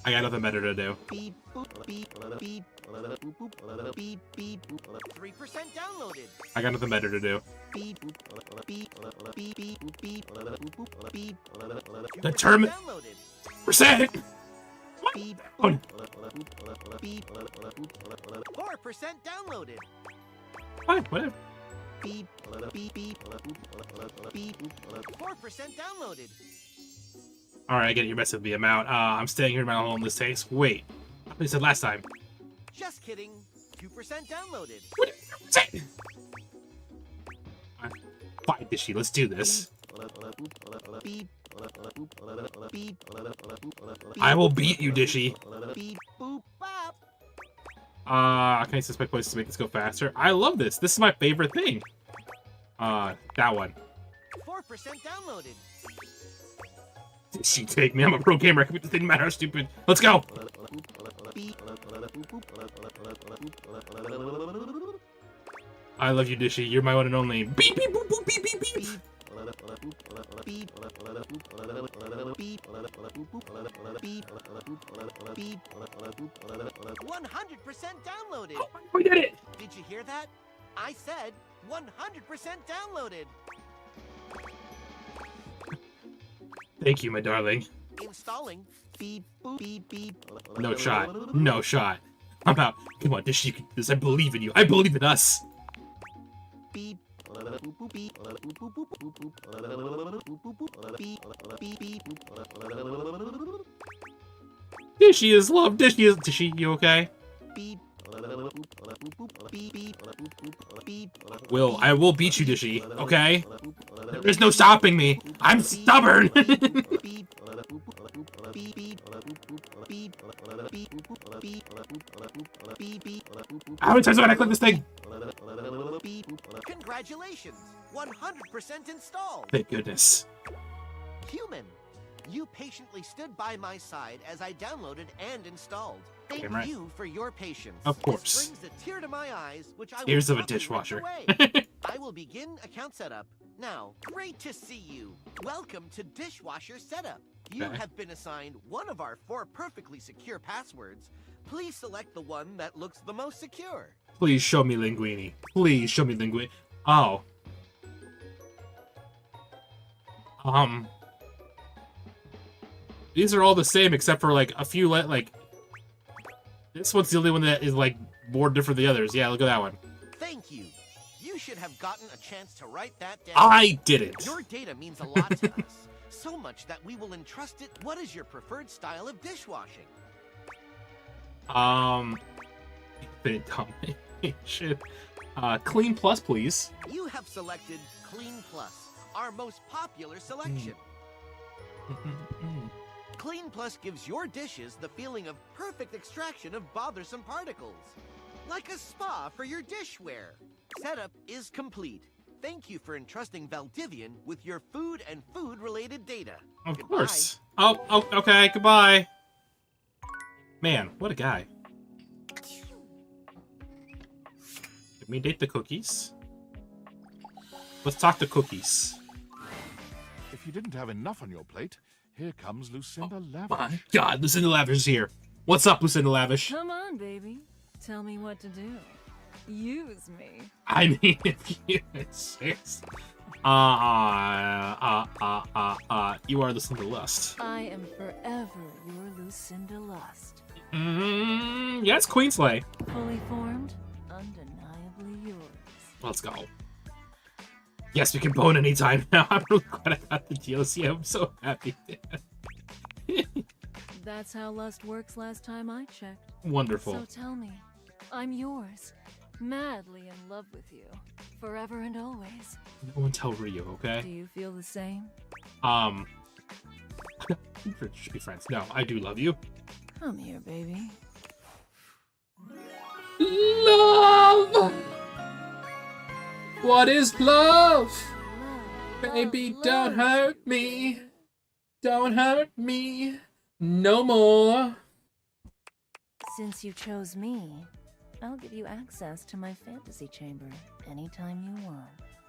[SPEAKER 1] I got nothing better to do.
[SPEAKER 19] Beep boop beep beep boop boop beep beep boop. 3% downloaded.
[SPEAKER 1] I got nothing better to do.
[SPEAKER 19] Beep boop beep beep beep beep boop beep.
[SPEAKER 1] Determined. Percent.
[SPEAKER 19] Beep
[SPEAKER 1] Oh.
[SPEAKER 19] beep 4% downloaded.
[SPEAKER 1] Fine, whatever.
[SPEAKER 19] Beep beep beep beep 4% downloaded.
[SPEAKER 1] Alright, I get it. You're messing with the amount. I'm staying here in my own mistakes. Wait. I said last time.
[SPEAKER 19] Just kidding. 2% downloaded.
[SPEAKER 1] Fine, Dishy. Let's do this. I will beat you, Dishy. Can I suspect places to make this go faster? I love this. This is my favorite thing. That one.
[SPEAKER 19] 4% downloaded.
[SPEAKER 1] Dishy, take me. I'm a pro gamer. I can make this thing matter how stupid. Let's go. I love you, Dishy. You're my one and only. Beep, beep, boop, boop, beep, beep, beep.
[SPEAKER 19] 100% downloaded.
[SPEAKER 1] We did it.
[SPEAKER 19] Did you hear that? I said 100% downloaded.
[SPEAKER 1] Thank you, my darling.
[SPEAKER 19] Installing. Beep boop beep beep.
[SPEAKER 1] No shot. No shot. I'm out. Come on, Dishy, you can do this. I believe in you. I believe in us.
[SPEAKER 19] Beep.
[SPEAKER 1] Dishy is love. Dishy, you okay? I will beat you, Dishy. Okay? There's no stopping me. I'm stubborn. How many times have I clicked this thing?
[SPEAKER 19] Congratulations! 100% installed!
[SPEAKER 1] Thank goodness.
[SPEAKER 19] Human, you patiently stood by my side as I downloaded and installed. Thank
[SPEAKER 1] Damn right.
[SPEAKER 19] you for your patience.
[SPEAKER 1] Of course.
[SPEAKER 19] This brings a tear to my eyes, which I
[SPEAKER 1] Tears
[SPEAKER 19] will
[SPEAKER 1] of a
[SPEAKER 19] promptly wipe
[SPEAKER 1] dishwasher.
[SPEAKER 19] away. I will begin account setup. Now, great to see you. Welcome to Dishwasher Setup. You
[SPEAKER 1] Okay.
[SPEAKER 19] have been assigned one of our 4 perfectly secure passwords. Please select the one that looks the most secure.
[SPEAKER 1] Please show me Linguini. Please show me Linguini. Oh. These are all the same except for like a few like this one's the only one that is like more different than the others. Yeah, look at that one.
[SPEAKER 19] Thank you. You should have gotten a chance to write that down.
[SPEAKER 1] I didn't.
[SPEAKER 19] Your data means a lot to us. So much that we will entrust it. What is your preferred style of dishwashing?
[SPEAKER 1] Infinite domination. Clean plus, please.
[SPEAKER 19] You have selected Clean Plus, our most popular selection. Clean Plus gives your dishes the feeling of perfect extraction of bothersome particles. Like a spa for your dishware. Setup is complete. Thank you for entrusting Valdivian with your food and food-related data.
[SPEAKER 1] Of
[SPEAKER 19] Goodbye.
[SPEAKER 1] course. Oh, okay, goodbye. Man, what a guy. Let me date the cookies. Let's talk to cookies.
[SPEAKER 3] If you didn't have enough on your plate, here comes Lucinda Lavish.
[SPEAKER 1] My God, Lucinda Lavish is here. What's up, Lucinda Lavish?
[SPEAKER 5] Come on, baby. Tell me what to do. Use me.
[SPEAKER 1] I mean, if you insist. You are Lucinda Lust.
[SPEAKER 5] I am forever your Lucinda Lust.
[SPEAKER 1] Yes, Queenslay.
[SPEAKER 5] Fully formed, undeniably yours.
[SPEAKER 1] Let's go. Yes, we can bone anytime now. I'm really glad I got the DLC. I'm so happy.
[SPEAKER 5] That's how lust works last time I checked.
[SPEAKER 1] Wonderful.
[SPEAKER 5] So tell me, I'm yours. Madly in love with you. Forever and always.
[SPEAKER 1] No one tell Rio, okay?
[SPEAKER 5] Do you feel the same?
[SPEAKER 1] We should be friends. No, I do love you.
[SPEAKER 5] Come here, baby.
[SPEAKER 1] Love! What is love? Baby, don't hurt me. Don't hurt me no more.
[SPEAKER 5] Since you chose me, I'll give you access to my fantasy chamber anytime you want.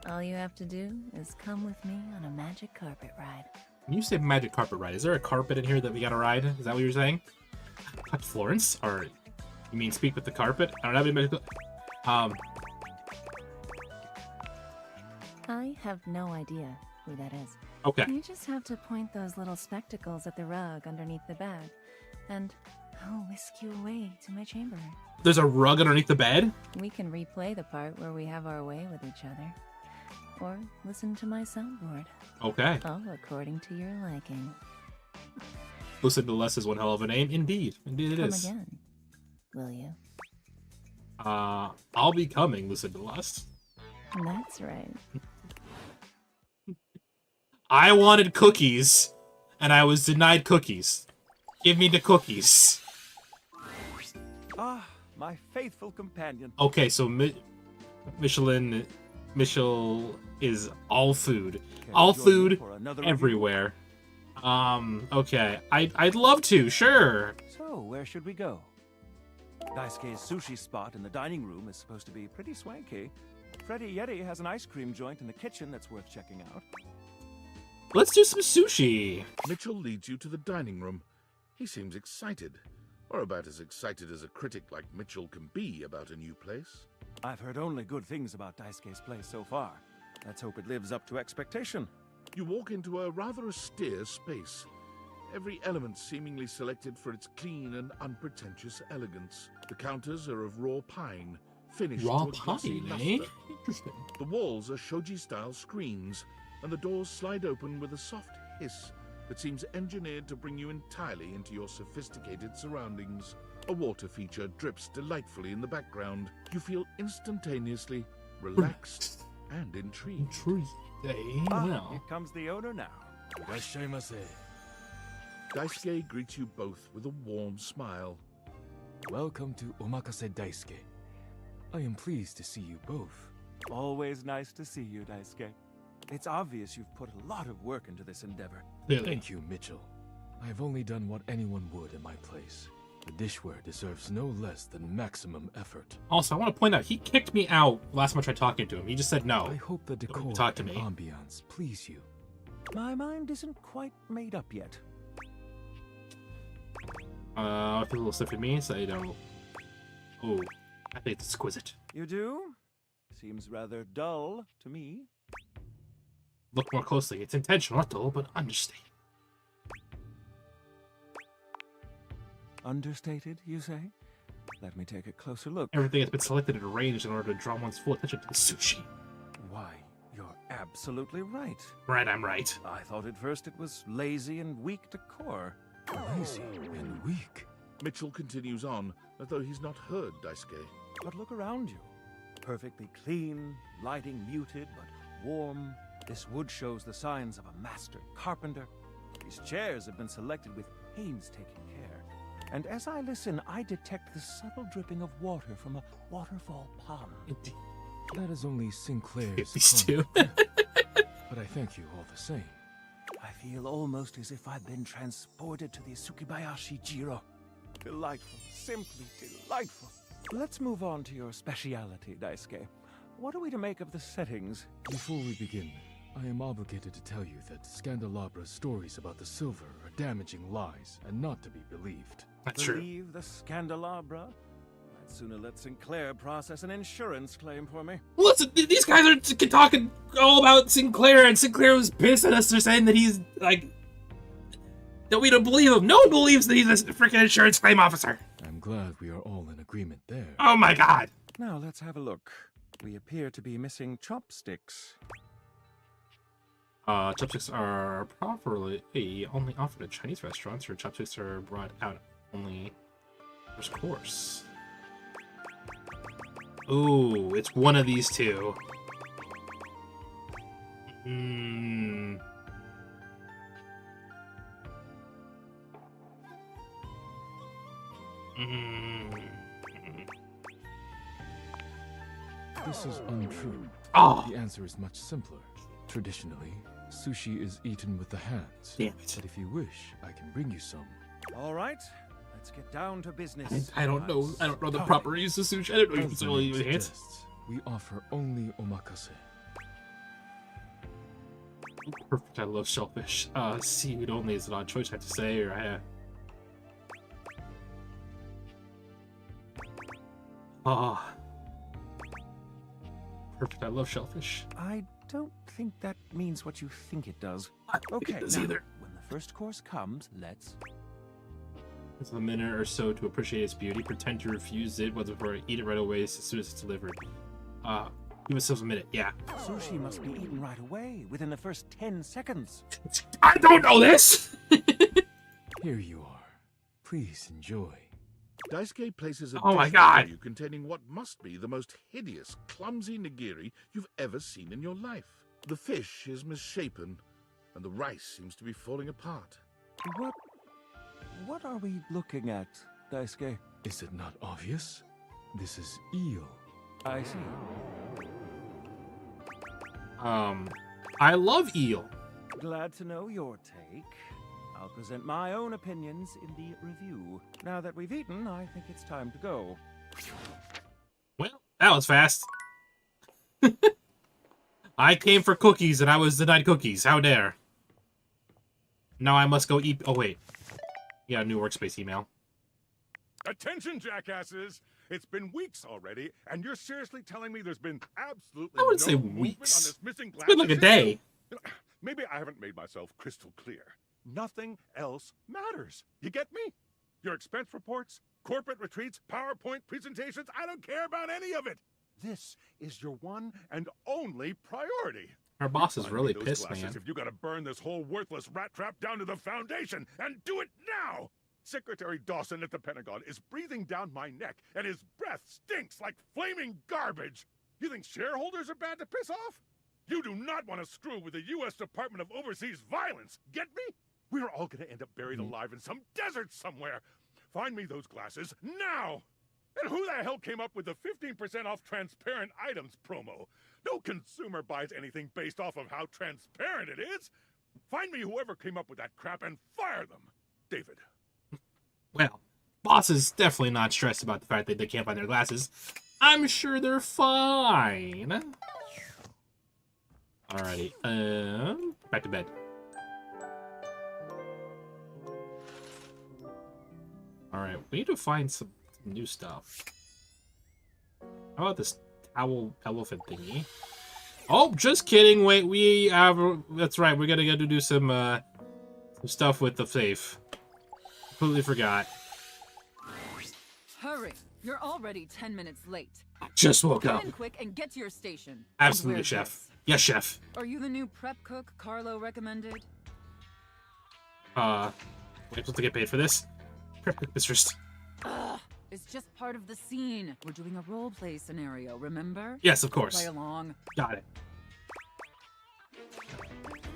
[SPEAKER 5] All you have to do is come with me on a magic carpet ride.
[SPEAKER 1] When you say magic carpet ride, is there a carpet in here that we gotta ride? Is that what you're saying? Touch Florence? Or you mean speak with the carpet? I don't have any magical...
[SPEAKER 5] I have no idea who that is.
[SPEAKER 1] Okay.
[SPEAKER 5] You just have to point those little spectacles at the rug underneath the bed, and I'll whisk you away to my chamber.
[SPEAKER 1] There's a rug underneath the bed?
[SPEAKER 5] We can replay the part where we have our way with each other. Or listen to my soundboard.
[SPEAKER 1] Okay.
[SPEAKER 5] All according to your liking.
[SPEAKER 1] Listen to Less is one hell of a name. Indeed. Indeed it
[SPEAKER 5] Come
[SPEAKER 1] is.
[SPEAKER 5] again, will you?
[SPEAKER 1] I'll be coming, Listen to Less.
[SPEAKER 5] That's right.
[SPEAKER 1] I wanted cookies, and I was denied cookies. Give me the cookies.
[SPEAKER 20] Ah, my faithful companion.
[SPEAKER 1] Okay, so Michel is all food. All food everywhere. Okay. I'd love to, sure.
[SPEAKER 20] So, where should we go? Daisuke's sushi spot in the dining room is supposed to be pretty swanky. Freddy Yeti has an ice cream joint in the kitchen that's worth checking out.
[SPEAKER 1] Let's do some sushi.
[SPEAKER 3] Mitchell leads you to the dining room. He seems excited, or about as excited as a critic like Mitchell can be about a new place.
[SPEAKER 20] I've heard only good things about Daisuke's place so far. Let's hope it lives up to expectation.
[SPEAKER 3] You walk into a rather austere space. Every element seemingly selected for its clean and unpretentious elegance. The counters are of raw pine, finished
[SPEAKER 1] Raw
[SPEAKER 3] to a glossy
[SPEAKER 1] pine, eh?
[SPEAKER 3] luster.
[SPEAKER 1] Interesting.
[SPEAKER 3] The walls are shoji-style screens, and the doors slide open with a soft hiss that seems engineered to bring you entirely into your sophisticated surroundings. A water feature drips delightfully in the background. You feel instantaneously relaxed and intrigued.
[SPEAKER 1] Intrigued, eh? Well.
[SPEAKER 20] Here comes the owner now.
[SPEAKER 3] Daisuke greets you both with a warm smile.
[SPEAKER 21] Welcome to Omakase Daisuke. I am pleased to see you both.
[SPEAKER 20] Always nice to see you, Daisuke. It's obvious you've put a lot of work into this endeavor.
[SPEAKER 1] Really?
[SPEAKER 21] Thank you, Mitchell. I have only done what anyone would in my place. The dishware deserves no less than maximum effort.
[SPEAKER 1] Also, I want to point out, he kicked me out last time I tried talking to him. He just said no.
[SPEAKER 21] I hope the decor
[SPEAKER 1] Talk to
[SPEAKER 21] and
[SPEAKER 1] me.
[SPEAKER 21] ambiance please you.
[SPEAKER 20] My mind isn't quite made up yet.
[SPEAKER 1] I feel a little stiff in me, so I don't... Oh, I think it's exquisite.
[SPEAKER 20] You do? Seems rather dull to me.
[SPEAKER 1] Look more closely. It's intentional, not dull, but understated.
[SPEAKER 20] Understated, you say? Let me take a closer look.
[SPEAKER 1] Everything has been selected and arranged in order to draw one's full attention to the sushi.
[SPEAKER 20] Why, you're absolutely right.
[SPEAKER 1] Right, I'm right.
[SPEAKER 20] I thought at first it was lazy and weak decor.
[SPEAKER 21] Lazy and weak.
[SPEAKER 3] Mitchell continues on, as though he's not heard Daisuke.
[SPEAKER 20] But look around you. Perfectly clean, lighting muted but warm. This wood shows the signs of a master carpenter. These chairs have been selected with painstaking care. And as I listen, I detect the subtle dripping of water from a waterfall pond.
[SPEAKER 21] That is only Sinclair's
[SPEAKER 1] These two.
[SPEAKER 21] But I thank you all the same.
[SPEAKER 20] I feel almost as if I've been transported to the Tsukibayashi Jiro. Delightful, simply delightful. Let's move on to your speciality, Daisuke. What are we to make of the settings?
[SPEAKER 21] Before we begin, I am obligated to tell you that Scandalabra's stories about the silver are damaging lies and not to be believed.
[SPEAKER 1] That's true.
[SPEAKER 20] Believe the Scandalabra? I'd sooner let Sinclair process an insurance claim for me.
[SPEAKER 1] Listen, these guys are talking all about Sinclair, and Sinclair was pissed at us. They're saying that he's, like, that we don't believe him. No one believes that he's a freaking insurance claim officer.
[SPEAKER 21] I'm glad we are all in agreement there.
[SPEAKER 1] Oh my god.
[SPEAKER 20] Now let's have a look. We appear to be missing chopsticks.
[SPEAKER 1] Chopsticks are properly only offered at Chinese restaurants, or chopsticks are brought out only first course. Ooh, it's one of these two.
[SPEAKER 21] This is untrue.
[SPEAKER 1] Oh.
[SPEAKER 21] The answer is much simpler. Traditionally, sushi is eaten with the hands.
[SPEAKER 1] Damn it.
[SPEAKER 21] But if you wish, I can bring you some.
[SPEAKER 20] All right, let's get down to business.
[SPEAKER 1] I don't know. I don't know the proper use of sushi. I don't know
[SPEAKER 21] As
[SPEAKER 1] if
[SPEAKER 21] the
[SPEAKER 1] only
[SPEAKER 21] name
[SPEAKER 1] with hands.
[SPEAKER 21] suggests, we offer only omakase.
[SPEAKER 1] Perfect. I love shellfish. Seafood only is an odd choice, I have to say, or perfect. I love shellfish.
[SPEAKER 20] I don't think that means what you think it does.
[SPEAKER 1] Okay,
[SPEAKER 20] Okay,
[SPEAKER 1] now,
[SPEAKER 20] either. When the first course comes, let's...
[SPEAKER 1] It's a minute or so to appreciate its beauty. Pretend to refuse it, but before I eat it right away as soon as it's delivered. Give yourself a minute. Yeah.
[SPEAKER 20] Sushi must be eaten right away, within the first 10 seconds.
[SPEAKER 1] I don't know this!
[SPEAKER 21] Here you are. Please enjoy.
[SPEAKER 3] Daisuke places a
[SPEAKER 1] Oh my
[SPEAKER 3] dish
[SPEAKER 1] God.
[SPEAKER 3] before you containing what must be the most hideous, clumsy nigiri you've ever seen in your life. The fish is misshapen, and the rice seems to be falling apart.
[SPEAKER 20] What are we looking at, Daisuke?
[SPEAKER 21] Is it not obvious? This is eel.
[SPEAKER 20] I see.
[SPEAKER 1] I love eel.
[SPEAKER 20] Glad to know your take. I'll present my own opinions in the review. Now that we've eaten, I think it's time to go.
[SPEAKER 1] Well, that was fast. I came for cookies and I was denied cookies. How dare. Now I must go eat. Oh, wait. Yeah, new workspace email.
[SPEAKER 12] Attention, jackasses! It's been weeks already, and you're seriously telling me there's been absolutely
[SPEAKER 1] I wouldn't
[SPEAKER 12] no
[SPEAKER 1] say
[SPEAKER 12] movement
[SPEAKER 1] weeks.
[SPEAKER 12] on this missing glass?
[SPEAKER 1] It's been like a day.
[SPEAKER 12] Maybe I haven't made myself crystal clear. Nothing else matters. You get me? Your expense reports, corporate retreats, PowerPoint presentations, I don't care about any of it. This is your one and only priority.
[SPEAKER 1] Our boss is
[SPEAKER 12] Find
[SPEAKER 1] really
[SPEAKER 12] me those
[SPEAKER 1] pissed,
[SPEAKER 12] glasses
[SPEAKER 1] man.
[SPEAKER 12] If you gotta burn this whole worthless rat trap down to the foundation, and do it now! Secretary Dawson at the Pentagon is breathing down my neck, and his breath stinks like flaming garbage. You think shareholders are bad to piss off? You do not want to screw with the U.S. Department of Overseas Violence, get me? We're all gonna end up buried alive in some desert somewhere. Find me those glasses now! And who the hell came up with the 15% off transparent items promo? No consumer buys anything based off of how transparent it is. Find me whoever came up with that crap and fire them. David.
[SPEAKER 1] Well, boss is definitely not stressed about the fact that they can't find their glasses. I'm sure they're fine. Alrighty, back to bed. Alright, we need to find some new stuff. How about this towel elephant thingy? Oh, just kidding. Wait, we have... That's right, we're gonna go to do some stuff with the safe. Completely forgot.
[SPEAKER 7] Hurry! You're already 10 minutes late.
[SPEAKER 1] Just woke
[SPEAKER 7] Come
[SPEAKER 1] up.
[SPEAKER 7] in quick and get to your station.
[SPEAKER 1] Absolutely,
[SPEAKER 7] And wear
[SPEAKER 1] chef.
[SPEAKER 7] this.
[SPEAKER 1] Yes, chef.
[SPEAKER 7] Are you the new prep cook Carlo recommended?
[SPEAKER 1] We're supposed to get paid for this? Mistress.
[SPEAKER 7] Ugh, it's just part of the scene. We're doing a role play scenario, remember?
[SPEAKER 1] Yes, of course.
[SPEAKER 7] Play along.
[SPEAKER 1] Got it.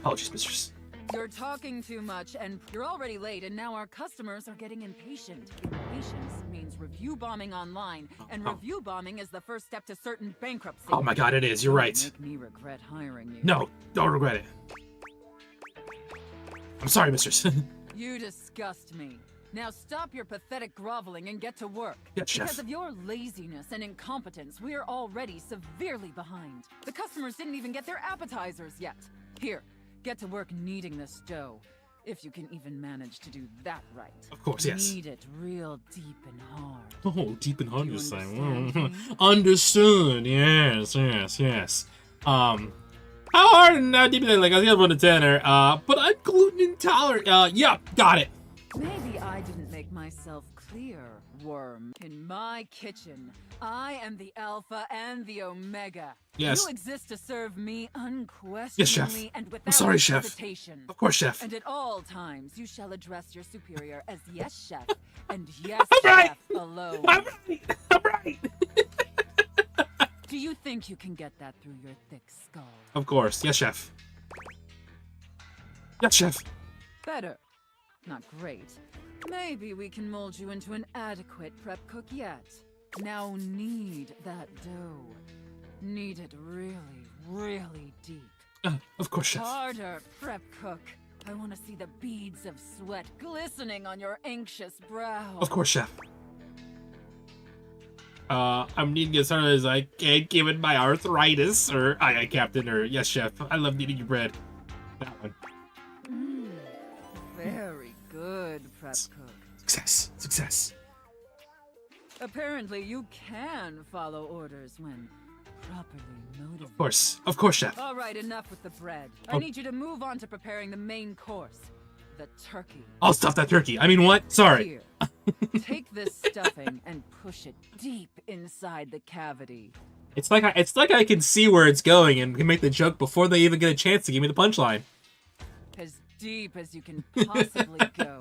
[SPEAKER 1] Apologies, mistress.
[SPEAKER 7] You're talking too much, and you're already late, and now our customers are getting impatient. Impatience means review bombing online, and review bombing is the first step to certain bankruptcy.
[SPEAKER 1] Oh my god, it is. You're
[SPEAKER 7] Don't
[SPEAKER 1] right.
[SPEAKER 7] Make me regret hiring you.
[SPEAKER 1] No, don't regret it. I'm sorry, mistress.
[SPEAKER 7] You disgust me. Now stop your pathetic groveling and get to work.
[SPEAKER 1] Yes, chef.
[SPEAKER 7] Because of your laziness and incompetence, we are already severely behind. The customers didn't even get their appetizers yet. Here, get to work kneading this dough. If you can even manage to do that right.
[SPEAKER 1] Of course, yes.
[SPEAKER 7] Knead it real deep and hard.
[SPEAKER 1] Oh, deep and hard,
[SPEAKER 7] Do you
[SPEAKER 1] you say.
[SPEAKER 7] understand me?
[SPEAKER 1] Understood. Yes, yes, yes. How hard and how deep is it? Like, I was gonna run a tenor. But I'm gluten intolerant. Yeah, got it.
[SPEAKER 7] Maybe I didn't make myself clear, worm. In my kitchen, I am the alpha and the omega.
[SPEAKER 1] Yes.
[SPEAKER 7] You exist to serve me unquestioningly
[SPEAKER 1] Yes, chef.
[SPEAKER 7] and without
[SPEAKER 1] I'm sorry, chef.
[SPEAKER 7] hesitation.
[SPEAKER 1] Of course, chef.
[SPEAKER 7] And at all times, you shall address your superior as yes, chef, and yes,
[SPEAKER 1] right.
[SPEAKER 7] chef alone.
[SPEAKER 1] I'm right. I'm right.
[SPEAKER 7] Do you think you can get that through your thick skull?
[SPEAKER 1] Of course. Yes, chef. Yes, chef.
[SPEAKER 7] Better. Not great. Maybe we can mold you into an adequate prep cook yet. Now knead that dough. Knead it really, really deep.
[SPEAKER 1] Of course, chef.
[SPEAKER 7] Harder, prep cook. I want to see the beads of sweat glistening on your anxious brow.
[SPEAKER 1] Of course, chef. I'm kneading as hard as I can given my arthritis. Or, aye, Captain, or, yes, chef. I love kneading your bread. That one.
[SPEAKER 7] Very good, prep cook.
[SPEAKER 1] Success. Success.
[SPEAKER 7] Apparently, you can follow orders when properly motivated.
[SPEAKER 1] Of course, chef.
[SPEAKER 7] All right, enough with the bread.
[SPEAKER 1] Oh.
[SPEAKER 7] I need you to move on to preparing the main course, the turkey.
[SPEAKER 1] I'll stuff that turkey. I mean, what? Sorry.
[SPEAKER 7] Here, take this stuffing and push it deep inside the cavity.
[SPEAKER 1] It's like I can see where it's going and can make the joke before they even get a chance to give me the punchline.
[SPEAKER 7] As deep as you can possibly go.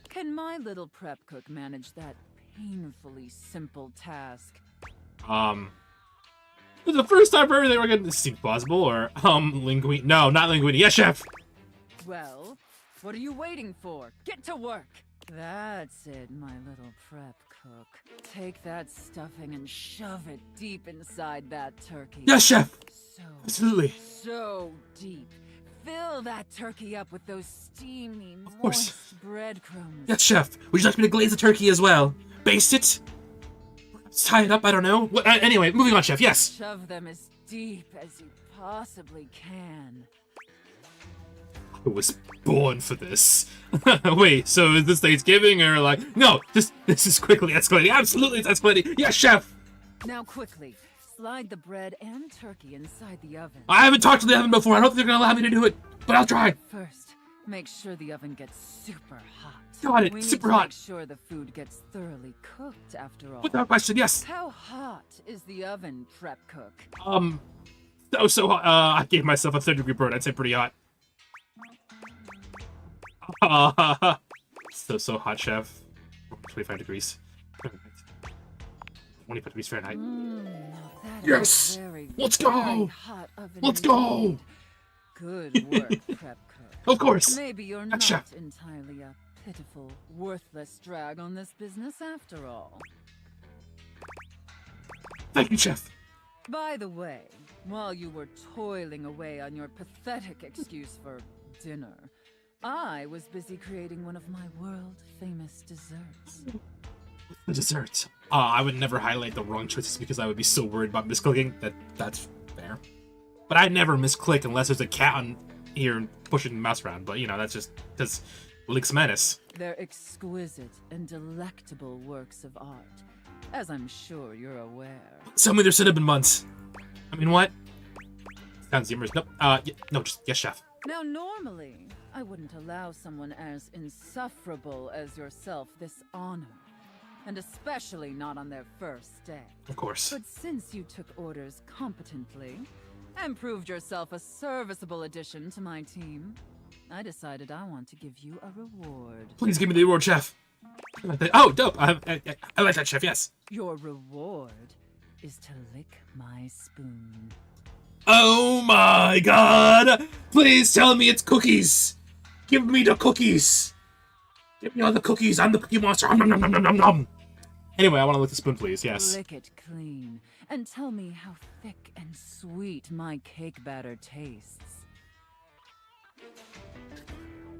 [SPEAKER 7] Can my little prep cook manage that painfully simple task?
[SPEAKER 1] For the first time for everything, we're gonna. This seems plausible, or linguine. No, not linguine. Yes, chef.
[SPEAKER 7] Well, what are you waiting for? Get to work. That's it, my little prep cook. Take that stuffing and shove it deep inside that turkey.
[SPEAKER 1] Yes, chef.
[SPEAKER 7] So,
[SPEAKER 1] Absolutely.
[SPEAKER 7] So deep. Fill that turkey up with those steamy,
[SPEAKER 1] course.
[SPEAKER 7] moist breadcrumbs.
[SPEAKER 1] Yes, chef. Would you like me to glaze the turkey as well? Baste it? Tie it up? I don't know. Anyway, moving on, chef. Yes.
[SPEAKER 7] Shove them as deep as you possibly can.
[SPEAKER 1] I was born for this. Wait, so is this Thanksgiving or like... No, this is quickly escalating. Absolutely, it's escalating. Yes, chef.
[SPEAKER 7] Now quickly, slide the bread and turkey inside the oven.
[SPEAKER 1] I haven't talked to the oven before. I don't think they're going to allow me to do it, but I'll try.
[SPEAKER 7] First, make sure the oven gets super hot.
[SPEAKER 1] Got it,
[SPEAKER 7] We
[SPEAKER 1] super
[SPEAKER 7] need to
[SPEAKER 1] hot.
[SPEAKER 7] Make sure the food gets thoroughly cooked after all.
[SPEAKER 1] Without question, yes.
[SPEAKER 7] How hot is the oven, prep cook?
[SPEAKER 1] So hot. I gave myself a 3rd-degree burn. I'd say pretty hot. So hot, chef. 25 degrees. 25 degrees Fahrenheit.
[SPEAKER 7] That
[SPEAKER 1] Yes!
[SPEAKER 7] is very,
[SPEAKER 1] Let's
[SPEAKER 7] very
[SPEAKER 1] go!
[SPEAKER 7] hot oven
[SPEAKER 1] Let's go!
[SPEAKER 7] indeed. Good work, prep cook.
[SPEAKER 1] Of course.
[SPEAKER 7] Maybe you're
[SPEAKER 1] Yes,
[SPEAKER 7] not
[SPEAKER 1] chef.
[SPEAKER 7] entirely a pitiful, worthless drag on this business after all.
[SPEAKER 1] Thank you, chef.
[SPEAKER 7] By the way, while you were toiling away on your pathetic excuse for dinner, I was busy creating one of my world-famous desserts.
[SPEAKER 1] The dessert. I would never highlight the wrong choices because I would be so worried about misclicking. That's fair. But I never misclick unless there's a cat on here pushing the mouse around. But, you know, that's just because Link's Menace.
[SPEAKER 7] They're exquisite and delectable works of art, as I'm sure you're aware.
[SPEAKER 1] Tell me their cinnamon buns. I mean, what? Sounds humorous. Nope. No, just yes, chef.
[SPEAKER 7] Now, normally, I wouldn't allow someone as insufferable as yourself this honor. And especially not on their first day.
[SPEAKER 1] Of course.
[SPEAKER 7] But since you took orders competently, and proved yourself a serviceable addition to my team, I decided I want to give you a reward.
[SPEAKER 1] Please give me the reward, chef. I like that. Oh, dope. I like that, chef, yes.
[SPEAKER 7] Your reward is to lick my spoon.
[SPEAKER 1] Oh my god! Please tell me it's cookies! Give me the cookies! Give me all the cookies! I'm the Cookie Monster! Nom, nom, nom, nom, nom, nom. Anyway, I want to lick the spoon, please, yes.
[SPEAKER 7] Lick it clean, and tell me how thick and sweet my cake batter tastes.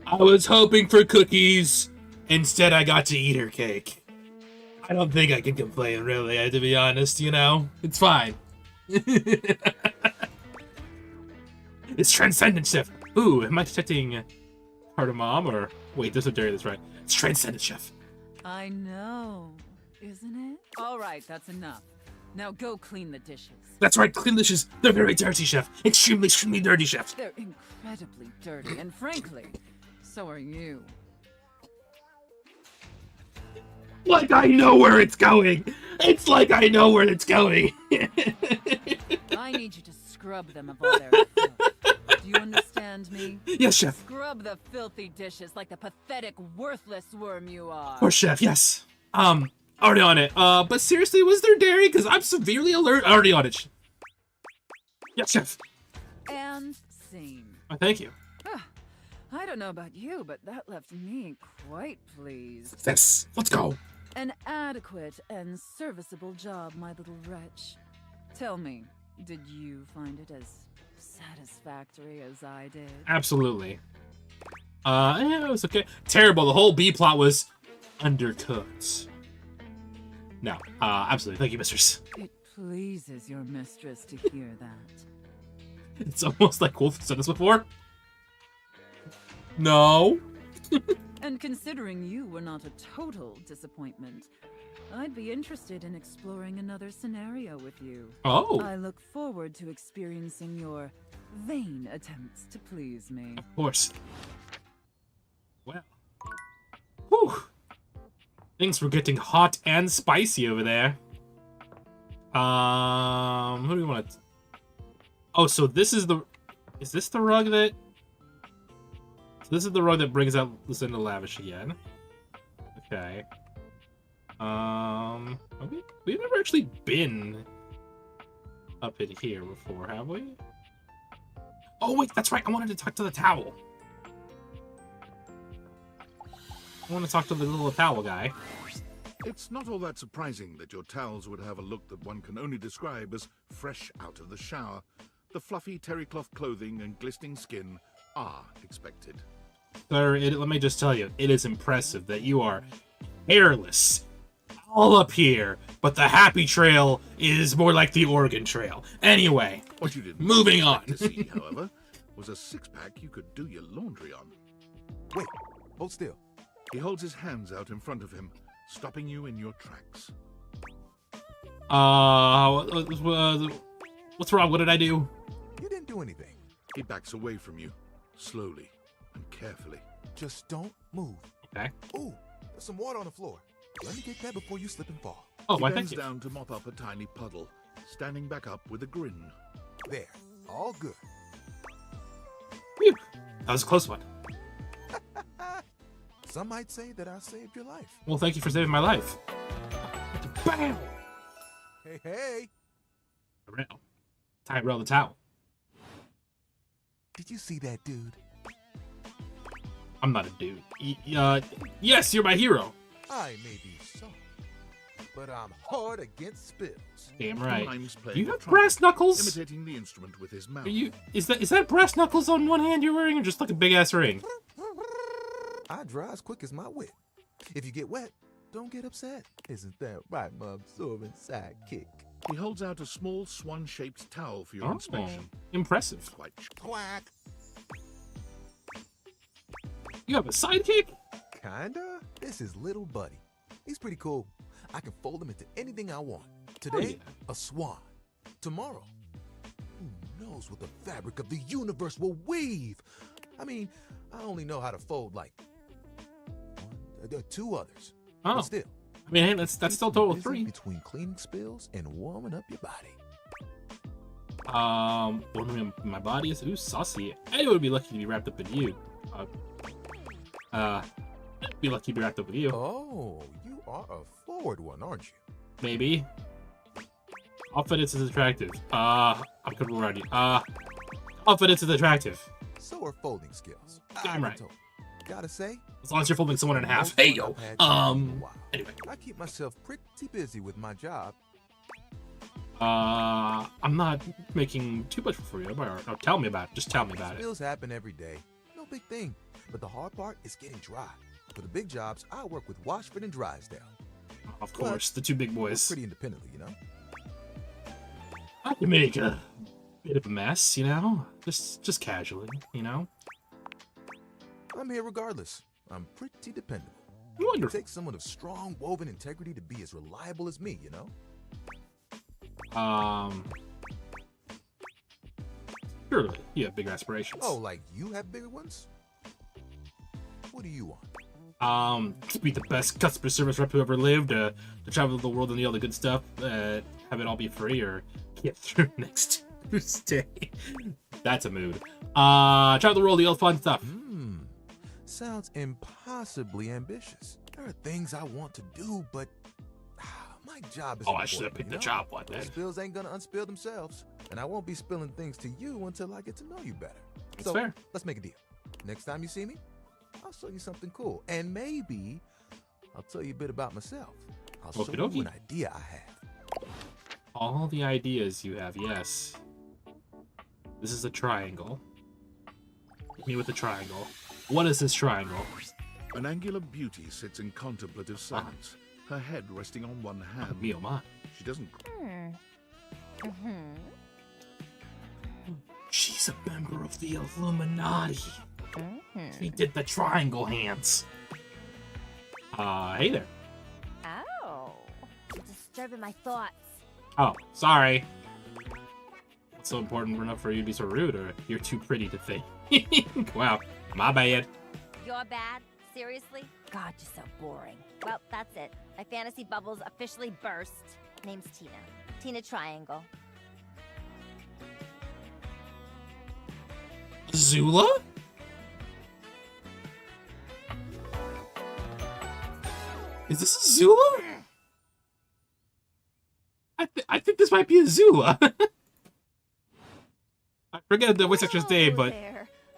[SPEAKER 1] I was hoping for cookies. Instead, I got to eat her cake. I don't think I can complain, really, to be honest, you know? It's fine. It's transcendent, chef. Ooh, am I detecting part of mom, or... Wait, there's a dairy that's right. It's transcendent, chef.
[SPEAKER 7] I know, isn't it? All right, that's enough. Now go clean the dishes.
[SPEAKER 1] That's right, clean dishes. They're very dirty, chef. Extremely, extremely dirty, chef.
[SPEAKER 7] They're incredibly dirty, and frankly, so are you.
[SPEAKER 1] Like I know where it's going. It's like I know where it's going.
[SPEAKER 7] I need you to scrub them of all their filth. Do you understand me?
[SPEAKER 1] Yes, chef.
[SPEAKER 7] Scrub the filthy dishes like the pathetic, worthless worm you are.
[SPEAKER 1] Of course, chef, yes. Already on it. But seriously, was there dairy? Because I'm severely alert. Already on it. Yes, chef.
[SPEAKER 7] And scene.
[SPEAKER 1] Oh, thank you.
[SPEAKER 7] I don't know about you, but that left me quite pleased.
[SPEAKER 1] Yes, let's go.
[SPEAKER 7] An adequate and serviceable job, my little wretch. Tell me,
[SPEAKER 14] Did you find it as satisfactory as I did?
[SPEAKER 1] Absolutely. Yeah, it was okay. Terrible. The whole B plot was undercut. No, absolutely. Thank you, mistress.
[SPEAKER 14] It pleases your mistress to hear that.
[SPEAKER 1] It's almost like Wolf said this before. No.
[SPEAKER 14] And considering you were not a total disappointment, I'd be interested in exploring another scenario with you.
[SPEAKER 1] Oh.
[SPEAKER 14] I look forward to experiencing your vain attempts to please me.
[SPEAKER 1] Of course. Well. Whew. Things were getting hot and spicy over there. Who do we want to... Oh, so this is the... Is this the rug that... So this is the rug that brings out Lucinda Lavish again. Okay. We've never actually been up in here before, have we? Oh, wait, that's right. I wanted to talk to the towel. I want to talk to the little towel guy.
[SPEAKER 3] It's not all that surprising that your towels would have a look that one can only describe as fresh out of the shower. The fluffy terry cloth clothing and glistening skin are expected.
[SPEAKER 1] Sir, let me just tell you, it is impressive that you are hairless all up here, but the happy trail is more like the Oregon Trail. Anyway,
[SPEAKER 3] what you didn't
[SPEAKER 1] moving on.
[SPEAKER 3] To see, however, was a six-pack you could do your laundry on.
[SPEAKER 6] Wait, hold still.
[SPEAKER 3] He holds his hands out in front of him, stopping you in your tracks.
[SPEAKER 1] What's wrong? What did I do?
[SPEAKER 6] You didn't do anything.
[SPEAKER 3] He backs away from you, slowly and carefully.
[SPEAKER 6] Just don't move.
[SPEAKER 1] Okay.
[SPEAKER 6] Ooh, there's some water on the floor. Let me get that before you slip and fall.
[SPEAKER 1] Oh,
[SPEAKER 3] he
[SPEAKER 1] why,
[SPEAKER 3] bends
[SPEAKER 1] thank you.
[SPEAKER 3] down to mop up a tiny puddle, standing back up with a grin.
[SPEAKER 6] There, all good.
[SPEAKER 1] Whew. That was a close one.
[SPEAKER 6] Some might say that I saved your life.
[SPEAKER 1] Well, thank you for saving my life. Bam!
[SPEAKER 6] Hey, hey!
[SPEAKER 1] Tyrell the towel.
[SPEAKER 6] Did you see that dude?
[SPEAKER 1] I'm not a dude. Yes, you're my hero.
[SPEAKER 6] I may be soft, but I'm hard against spills.
[SPEAKER 1] Damn right.
[SPEAKER 3] Do
[SPEAKER 1] you have brass knuckles?
[SPEAKER 3] Imitating the instrument with his mouth.
[SPEAKER 1] Is that brass knuckles on one hand you're wearing, or just like a big ass ring?
[SPEAKER 6] I dry as quick as my wit. If you get wet, don't get upset. Isn't that right, my absorbent sidekick?
[SPEAKER 3] He holds out a small swan-shaped towel for your inspection.
[SPEAKER 1] Impressive.
[SPEAKER 3] Quite
[SPEAKER 6] quack.
[SPEAKER 1] You have a sidekick?
[SPEAKER 6] Kinda. This is little buddy. He's pretty cool. I can fold him into anything I want. Today, a swan. Tomorrow, who knows what the fabric of the universe will weave? I mean, I only know how to fold like two others.
[SPEAKER 1] Oh.
[SPEAKER 6] But still.
[SPEAKER 1] I mean, hey, that's still total
[SPEAKER 6] busy
[SPEAKER 1] 3.
[SPEAKER 6] Between cleaning spills and warming up your body.
[SPEAKER 1] Warming up my body is saucy. I would be lucky to be wrapped up in you. I'd be lucky to be wrapped up with you.
[SPEAKER 6] Oh, you are a forward one, aren't you?
[SPEAKER 1] Maybe. Confidence is attractive. I'm comfortable around you. Confidence is attractive.
[SPEAKER 6] So are folding skills.
[SPEAKER 1] I'm right.
[SPEAKER 6] Gotta say,
[SPEAKER 1] as long as you're folding someone in half. Hey yo. Anyway.
[SPEAKER 6] I keep myself pretty busy with my job.
[SPEAKER 1] I'm not making too much for you. Or tell me about it. Just tell me about it.
[SPEAKER 6] Spills happen every day. No big thing. But the hard part is getting dry. For the big jobs, I work with Washford and Drysdale.
[SPEAKER 1] Of course, the two big boys.
[SPEAKER 6] Pretty independently, you know.
[SPEAKER 1] I can make a bit of a mess, you know, just casually, you know.
[SPEAKER 6] I'm here regardless. I'm pretty dependable.
[SPEAKER 1] Wonderful.
[SPEAKER 6] It takes someone of strong woven integrity to be as reliable as me, you know.
[SPEAKER 1] Surely you have bigger aspirations.
[SPEAKER 6] Oh, like you have bigger ones? What do you want?
[SPEAKER 1] To be the best customer service rep who ever lived, to travel the world and do all the good stuff, have it all be free, or get through next Tuesday. That's a mood. Travel the world, do all the fun stuff.
[SPEAKER 6] Sounds impossibly ambitious. There are things I want to do, but my job is
[SPEAKER 1] I should have picked the job one then.
[SPEAKER 6] Spills ain't gonna unspill themselves, and I won't be spilling things to you until I get to know you better.
[SPEAKER 1] That's fair.
[SPEAKER 6] Let's make a deal. Next time you see me, I'll show you something cool, and maybe I'll tell you a bit about myself. I'll show you an idea I have.
[SPEAKER 1] All the ideas you have, yes. This is a triangle. Hit me with the triangle. What is this triangle?
[SPEAKER 3] An angular beauty sits in contemplative silence, her head resting on one hand.
[SPEAKER 1] Me, oh my.
[SPEAKER 3] She doesn't.
[SPEAKER 1] She's a member of the Illuminati. She did the triangle hands. Hey there.
[SPEAKER 2] Oh, you're disturbing my thoughts.
[SPEAKER 1] Oh, sorry. What's so important enough for you to be so rude, or you're too pretty to think? Wow, my bad.
[SPEAKER 2] You're bad? Seriously? God, you're so boring. Well, that's it. My fantasy bubbles officially burst. Name's Tina. Tina Triangle.
[SPEAKER 1] Zula? Is this a Zula? I think this might be a Zula. I forget the voice actor's name, but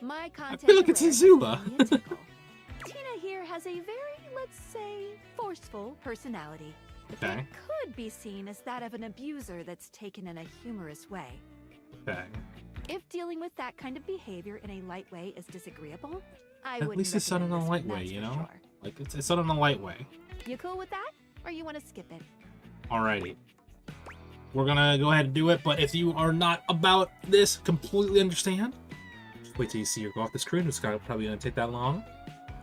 [SPEAKER 13] My
[SPEAKER 1] I feel like it's a Zula.
[SPEAKER 13] Tina here has a very, let's say, forceful personality.
[SPEAKER 1] Okay.
[SPEAKER 13] It could be seen as that of an abuser that's taken in a humorous way.
[SPEAKER 1] Okay.
[SPEAKER 13] If dealing with that kind of behavior in a light way is disagreeable, I
[SPEAKER 1] At
[SPEAKER 13] wouldn't
[SPEAKER 1] least it's done in
[SPEAKER 13] recommend
[SPEAKER 1] a
[SPEAKER 13] this
[SPEAKER 1] light
[SPEAKER 13] one,
[SPEAKER 1] way,
[SPEAKER 13] that's
[SPEAKER 1] you
[SPEAKER 13] for
[SPEAKER 1] know?
[SPEAKER 13] sure.
[SPEAKER 1] Like, it's done in a light way.
[SPEAKER 13] You cool with that? Or you want to skip it?
[SPEAKER 1] Alrighty. We're gonna go ahead and do it, but if you are not about this, completely understand. Just wait till you see her go off the screen. It's probably gonna take that long.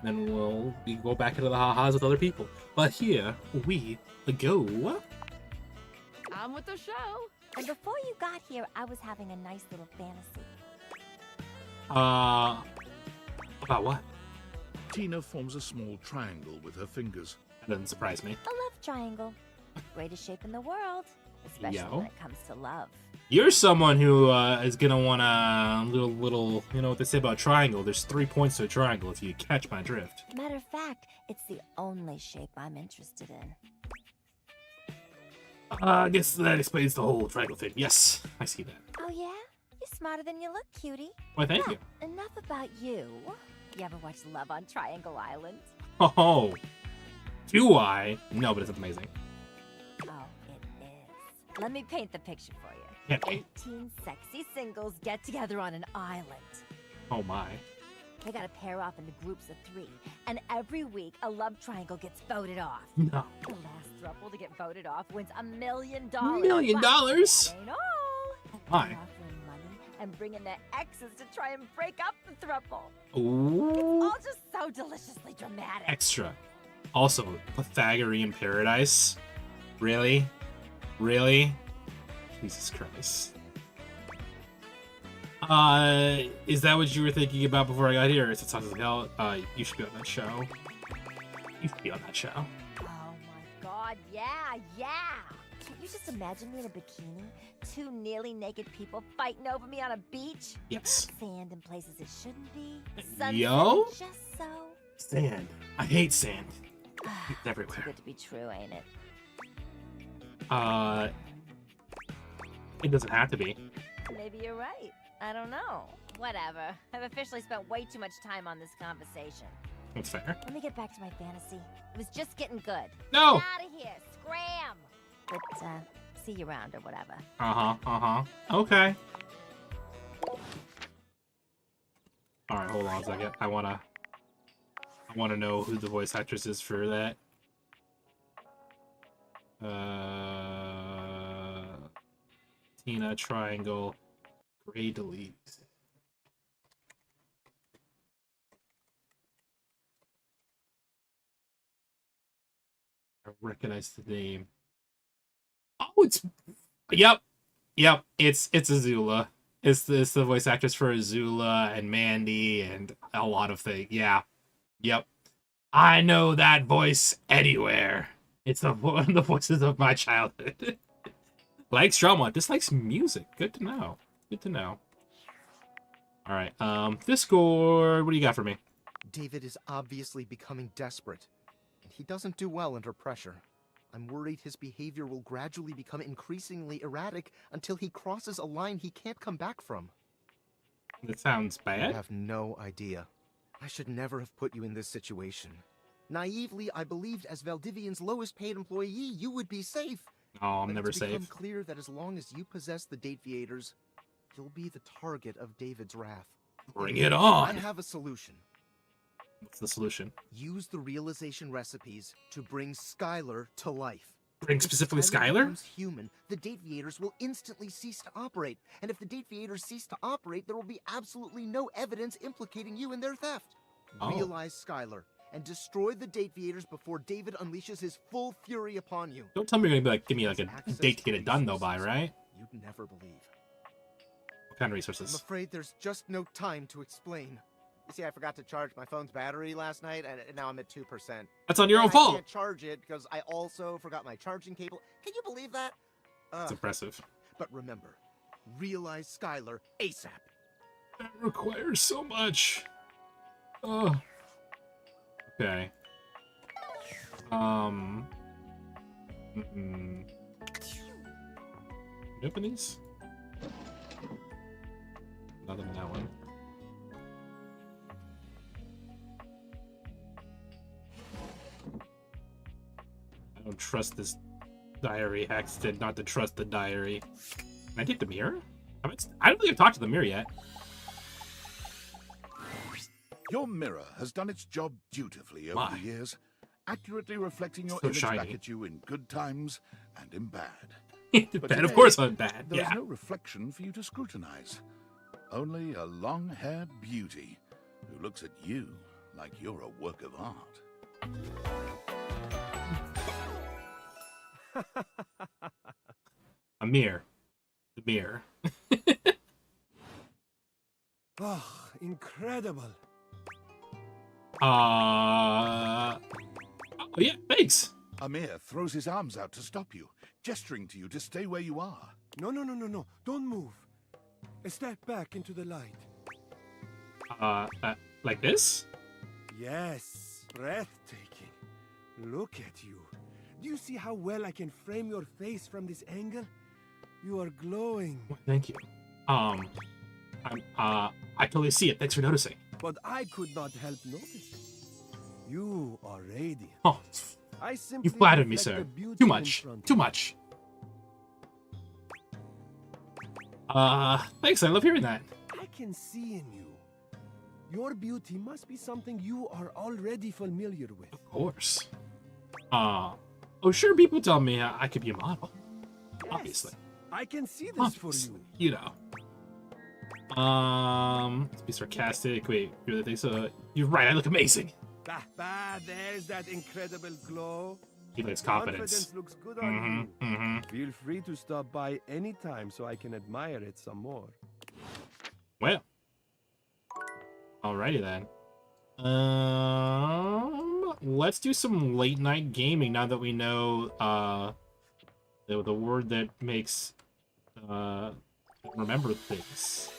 [SPEAKER 1] Then we go back into the ha-has with other people. But here we go.
[SPEAKER 13] I'm with the show.
[SPEAKER 2] And before you got here, I was having a nice little fantasy.
[SPEAKER 1] About what?
[SPEAKER 3] Tina forms a small triangle with her fingers.
[SPEAKER 1] That doesn't surprise me.
[SPEAKER 2] A love triangle. Greatest shape in the world. Especially
[SPEAKER 1] Yo.
[SPEAKER 2] when it comes to love.
[SPEAKER 1] You're someone who is gonna want a little, you know what they say about triangle. There's 3 points to a triangle if you catch my drift.
[SPEAKER 2] Matter of fact, it's the only shape I'm interested in.
[SPEAKER 1] I guess that explains the whole triangle thing. Yes, I see that.
[SPEAKER 2] Oh yeah? You're smarter than you look, cutie.
[SPEAKER 1] Why, thank
[SPEAKER 2] Well,
[SPEAKER 1] you.
[SPEAKER 2] Enough about you. You ever watch Love on Triangle Island?
[SPEAKER 1] Oh, do I? No, but it's amazing.
[SPEAKER 2] Oh, it is. Let me paint the picture for you.
[SPEAKER 1] Can't wait.
[SPEAKER 2] 18 sexy singles get together on an island.
[SPEAKER 1] Oh my.
[SPEAKER 2] They gotta pair off into groups of 3, and every week a love triangle gets voted off.
[SPEAKER 1] No.
[SPEAKER 2] The last throuple to get voted off wins $1 million.
[SPEAKER 1] $1 million?
[SPEAKER 2] But that ain't all.
[SPEAKER 1] Why?
[SPEAKER 2] They're offering money and bringing their exes to try and break up the throuple.
[SPEAKER 1] Ooh.
[SPEAKER 2] It's all just so deliciously dramatic.
[SPEAKER 1] Extra. Also, Pythagorean Paradise? Really? Really? Jesus Christ. Is that what you were thinking about before I got here? Is it something else? You should be on that show. You should be on that show.
[SPEAKER 2] Oh my god, yeah. Can't you just imagine me in a bikini? 2 nearly naked people fighting over me on a beach?
[SPEAKER 1] Yes.
[SPEAKER 2] Sand in places it shouldn't be. Sun
[SPEAKER 1] Yo?
[SPEAKER 2] just so.
[SPEAKER 1] Sand. I hate sand. It's everywhere.
[SPEAKER 2] Too good to be true, ain't it?
[SPEAKER 1] It doesn't have to be.
[SPEAKER 2] Maybe you're right. I don't know. Whatever. I've officially spent way too much time on this conversation.
[SPEAKER 1] That's fair.
[SPEAKER 2] Let me get back to my fantasy. It was just getting good.
[SPEAKER 1] No!
[SPEAKER 2] Get out of here! Scram! But, see you around or whatever.
[SPEAKER 1] Okay. Alright, hold on a second. I wanna know who the voice actress is for that. Tina Triangle Grey Delete. I recognize the name. Oh, it's yep. It's Azula. It's the voice actress for Azula and Mandy and a lot of things. Yeah. Yep. I know that voice anywhere. It's one of the voices of my childhood. Likes drama, dislikes music. Good to know. Good to know. All right. Discord. What do you got for me?
[SPEAKER 15] David is obviously becoming desperate, and he doesn't do well under pressure. I'm worried his behavior will gradually become increasingly erratic until he crosses a line he can't come back from.
[SPEAKER 1] That sounds bad.
[SPEAKER 15] I have no idea. I should never have put you in this situation. Naively, I believed as Valdivian's lowest paid employee, you would be safe.
[SPEAKER 1] Oh, I'm
[SPEAKER 15] But
[SPEAKER 1] never
[SPEAKER 15] it's become
[SPEAKER 1] safe.
[SPEAKER 15] clear that as long as you possess the Dateviators, you'll be the target of David's wrath.
[SPEAKER 1] Bring it on.
[SPEAKER 15] I have a solution.
[SPEAKER 1] What's the solution?
[SPEAKER 15] Use the realization recipes to bring Skylar to life.
[SPEAKER 1] Bring specifically
[SPEAKER 15] If
[SPEAKER 1] Skylar?
[SPEAKER 15] becomes human, the Dateviators will instantly cease to operate. And if the Dateviators cease to operate, there will be absolutely no evidence implicating you in their theft.
[SPEAKER 1] Oh.
[SPEAKER 15] Realize Skylar and destroy the Dateviators before David unleashes his full fury upon you.
[SPEAKER 1] Don't tell me you're gonna be like, give me like a date to get it done though by, right?
[SPEAKER 15] You'd never believe.
[SPEAKER 1] What kind of
[SPEAKER 15] I'm
[SPEAKER 1] resources?
[SPEAKER 15] afraid there's just no time to explain. You see, I forgot to charge my phone's battery last night, and now I'm at 2%.
[SPEAKER 1] That's on your own
[SPEAKER 15] And
[SPEAKER 1] fault.
[SPEAKER 15] I can't charge it because I also forgot my charging cable. Can you believe that?
[SPEAKER 1] It's impressive.
[SPEAKER 15] But remember, realize Skylar ASAP.
[SPEAKER 1] That requires so much. Oh. Okay. Can you open these? Nothing in that one. I don't trust this diary. Hex said not to trust the diary. Can I take the mirror? I don't think I've talked to the mirror yet.
[SPEAKER 3] Your mirror has done its job dutifully over
[SPEAKER 1] My.
[SPEAKER 3] the years, accurately reflecting your
[SPEAKER 1] So
[SPEAKER 3] image
[SPEAKER 1] shiny.
[SPEAKER 3] back at you in good times and in bad. But
[SPEAKER 1] Bad, of
[SPEAKER 3] today,
[SPEAKER 1] course I'm bad.
[SPEAKER 3] There's
[SPEAKER 1] Yeah.
[SPEAKER 3] no reflection for you to scrutinize. Only a long-haired beauty who looks at you like you're a work of art.
[SPEAKER 1] A mirror. The mirror.
[SPEAKER 8] Oh, incredible.
[SPEAKER 1] Oh, yeah, thanks.
[SPEAKER 3] Amir throws his arms out to stop you, gesturing to you to stay where you are.
[SPEAKER 8] No. Don't move. Step back into the light.
[SPEAKER 1] Like this?
[SPEAKER 8] Yes, breathtaking. Look at you. Do you see how well I can frame your face from this angle? You are glowing.
[SPEAKER 1] Thank you. I totally see it. Thanks for noticing.
[SPEAKER 8] But I could not help noticing. You are radiant.
[SPEAKER 1] Oh,
[SPEAKER 8] I simply
[SPEAKER 1] you flattered me,
[SPEAKER 8] reflect
[SPEAKER 1] sir.
[SPEAKER 8] the beauty
[SPEAKER 1] Too
[SPEAKER 8] in
[SPEAKER 1] much.
[SPEAKER 8] front
[SPEAKER 1] Too
[SPEAKER 8] of
[SPEAKER 1] much. Thanks. I love hearing that.
[SPEAKER 8] I can see in you. Your beauty must be something you are already familiar with.
[SPEAKER 1] Of course. Oh, sure. People tell me I could be a model.
[SPEAKER 8] Yes,
[SPEAKER 1] Obviously.
[SPEAKER 8] I can see this
[SPEAKER 1] Obviously.
[SPEAKER 8] for you.
[SPEAKER 1] You know. Let's be sarcastic. Wait, you really think so? You're right. I look amazing.
[SPEAKER 8] There's that incredible glow.
[SPEAKER 1] He likes confidence.
[SPEAKER 8] Confidence looks good on you.
[SPEAKER 1] Mhm.
[SPEAKER 8] Feel free to stop by anytime so I can admire it some more.
[SPEAKER 1] Well. Alrighty then. Let's do some late night gaming now that we know the word that makes remember things.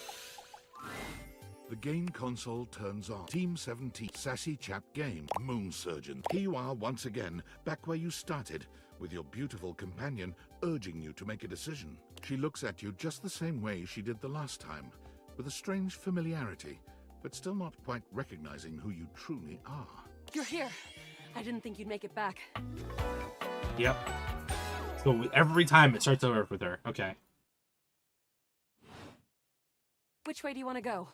[SPEAKER 3] The game console turns on. Team 17 Sassy Chap game, Moon Surgeon. Here you are once again, back where you started, with your beautiful companion urging you to make a decision. She looks at you just the same way she did the last time, with a strange familiarity, but still not quite recognizing who you truly are.
[SPEAKER 18] You're here. I didn't think you'd make it back.
[SPEAKER 1] Yep. So every time it starts over with her. Okay.
[SPEAKER 18] Which way do you want to go?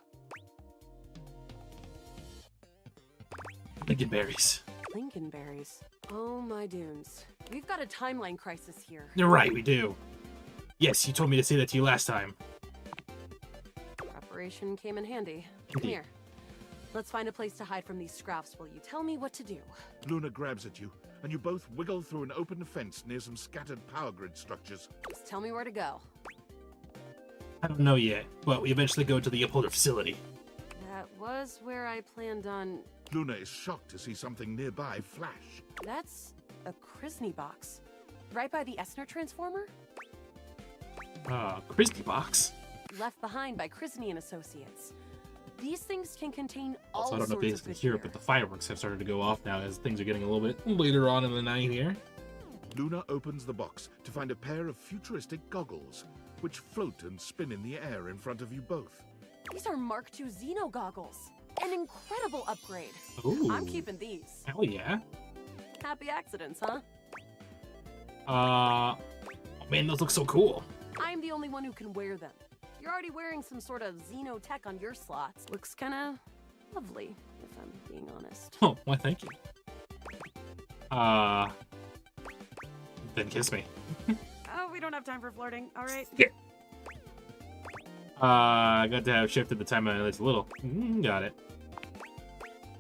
[SPEAKER 1] Lincolnberries.
[SPEAKER 18] Lincolnberries. Oh my dunes. We've got a timeline crisis here.
[SPEAKER 1] You're right, we do. Yes, you told me to say that to you last time.
[SPEAKER 18] Preparation came in handy. Come
[SPEAKER 1] Indeed.
[SPEAKER 18] here. Let's find a place to hide from these scraps while you tell me what to do.
[SPEAKER 3] Luna grabs at you, and you both wiggle through an open fence near some scattered power grid structures.
[SPEAKER 18] Just tell me where to go.
[SPEAKER 1] I don't know yet, but we eventually go to the upholder facility.
[SPEAKER 18] That was where I planned on...
[SPEAKER 3] Luna is shocked to see something nearby flash.
[SPEAKER 18] That's a Krisny box. Right by the Essner transformer?
[SPEAKER 1] Christy box.
[SPEAKER 18] Left behind by Krisny and Associates. These things can contain all
[SPEAKER 1] Also, I don't know if
[SPEAKER 18] sorts
[SPEAKER 1] you
[SPEAKER 18] of
[SPEAKER 1] guys can
[SPEAKER 18] good
[SPEAKER 1] hear
[SPEAKER 18] gear.
[SPEAKER 1] it, but the fireworks have started to go off now as things are getting a little bit later on in the night here.
[SPEAKER 3] Luna opens the box to find a pair of futuristic goggles, which float and spin in the air in front of you both.
[SPEAKER 18] These are Mark II Xeno goggles. An incredible upgrade.
[SPEAKER 1] Ooh.
[SPEAKER 18] I'm keeping these.
[SPEAKER 1] Hell yeah.
[SPEAKER 18] Happy accidents, huh?
[SPEAKER 1] Man, those look so cool.
[SPEAKER 18] I'm the only one who can wear them. You're already wearing some sort of xenotech on your slots. Looks kinda lovely, if I'm being honest.
[SPEAKER 1] Oh, why thank you. Then kiss me.
[SPEAKER 18] Oh, we don't have time for flirting, alright?
[SPEAKER 1] Yeah. I got to have shifted the time at least a little. Got it.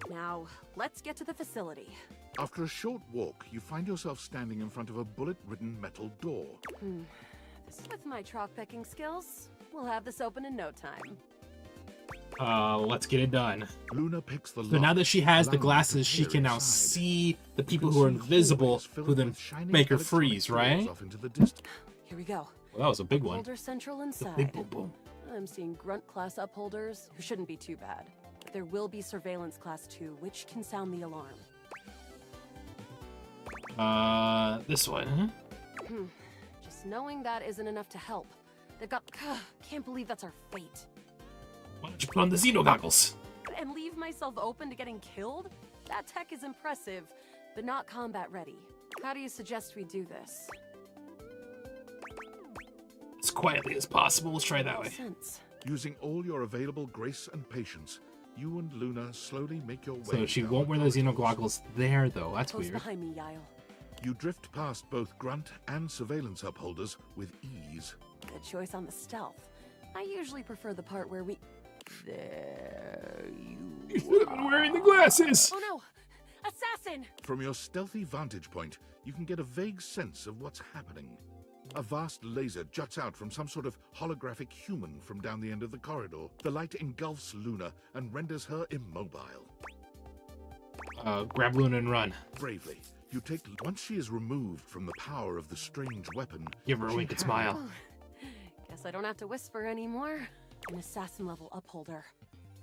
[SPEAKER 18] Now, let's get to the facility.
[SPEAKER 3] After a short walk, you find yourself standing in front of a bullet-ridden metal door.
[SPEAKER 18] With my chalk picking skills, we'll have this open in no time.
[SPEAKER 1] Let's get it done.
[SPEAKER 3] Luna picks the
[SPEAKER 1] So now that she has the glasses, she can now see the people who are invisible, who then make her freeze, right?
[SPEAKER 18] Here we go.
[SPEAKER 1] Well, that was a big one.
[SPEAKER 18] Upholder central inside.
[SPEAKER 1] Big boom boom.
[SPEAKER 18] I'm seeing grunt class upholders who shouldn't be too bad. But there will be surveillance class 2, which can sound the alarm.
[SPEAKER 1] This one, huh?
[SPEAKER 18] Just knowing that isn't enough to help. They've got... can't believe that's our fate.
[SPEAKER 1] Why don't you put on the Xeno goggles?
[SPEAKER 18] And leave myself open to getting killed? That tech is impressive, but not combat ready. How do you suggest we do this?
[SPEAKER 1] As quietly as possible. Let's try that way.
[SPEAKER 3] Using all your available grace and patience, you and Luna slowly make your way.
[SPEAKER 1] So she
[SPEAKER 3] down
[SPEAKER 1] won't wear
[SPEAKER 3] the
[SPEAKER 1] those Xeno goggles there, though. That's
[SPEAKER 18] Close
[SPEAKER 1] weird.
[SPEAKER 18] behind me, Yael.
[SPEAKER 3] You drift past both grunt and surveillance upholders with ease.
[SPEAKER 18] Good choice on the stealth. I usually prefer the part where we... There you
[SPEAKER 1] are. Wearing the glasses!
[SPEAKER 18] Oh no! Assassin!
[SPEAKER 3] From your stealthy vantage point, you can get a vague sense of what's happening. A vast laser juts out from some sort of holographic human from down the end of the corridor. The light engulfs Luna and renders her immobile.
[SPEAKER 1] Grab Luna and run.
[SPEAKER 3] Bravely, you take... Once she is removed from the power of the strange weapon...
[SPEAKER 1] Give her a wink and smile.
[SPEAKER 18] Guess I don't have to whisper anymore. An assassin-level upholder.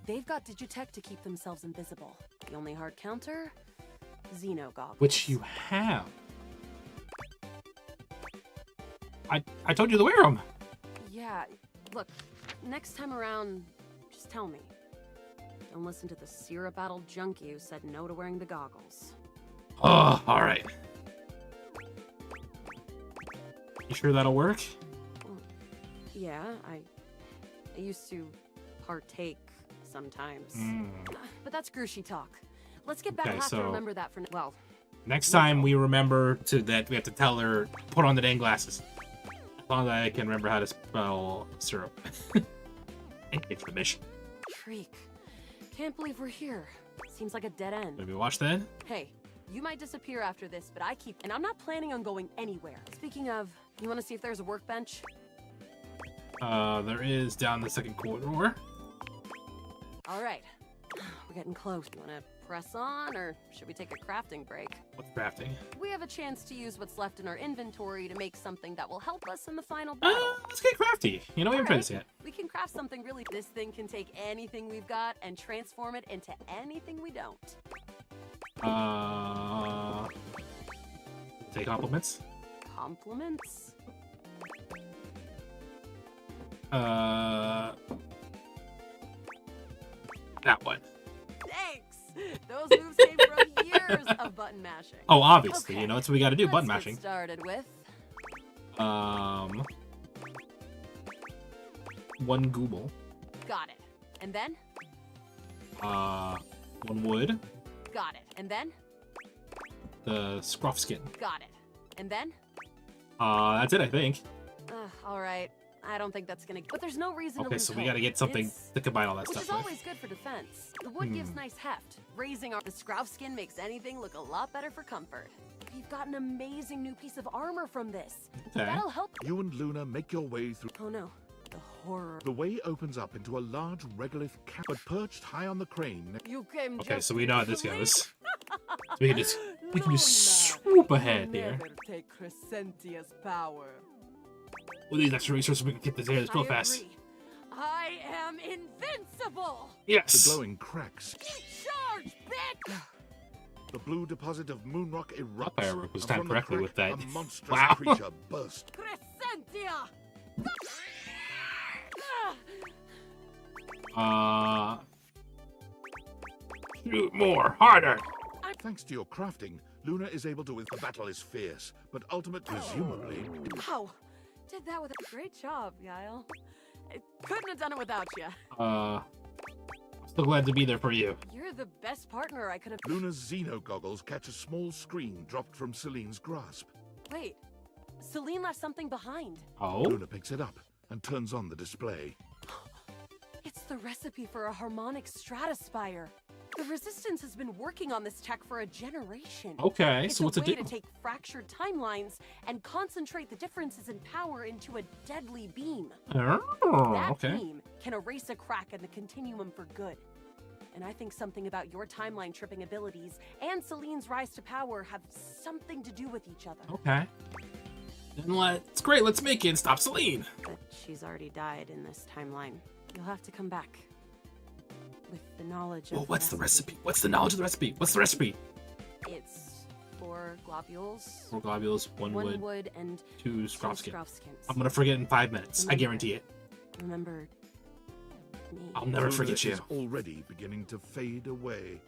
[SPEAKER 18] They've got digitech to keep themselves invisible. The only hard counter? Xeno goggles.
[SPEAKER 1] Which you have. I told you to wear them.
[SPEAKER 18] Yeah, look, next time around, just tell me. Don't listen to the syrup-addled junkie who said no to wearing the goggles.
[SPEAKER 1] Oh, alright. You sure that'll work?
[SPEAKER 18] Well, yeah, I used to partake sometimes. But that's Grushy talk. Let's get back.
[SPEAKER 1] Okay,
[SPEAKER 18] I'll have
[SPEAKER 1] so
[SPEAKER 18] to remember that for well.
[SPEAKER 1] Next time we remember that we have to tell her, put on the dang glasses. As long as I can remember how to spell syrup. It's the mission.
[SPEAKER 18] Freak. Can't believe we're here. Seems like a dead end.
[SPEAKER 1] Maybe watch that?
[SPEAKER 18] Hey, you might disappear after this, but and I'm not planning on going anywhere. Speaking of, you want to see if there's a workbench?
[SPEAKER 1] There is down the second corridor.
[SPEAKER 18] All right. We're getting close. You want to press on, or should we take a crafting break?
[SPEAKER 1] What's crafting?
[SPEAKER 18] We have a chance to use what's left in our inventory to make something that will help us in the final battle.
[SPEAKER 1] Let's get crafty. You know, we haven't tried this yet.
[SPEAKER 18] We can craft something really... This thing can take anything we've got and transform it into anything we don't.
[SPEAKER 1] Take compliments.
[SPEAKER 18] Compliments?
[SPEAKER 1] That one.
[SPEAKER 18] Thanks! Those moves came from years of button mashing.
[SPEAKER 1] Oh, obviously,
[SPEAKER 18] Okay,
[SPEAKER 1] you know, that's what we gotta do, button
[SPEAKER 18] let's
[SPEAKER 1] mashing.
[SPEAKER 18] Get started with...
[SPEAKER 1] One gooble.
[SPEAKER 18] Got it. And then?
[SPEAKER 1] One wood.
[SPEAKER 18] Got it. And then?
[SPEAKER 1] The scruff skin.
[SPEAKER 18] Got it. And then?
[SPEAKER 1] That's it, I think.
[SPEAKER 18] Alright. I don't think that's gonna... But there's no reason to
[SPEAKER 1] Okay,
[SPEAKER 18] lose
[SPEAKER 1] so we
[SPEAKER 18] hope.
[SPEAKER 1] gotta get something to combine all that
[SPEAKER 18] Which
[SPEAKER 1] stuff
[SPEAKER 18] is
[SPEAKER 1] with.
[SPEAKER 18] always good for defense. The wood gives nice heft. Raising the scruff skin makes anything look a lot better for comfort. We've got an amazing new piece of armor from this.
[SPEAKER 3] Okay.
[SPEAKER 18] That'll help.
[SPEAKER 3] You and Luna make your way through...
[SPEAKER 18] Oh no. The horror.
[SPEAKER 3] The way opens up into a large regolith cap, but perched high on the crane...
[SPEAKER 18] You came
[SPEAKER 1] Okay,
[SPEAKER 18] just
[SPEAKER 1] so we know how this
[SPEAKER 18] to
[SPEAKER 1] goes.
[SPEAKER 18] sleep?
[SPEAKER 1] So we can just swoop ahead here.
[SPEAKER 18] Never take Crescentia's power.
[SPEAKER 1] With these extra resources, we can get this here real
[SPEAKER 18] I
[SPEAKER 1] fast.
[SPEAKER 18] agree. I am invincible.
[SPEAKER 1] Yes.
[SPEAKER 3] The glowing cracks.
[SPEAKER 18] Charge, bitch!
[SPEAKER 3] The blue deposit of moonrock erupts.
[SPEAKER 1] Firework was
[SPEAKER 3] and
[SPEAKER 1] timed
[SPEAKER 3] from the
[SPEAKER 1] correctly
[SPEAKER 3] crack,
[SPEAKER 1] with that.
[SPEAKER 3] A monstrous
[SPEAKER 1] Wow.
[SPEAKER 3] creature bursts.
[SPEAKER 18] Crescentia!
[SPEAKER 1] Shoot more, harder.
[SPEAKER 3] Thanks to your crafting, Luna is able to... The battle is fierce, but ultimate, presumably...
[SPEAKER 18] How? Did that with a great job, Guile. I couldn't have done it without you.
[SPEAKER 1] I'm still glad to be there for you.
[SPEAKER 18] You're the best partner I could have.
[SPEAKER 3] Luna's Xeno goggles catch a small screen dropped from Celine's grasp.
[SPEAKER 18] Wait, Celine left something behind.
[SPEAKER 1] Oh?
[SPEAKER 3] Luna picks it up and turns on the display.
[SPEAKER 18] It's the recipe for a harmonic stratospire. The Resistance has been working on this tech for a generation.
[SPEAKER 1] Okay,
[SPEAKER 18] it's
[SPEAKER 1] so what's
[SPEAKER 18] a
[SPEAKER 1] it
[SPEAKER 18] way
[SPEAKER 1] do?
[SPEAKER 18] to take fractured timelines and concentrate the differences in power into a deadly beam.
[SPEAKER 1] Oh,
[SPEAKER 18] that
[SPEAKER 1] okay.
[SPEAKER 18] beam can erase a crack in the continuum for good. And I think something about your timeline tripping abilities and Celine's rise to power have something to do with each other.
[SPEAKER 1] Okay. Then it's great, let's make it and stop Celine.
[SPEAKER 18] But she's already died in this timeline. You'll have to come back. With the knowledge of
[SPEAKER 1] Well, what's the recipe? What's the knowledge of the recipe? What's the recipe?
[SPEAKER 18] It's 4 globules.
[SPEAKER 1] 4 globules, 1 wood,
[SPEAKER 18] wood, and
[SPEAKER 1] 2 scrap skins.
[SPEAKER 18] skins.
[SPEAKER 1] I'm gonna forget in 5 minutes. I guarantee it.
[SPEAKER 18] Remember me.
[SPEAKER 1] I'll never
[SPEAKER 3] Luna
[SPEAKER 1] forget you.
[SPEAKER 3] is already beginning to fade away.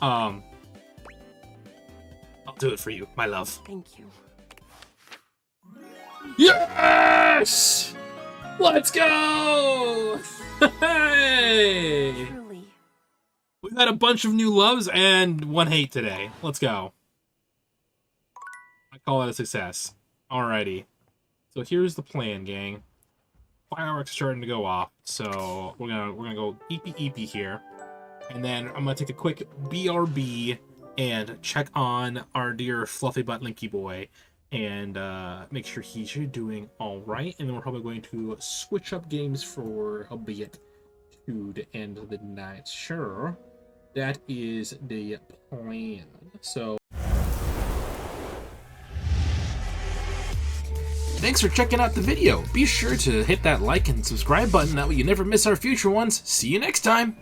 [SPEAKER 1] I'll do it for you, my love.
[SPEAKER 18] Thank you.
[SPEAKER 1] Yes! Let's go! Hey!
[SPEAKER 18] Truly.
[SPEAKER 1] We've had a bunch of new loves and 1 hate today. Let's go. I call that a success. Alrighty. So here's the plan, gang. Fireworks are starting to go off, so we're gonna go eepy here, and then I'm gonna take a quick BRB and check on our dear fluffy butt Linky boy, and make sure he's doing all right. And then we're probably going to switch up games for a bit to the end of the night. Sure, that is the plan. So. Thanks for checking out the video. Be sure to hit that like and subscribe button, that way you never miss our future ones. See you next time!